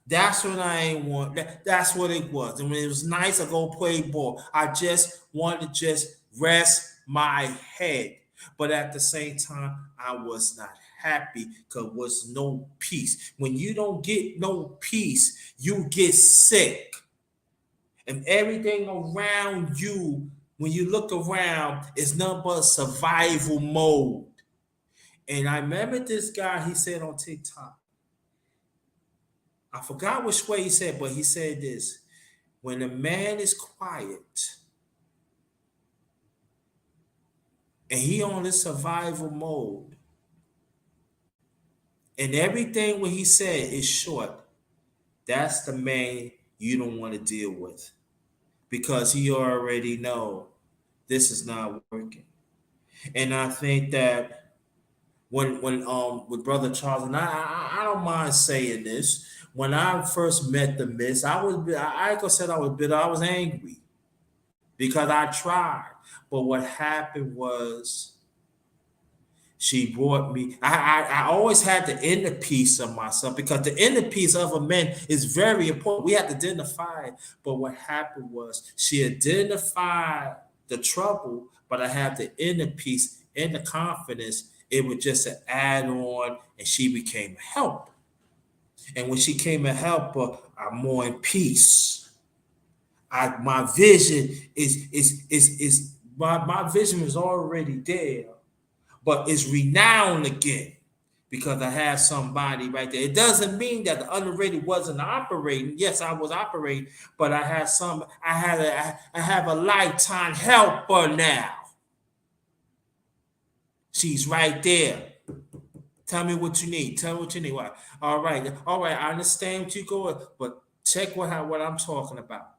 That's what I ain't want. That's what it was. And when it was nice, I go play ball. I just wanted to just rest my head. But at the same time, I was not happy because was no peace. When you don't get no peace, you get sick. And everything around you, when you look around, is nothing but survival mode. And I remember this guy, he said on TikTok, I forgot which way he said, but he said this: when a man is quiet and he on this survival mode, and everything what he said is short, that's the man you don't want to deal with because he already know this is not working. And I think that when with brother Charles, and I don't mind saying this, when I first met the miss, I said I was bitter, I was angry because I tried. But what happened was she brought me. I always had the inner peace of myself because the inner peace of a man is very important. We have to identify it. But what happened was she identified the trouble, but I have the inner peace and the confidence. It was just an add on, and she became a helper. And when she came a helper, I'm more in peace. My vision is my vision is already there, but it's renowned again because I have somebody right there. It doesn't mean that the underrated wasn't operating. Yes, I was operating, but I had some. I have a lifetime helper now. She's right there. Tell me what you need. Tell me what you need. Why? All right, all right. I understand what you going, but check what I'm talking about.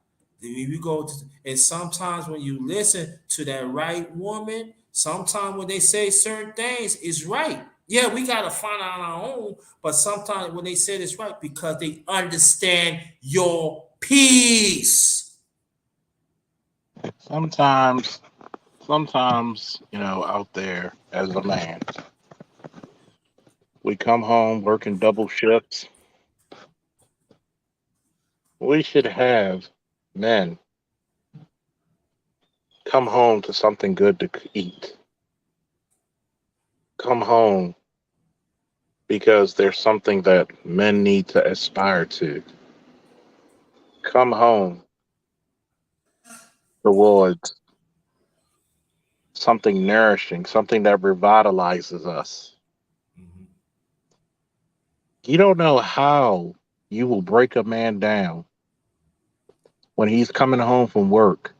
You go to, and sometimes when you listen to that right woman, sometimes when they say certain things, it's right. Yeah, we gotta find out our own. But sometimes when they say this right, because they understand your peace. Sometimes, sometimes, out there as a man, we come home working double shifts. We should have men come home to something good to eat. Come home because there's something that men need to aspire to. Come home towards something nourishing, something that revitalizes us. Mhm. You don't know how you will break a man down when he's coming home from work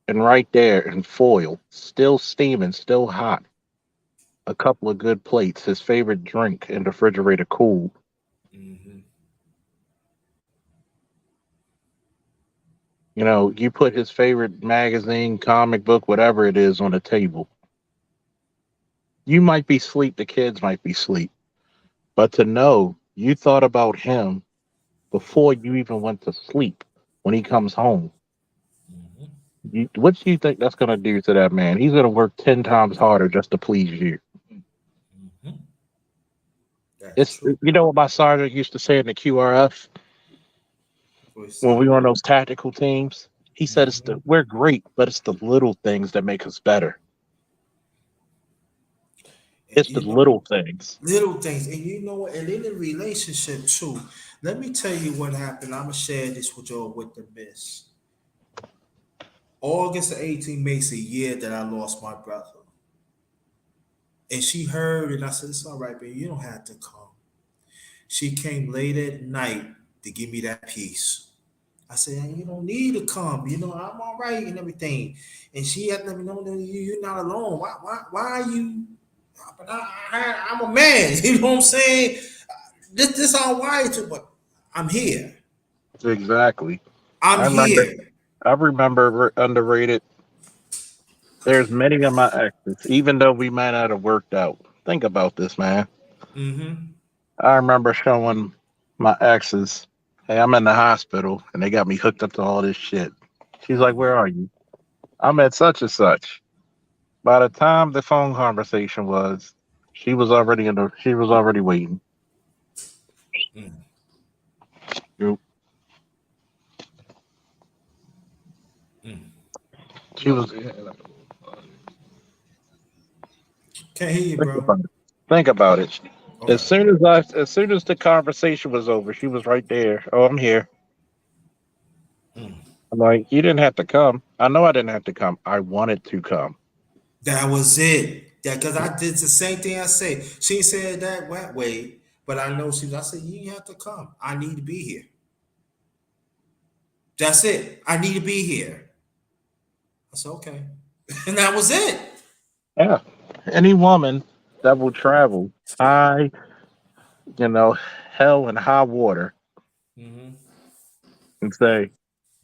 and right there in foil, still steaming, still hot, a couple of good plates, his favorite drink in the refrigerator cool. Mhm. You put his favorite magazine, comic book, whatever it is on the table. You might be asleep, the kids might be asleep, but to know you thought about him before you even went to sleep when he comes home. Mhm. What do you think that's going to do to that man? He's going to work 10 times harder just to please you. Mhm. That's It's true. what my sergeant used to say in the QRF What you when say? we were on those tactical teams. He said Mhm. we're great, but it's the little things that make us better. And It's the you know, little things. little things, and you know what? And in a relationship too. Let me tell you what happened. I'm gonna share this with y'all with the miss. August the 18th makes a year that I lost my brother. And she heard, and I said, "It's all right, baby. You don't have to come." She came late at night to give me that peace. I said, "Hey, you don't need to come. I'm all right and everything." And she had to let me know that you're not alone. Why are you? But I'm a man. You know what I'm saying? This I'm wired to, but I'm here. Exactly. I'm I remember. here. I remember underrated. There's many of my exes, even though we might not have worked out. Think about this, man. Mm-hmm. I remember showing my exes, "Hey, I'm in the hospital, and they got me hooked up to all this shit." She's like, "Where are you?" "I'm at such and such." By the time the phone conversation was, she was already waiting. You- She was Can't hear you, think bro. about it. Think about it. Okay. As soon as the conversation was over, she was right there. "Oh, I'm here." I'm like, "You didn't have to come." "I know I didn't have to come. I wanted to come." That was it. That because I did the same thing I said. She said that way, but I know she. I said you have to come. I need to be here. That's it. I need to be here. I said okay, and that was it. Yeah. Any woman that will travel high, you know, hell and high water Mm-hmm. and say,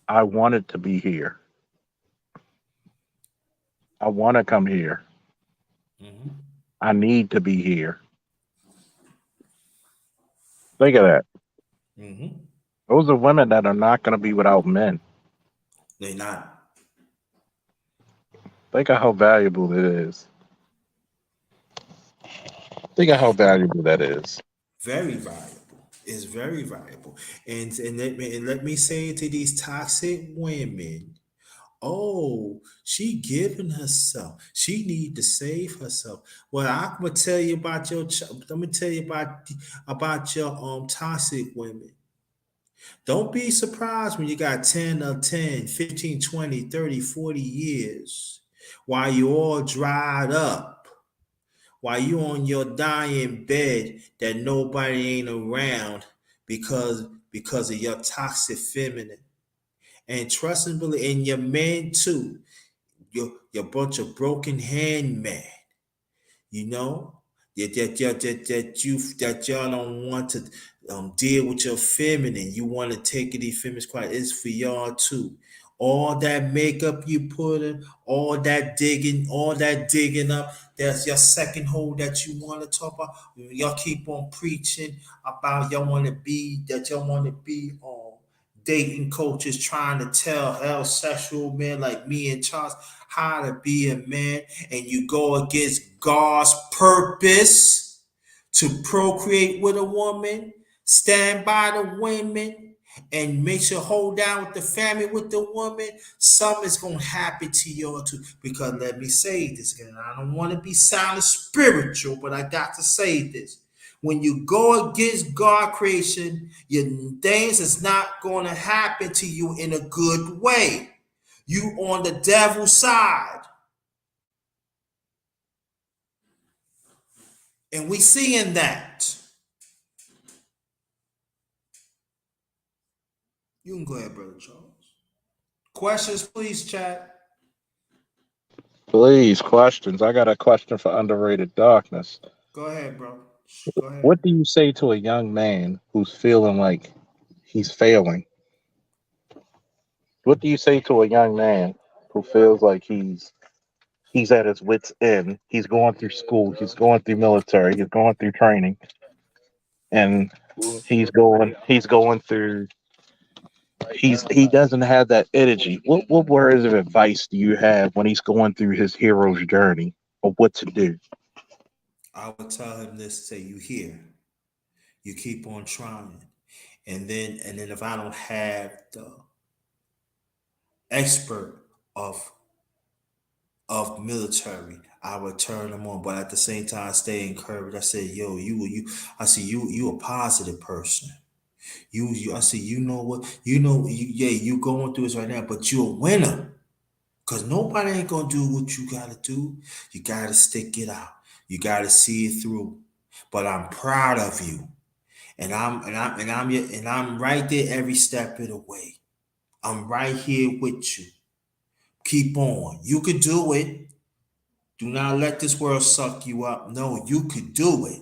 "I wanted to be here. I want to come here. Mm-hmm. I need to be here." Think of that. Mm-hmm. Those are women that are not going to be without men. They not Think of how valuable it is. Think of how valuable that is. very valuable. It's very valuable. And let me say to these toxic women. Oh, she giving herself. She need to save herself. Well, I'm gonna tell you about let me tell you about your toxic women. Don't be surprised when you got 10 or 10, 15, 20, 30, 40 years while you all dried up, while you on your dying bed that nobody ain't around because of your toxic feminine. And trust and believe, and your man too. You're a bunch of broken handmen, you know, that y'all don't want to deal with your feminine. You want to take it effeminate quiet. It's for y'all too. all that makeup you put in, all that digging up. There's your second hole that you want to talk about. Y'all keep on preaching about y'all want to be on dating coaches trying to tell heterosexual men like me and Charles how to be a man, and you go against God's purpose to procreate with a woman, stand by the women, and make sure hold down with the family with the woman. Something's gonna happen to y'all too. Because let me say this again, I don't want to be sounding spiritual, but I got to say this. When you go against God creation, your things is not going to happen to you in a good way. You on the devil's side. And we seeing that. You can go ahead, Brother Charles. Questions, please, chat. Please, questions. I got a question for underrated darkness. Go ahead, bro. Go ahead. What do you say to a young man who's feeling like he's failing? What do you say to a young man who feels like he's at his wits end? He's going through school, he's going through military, he's going through training, and he's going through he doesn't have that energy. What words of advice do you have when he's going through his hero's journey of what to do? I would tell him this, say you here. You keep on trying. And then if I don't have the expert of military, I would turn them on. But at the same time, stay encouraged. I said, yo, you I see you a positive person. I see you know what yeah, you going through this right now, but you're a winner. Cause nobody ain't gonna do what you gotta do. You gotta stick it out. You gotta see it through. But I'm proud of you. And I'm right there every step of the way. I'm right here with you. Keep on. You could do it. Do not let this world suck you up. No, you could do it.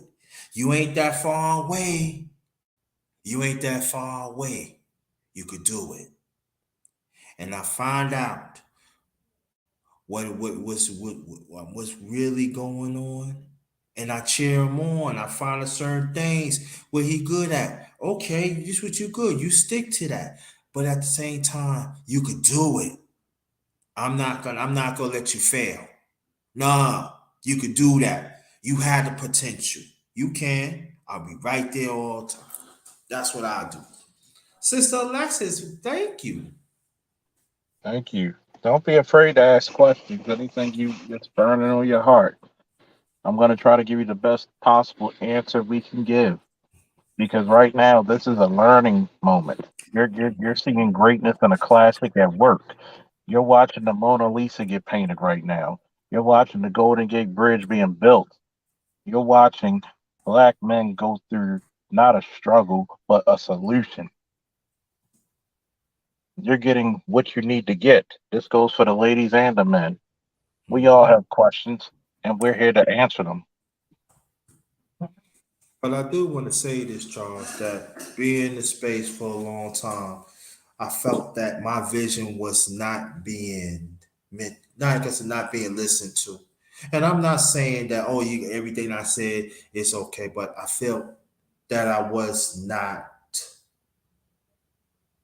You ain't that far away. You ain't that far away. You could do it. And I find out what's really going on, and I cheer him on. I find a certain things where he good at. Okay, this what you good. You stick to that. But at the same time, you could do it. I'm not gonna let you fail. Nah, you could do that. You had the potential. You can. I'll be right there all the time. That's what I do. Sister Alexis, thank you. Thank you. Don't be afraid to ask questions. Anything that's burning on your heart. I'm going to try to give you the best possible answer we can give because right now this is a learning moment. You're seeing greatness in a classic at work. You're watching the Mona Lisa get painted right now. You're watching the Golden Gate Bridge being built. You're watching black men go through not a struggle but a solution. You're getting what you need to get. This goes for the ladies and the men. We all Mhm. have questions, and we're here to answer them. But I do want to say this, Charles, that being in the space for a long time, I felt that my vision was not being meant, not because of not being listened to. And I'm not saying that, oh, you everything I said is okay, but I felt that I was not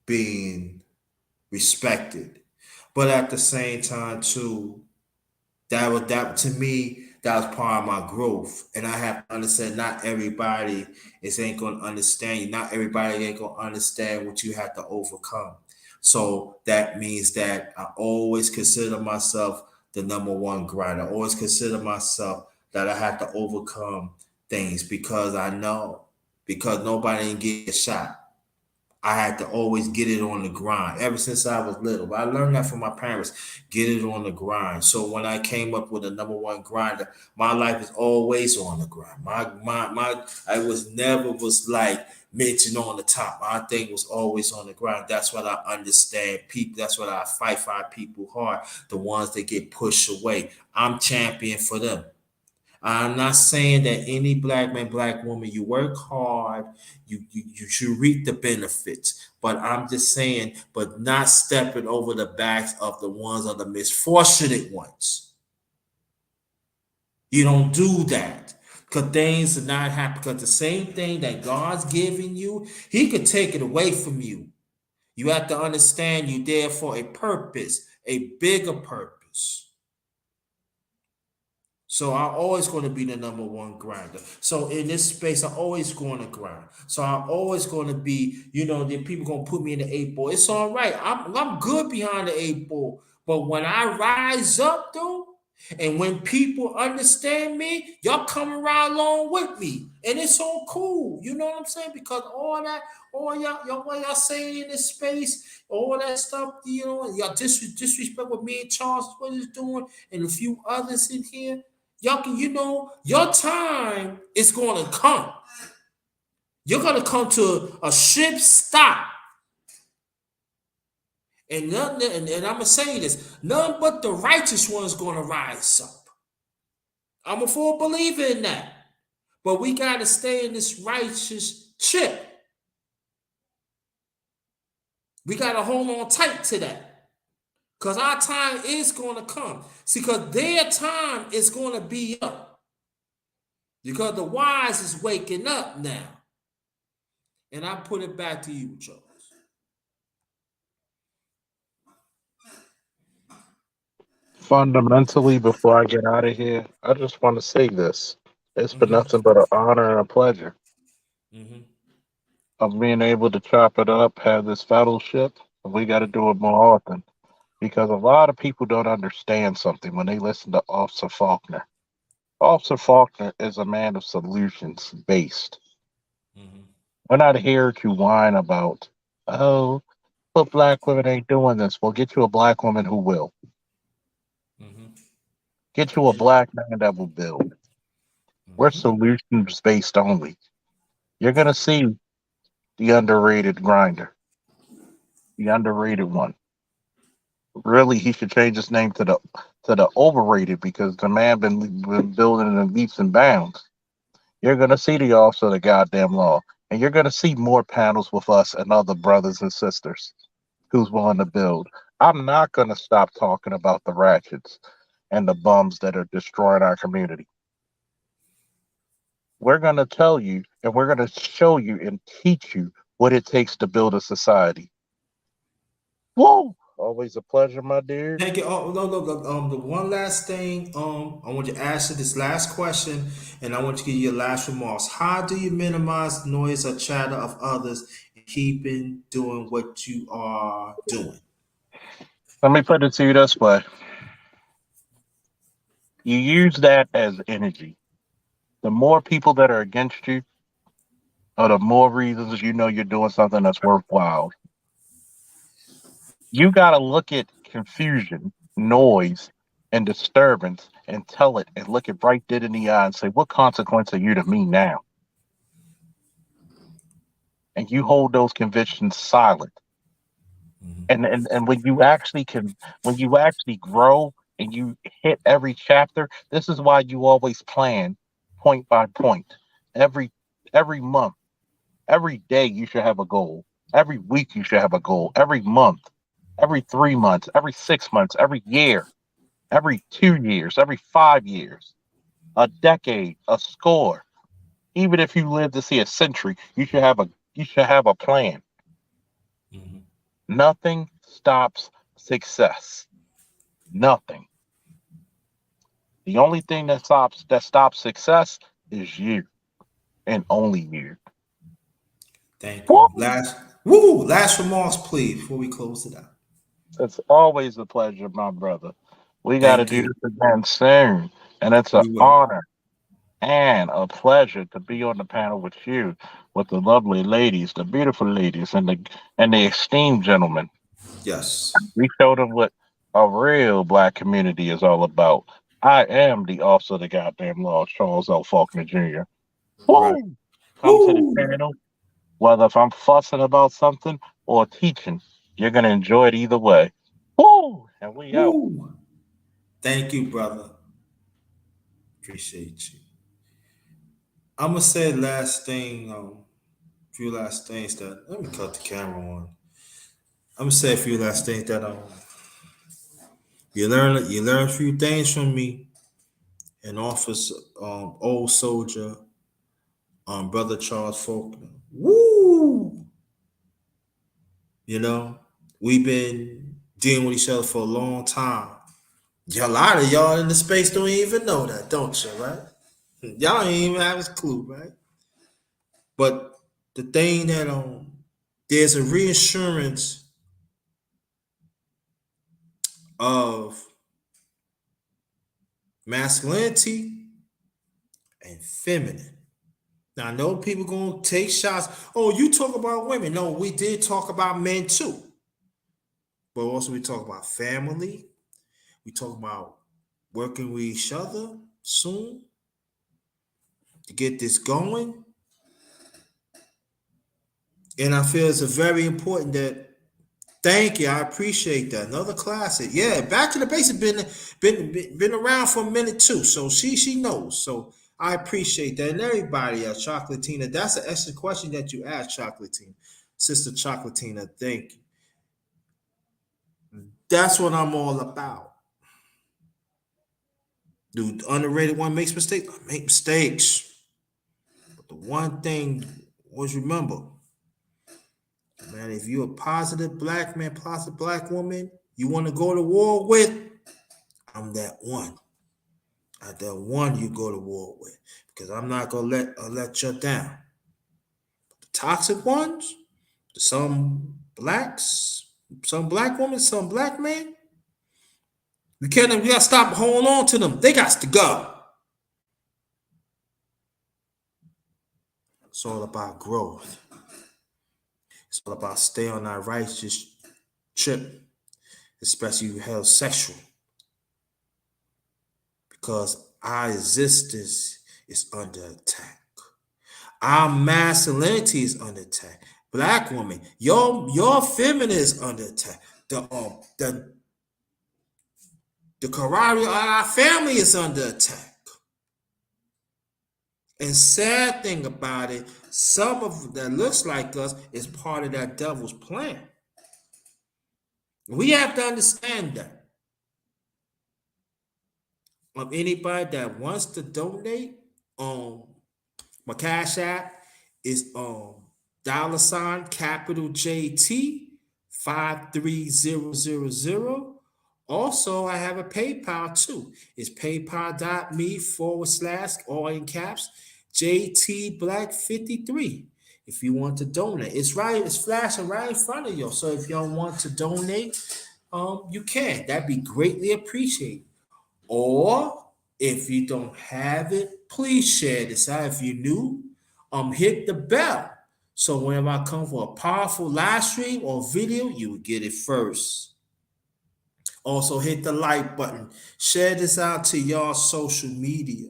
being respected. But at the same time, too, that to me, that was part of my growth. And I have to understand not everybody is ain't gonna understand you. Not everybody ain't gonna understand what you have to overcome. So that means that I always consider myself the number one grinder. I always consider myself that I have to overcome things because I know because nobody can get a shot. I had to always get it on the grind ever since I was little. But I learned that from my parents. Get it on the grind. So when I came up with a number one grinder, my life is always on the grind. My I was never was like mentioned on the top. My thing was always on the grind. That's what I understand people. That's what I fight for people hard. The ones that get pushed away. I'm champion for them. I'm not saying that any black man, black woman, you work hard, you should reap the benefits. But I'm just saying, but not stepping over the backs of the ones of the misfortunate ones. You don't do that. Because things are not happen. Because the same thing that God's giving you, He could take it away from you. You have to understand you're there for a purpose, a bigger purpose. So I'm always going to be the number one grinder. So in this space, I'm always going to grind. So I'm always going to be, the people going to put me in the eight ball. It's all right. I'm good behind the eight ball. But when I rise up, though, and when people understand me, y'all come around along with me. And it's all cool. You know what I'm saying? Because all that, all y'all what y'all saying in this space, all that stuff, y'all disrespect what me and Charles is doing, and a few others in here. Y'all can, your time is going to come. You're going to come to a ship stop. And, and I'm going to say this, none but the righteous one's going to rise up. I'm a full believer in that. But we got to stay in this righteous ship. We got to hold on tight to that. Because our time is going to come. See, because their time is going to be up. Because the wise is waking up now. And I put it back to you, Charles. Fundamentally, before I get out of here, I just want to say this. It's been Mm-hmm. nothing but an honor and a pleasure Mm-hmm. of being able to chop it up, have this fellowship. We got to do it more often because a lot of people don't understand something when they listen to Officer Faulkner. Officer Faulkner is a man of solutions based. Mm-hmm. We're not here to whine about, oh, but black women ain't doing this. Well, get you a black woman who will. Mm-hmm. Get you a And, black man that will build. We're mm-hmm. solutions based only. You're going to see the underrated grinder, the underrated one. Really, he should change his name to the overrated because the man been building in leaps and bounds. You're gonna see the officer of the goddamn law, and you're gonna see more panels with us and other brothers and sisters who's willing to build. I'm not gonna stop talking about the ratchets and the bums that are destroying our community. We're gonna tell you and we're gonna show you and teach you what it takes to build a society. Whoa! Always a pleasure, my dude. thank you. Oh, no, no, no. The one last thing, I want you to answer this last question, and I want you to give your last remarks. How do you minimize noise or chatter of others and keeping doing what you are doing? Let me put it to you this way. You use that as energy. The more people that are against you, or the more reasons you know you're doing something that's worthwhile. You got to look at confusion, noise, and disturbance and tell it and look it right dead in the eye and say, what consequence are you to me now? And you hold those convictions silent. And when you actually grow and you hit every chapter, this is why you always plan point by point. Every every month, every day you should have a goal. Every week you should have a goal. Every month, every 3 months, every 6 months, every year, every 2 years, every 5 years, a decade, a score. Even if you live to see a century, you should have a plan. Mm-hmm. Nothing stops success. Nothing. The only thing that stops success is you and only you. Thank you. Woo! Last remarks, please, before we close it out. It's always a pleasure, my brother. We got to Thank do you. this again soon. And it's an We will. honor and a pleasure to be on the panel with you, with the lovely ladies, the beautiful ladies, and the esteemed gentlemen. Yes. We showed them what a real black community is all about. I am the officer of the goddamn law, Charles L. Faulkner Jr. Right. Woo! Come to the Woo! panel. Whether if I'm fussing about something or teaching, you're gonna enjoy it either way. Woo! And we out. Woo! Thank you, brother. Appreciate you. I'm gonna say last thing, few last things that let me cut the camera on. I'm gonna say a few last things that you learn a few things from me, an office old soldier, brother Charles Faulkner. Woo! You know, we've been dealing with each other for a long time. A lot of y'all in the space don't even know that, don't you, right? Y'all ain't even have a clue, right? But the thing that there's a reassurance of masculinity and feminine. Now I know people gonna take shots. Oh, you talk about women. No, we did talk about men too. But also we talk about family. We talk about working with each other soon to get this going. And I feel it's a very important that thank you. I appreciate that. Another classic. Yeah, Back to the Basics been around for a minute too. So she knows. So I appreciate that. And everybody, Chocolatina, that's an excellent question that you asked, Chocolatina. Sister Chocolatina, thank you. That's what I'm all about. Dude, the underrated one makes mistakes. I make mistakes. But the one thing was remember, man, if you're a positive black man, positive black woman, you want to go to war with, I'm that one. I'm that one you go to war with. Because I'm not gonna let you down. The toxic ones, some blacks, some black women, some black men, we gotta stop holding on to them. They got to go. It's all about growth. It's all about stay on that righteous trip, especially if you're heterosexual, because our existence is under attack. Our masculinity is under attack. Black woman, your feminine is under attack. The camaraderie of our family is under attack. And sad thing about it, some of that looks like us is part of that devil's plan. We have to understand that. Of anybody that wants to donate, my cash app is $ capital JT 53000. Also, I have a PayPal too. It's paypal.me/ all in caps JT Black 53. If you want to donate, it's flashing right in front of you. So if y'all want to donate, you can. That'd be greatly appreciated. Or if you don't have it, please share this out. If you're new, hit the bell. So whenever I come for a powerful live stream or video, you will get it first. Also, hit the like button. Share this out to y'all social media.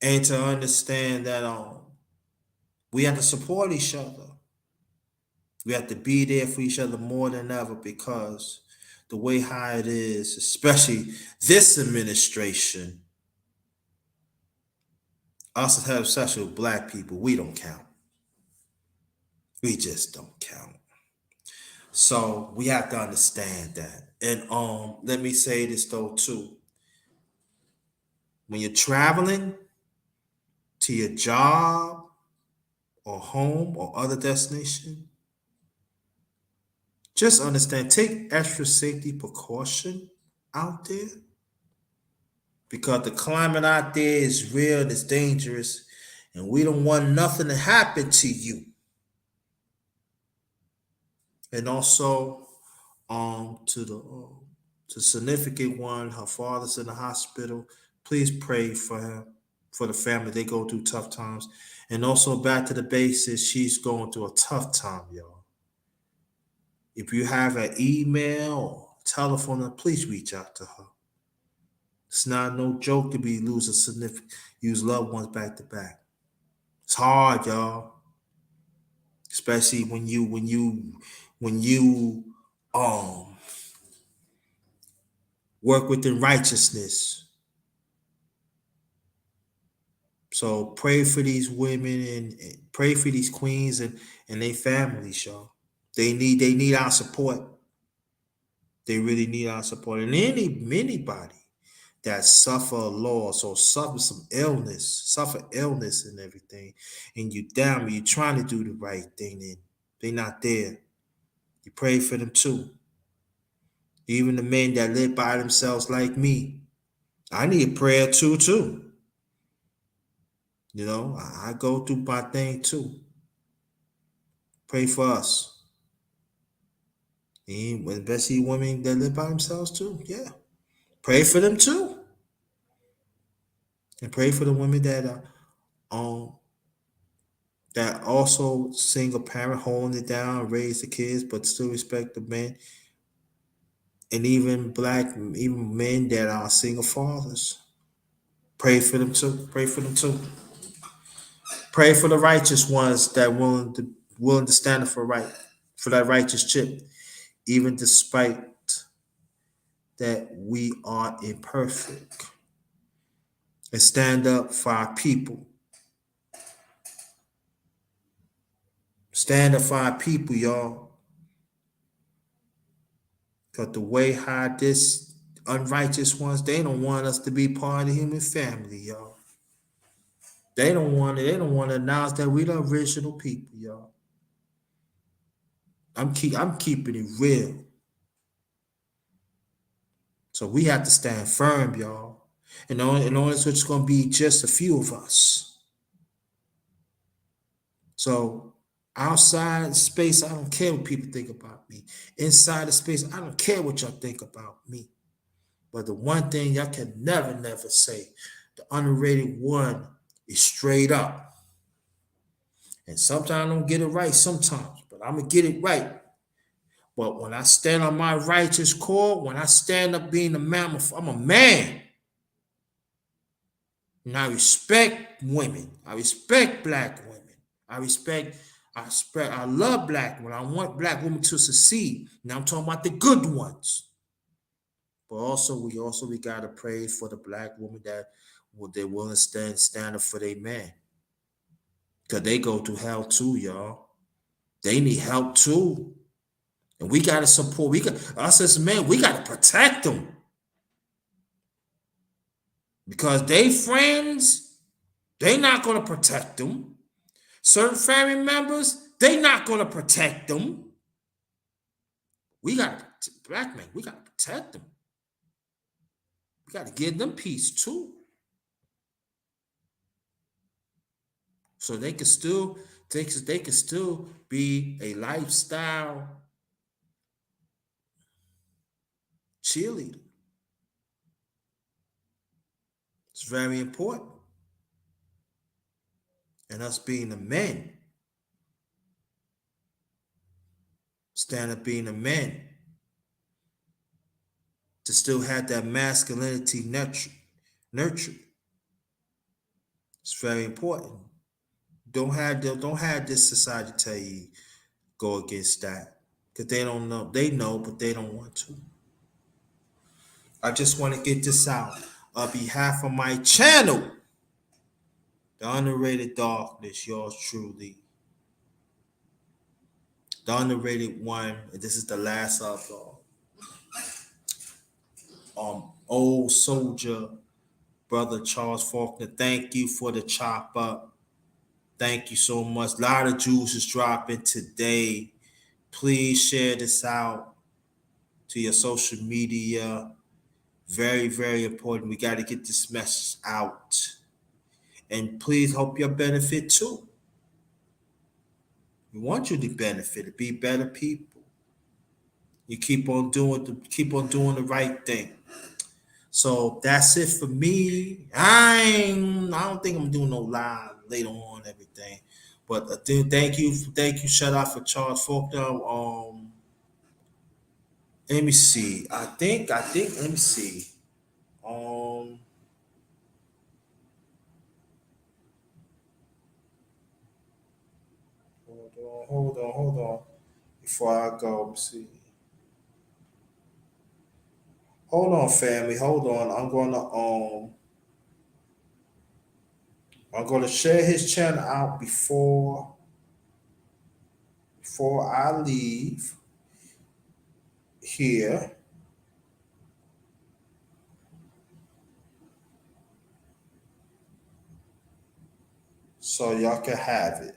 And to understand that we have to support each other. We have to be there for each other more than ever, because the way how it is, especially this administration, us as heterosexual black people, we don't count. We just don't count. So we have to understand that. And let me say this though too. When you're traveling to your job or home or other destination, just understand, take extra safety precaution out there, because the climate out there is real and it's dangerous, and we don't want nothing to happen to you. And also, to significant one, her father's in the hospital. Please pray for him, for the family. They go through tough times. And also back to the basics, she's going through a tough time, y'all. If you have an email or telephone, please reach out to her. It's not no joke to be losing significant, use loved ones back to back. It's hard, y'all. Especially when you um work within righteousness. So pray for these women and pray for these queens and their families, y'all. They need our support. They really need our support. And anybody that suffer a loss or suffer illness and everything, and you down, but you're trying to do the right thing, and they not there. You pray for them too. Even the men that live by themselves like me, I need prayer too. You know, I go through my thing too. Pray for us. And especially women that live by themselves too. Yeah. Pray for them too. And pray for the women um that also single parent holding it down, raise the kids, but still respect the men. And even men that are single fathers. Pray for them too. Pray for them too. Pray for the righteous ones that willing to stand up for that righteous chip, even despite that we are imperfect. And stand up for our people. Stand up for our people, y'all. Because the way how this unrighteous ones, they don't want us to be part of the human family, y'all. They don't want to announce that we the original people, y'all. I'm keeping it real. So we have to stand firm, y'all. And only so it's gonna be just a few of us. So outside space, I don't care what people think about me. Inside the space, I don't care what y'all think about me. But the one thing y'all can never say, the underrated one is straight up. And sometimes I don't get it right sometimes, but I'm gonna get it right. But when I stand on my righteous core, when I stand up being a man, I'm a man. And I respect women. I respect black women. I love black women. I want black women to succeed. Now I'm talking about the good ones. But we gotta pray for the black woman that they're willing to stand up for their man. Cause they go through hell too, y'all. They need help too. And we gotta support. We got us as men, we gotta protect them. Because they friends, they not gonna protect them. Certain family members, they not gonna protect them. We got black men, we gotta protect them. We gotta give them peace too. So they can still be a lifestyle cheerleader. It's very important. And us being the men, stand up being the men, to still have that masculinity nurtured. It's very important. Don't have this society tell you go against that. Because they don't know. They know, but they don't want to. I just want to get this out on behalf of my channel, The Underrated Darkness, yours truly. The underrated one. This is the last of old soldier brother Charles Faulkner. Thank you for the chop up. Thank you so much. A lot of juice is dropping today. Please share this out to your social media. Very, very important. We got to get this message out. And please hope you benefit too. We want you to benefit, to be better people. You keep on doing the right thing. So that's it for me. I don't think I'm doing no live later on and everything. But thank you. Shout out for Charles Faulkner. Let me see. Let me see. Um, hold on. Before I go, let me see. Hold on, family. Hold on. I'm gonna I'm going to share his channel out before I leave here. So y'all can have it.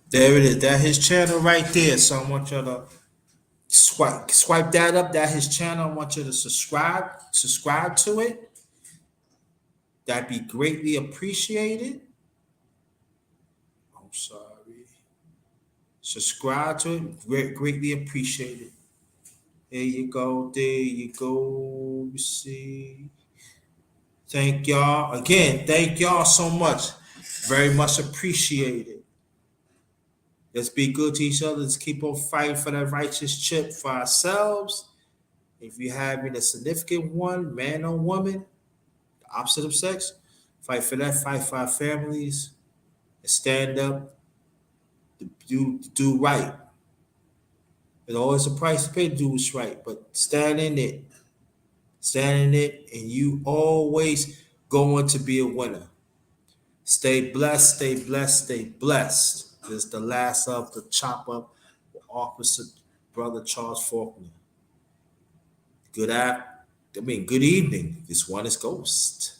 There it is. That his channel right there. So I want y'all to swipe that up. That his channel. I want you to subscribe to it. That'd be greatly appreciated. I'm sorry. Subscribe to it. Greatly appreciated. There you go. There you go. You see. Thank y'all. Again, thank y'all so much. Very much appreciated. Let's be good to each other. Let's keep on fighting for that righteous chip for ourselves. If you having a significant one, man or woman, the opposite of sex, fight for that, fight for our families, and stand up, do right. There's always a price to pay to do what's right, but stand in it, and you always going to be a winner. Stay blessed, stay blessed, stay blessed. This is the last of the chop up with Officer Brother Charles Faulkner. Good evening. This one is Ghost.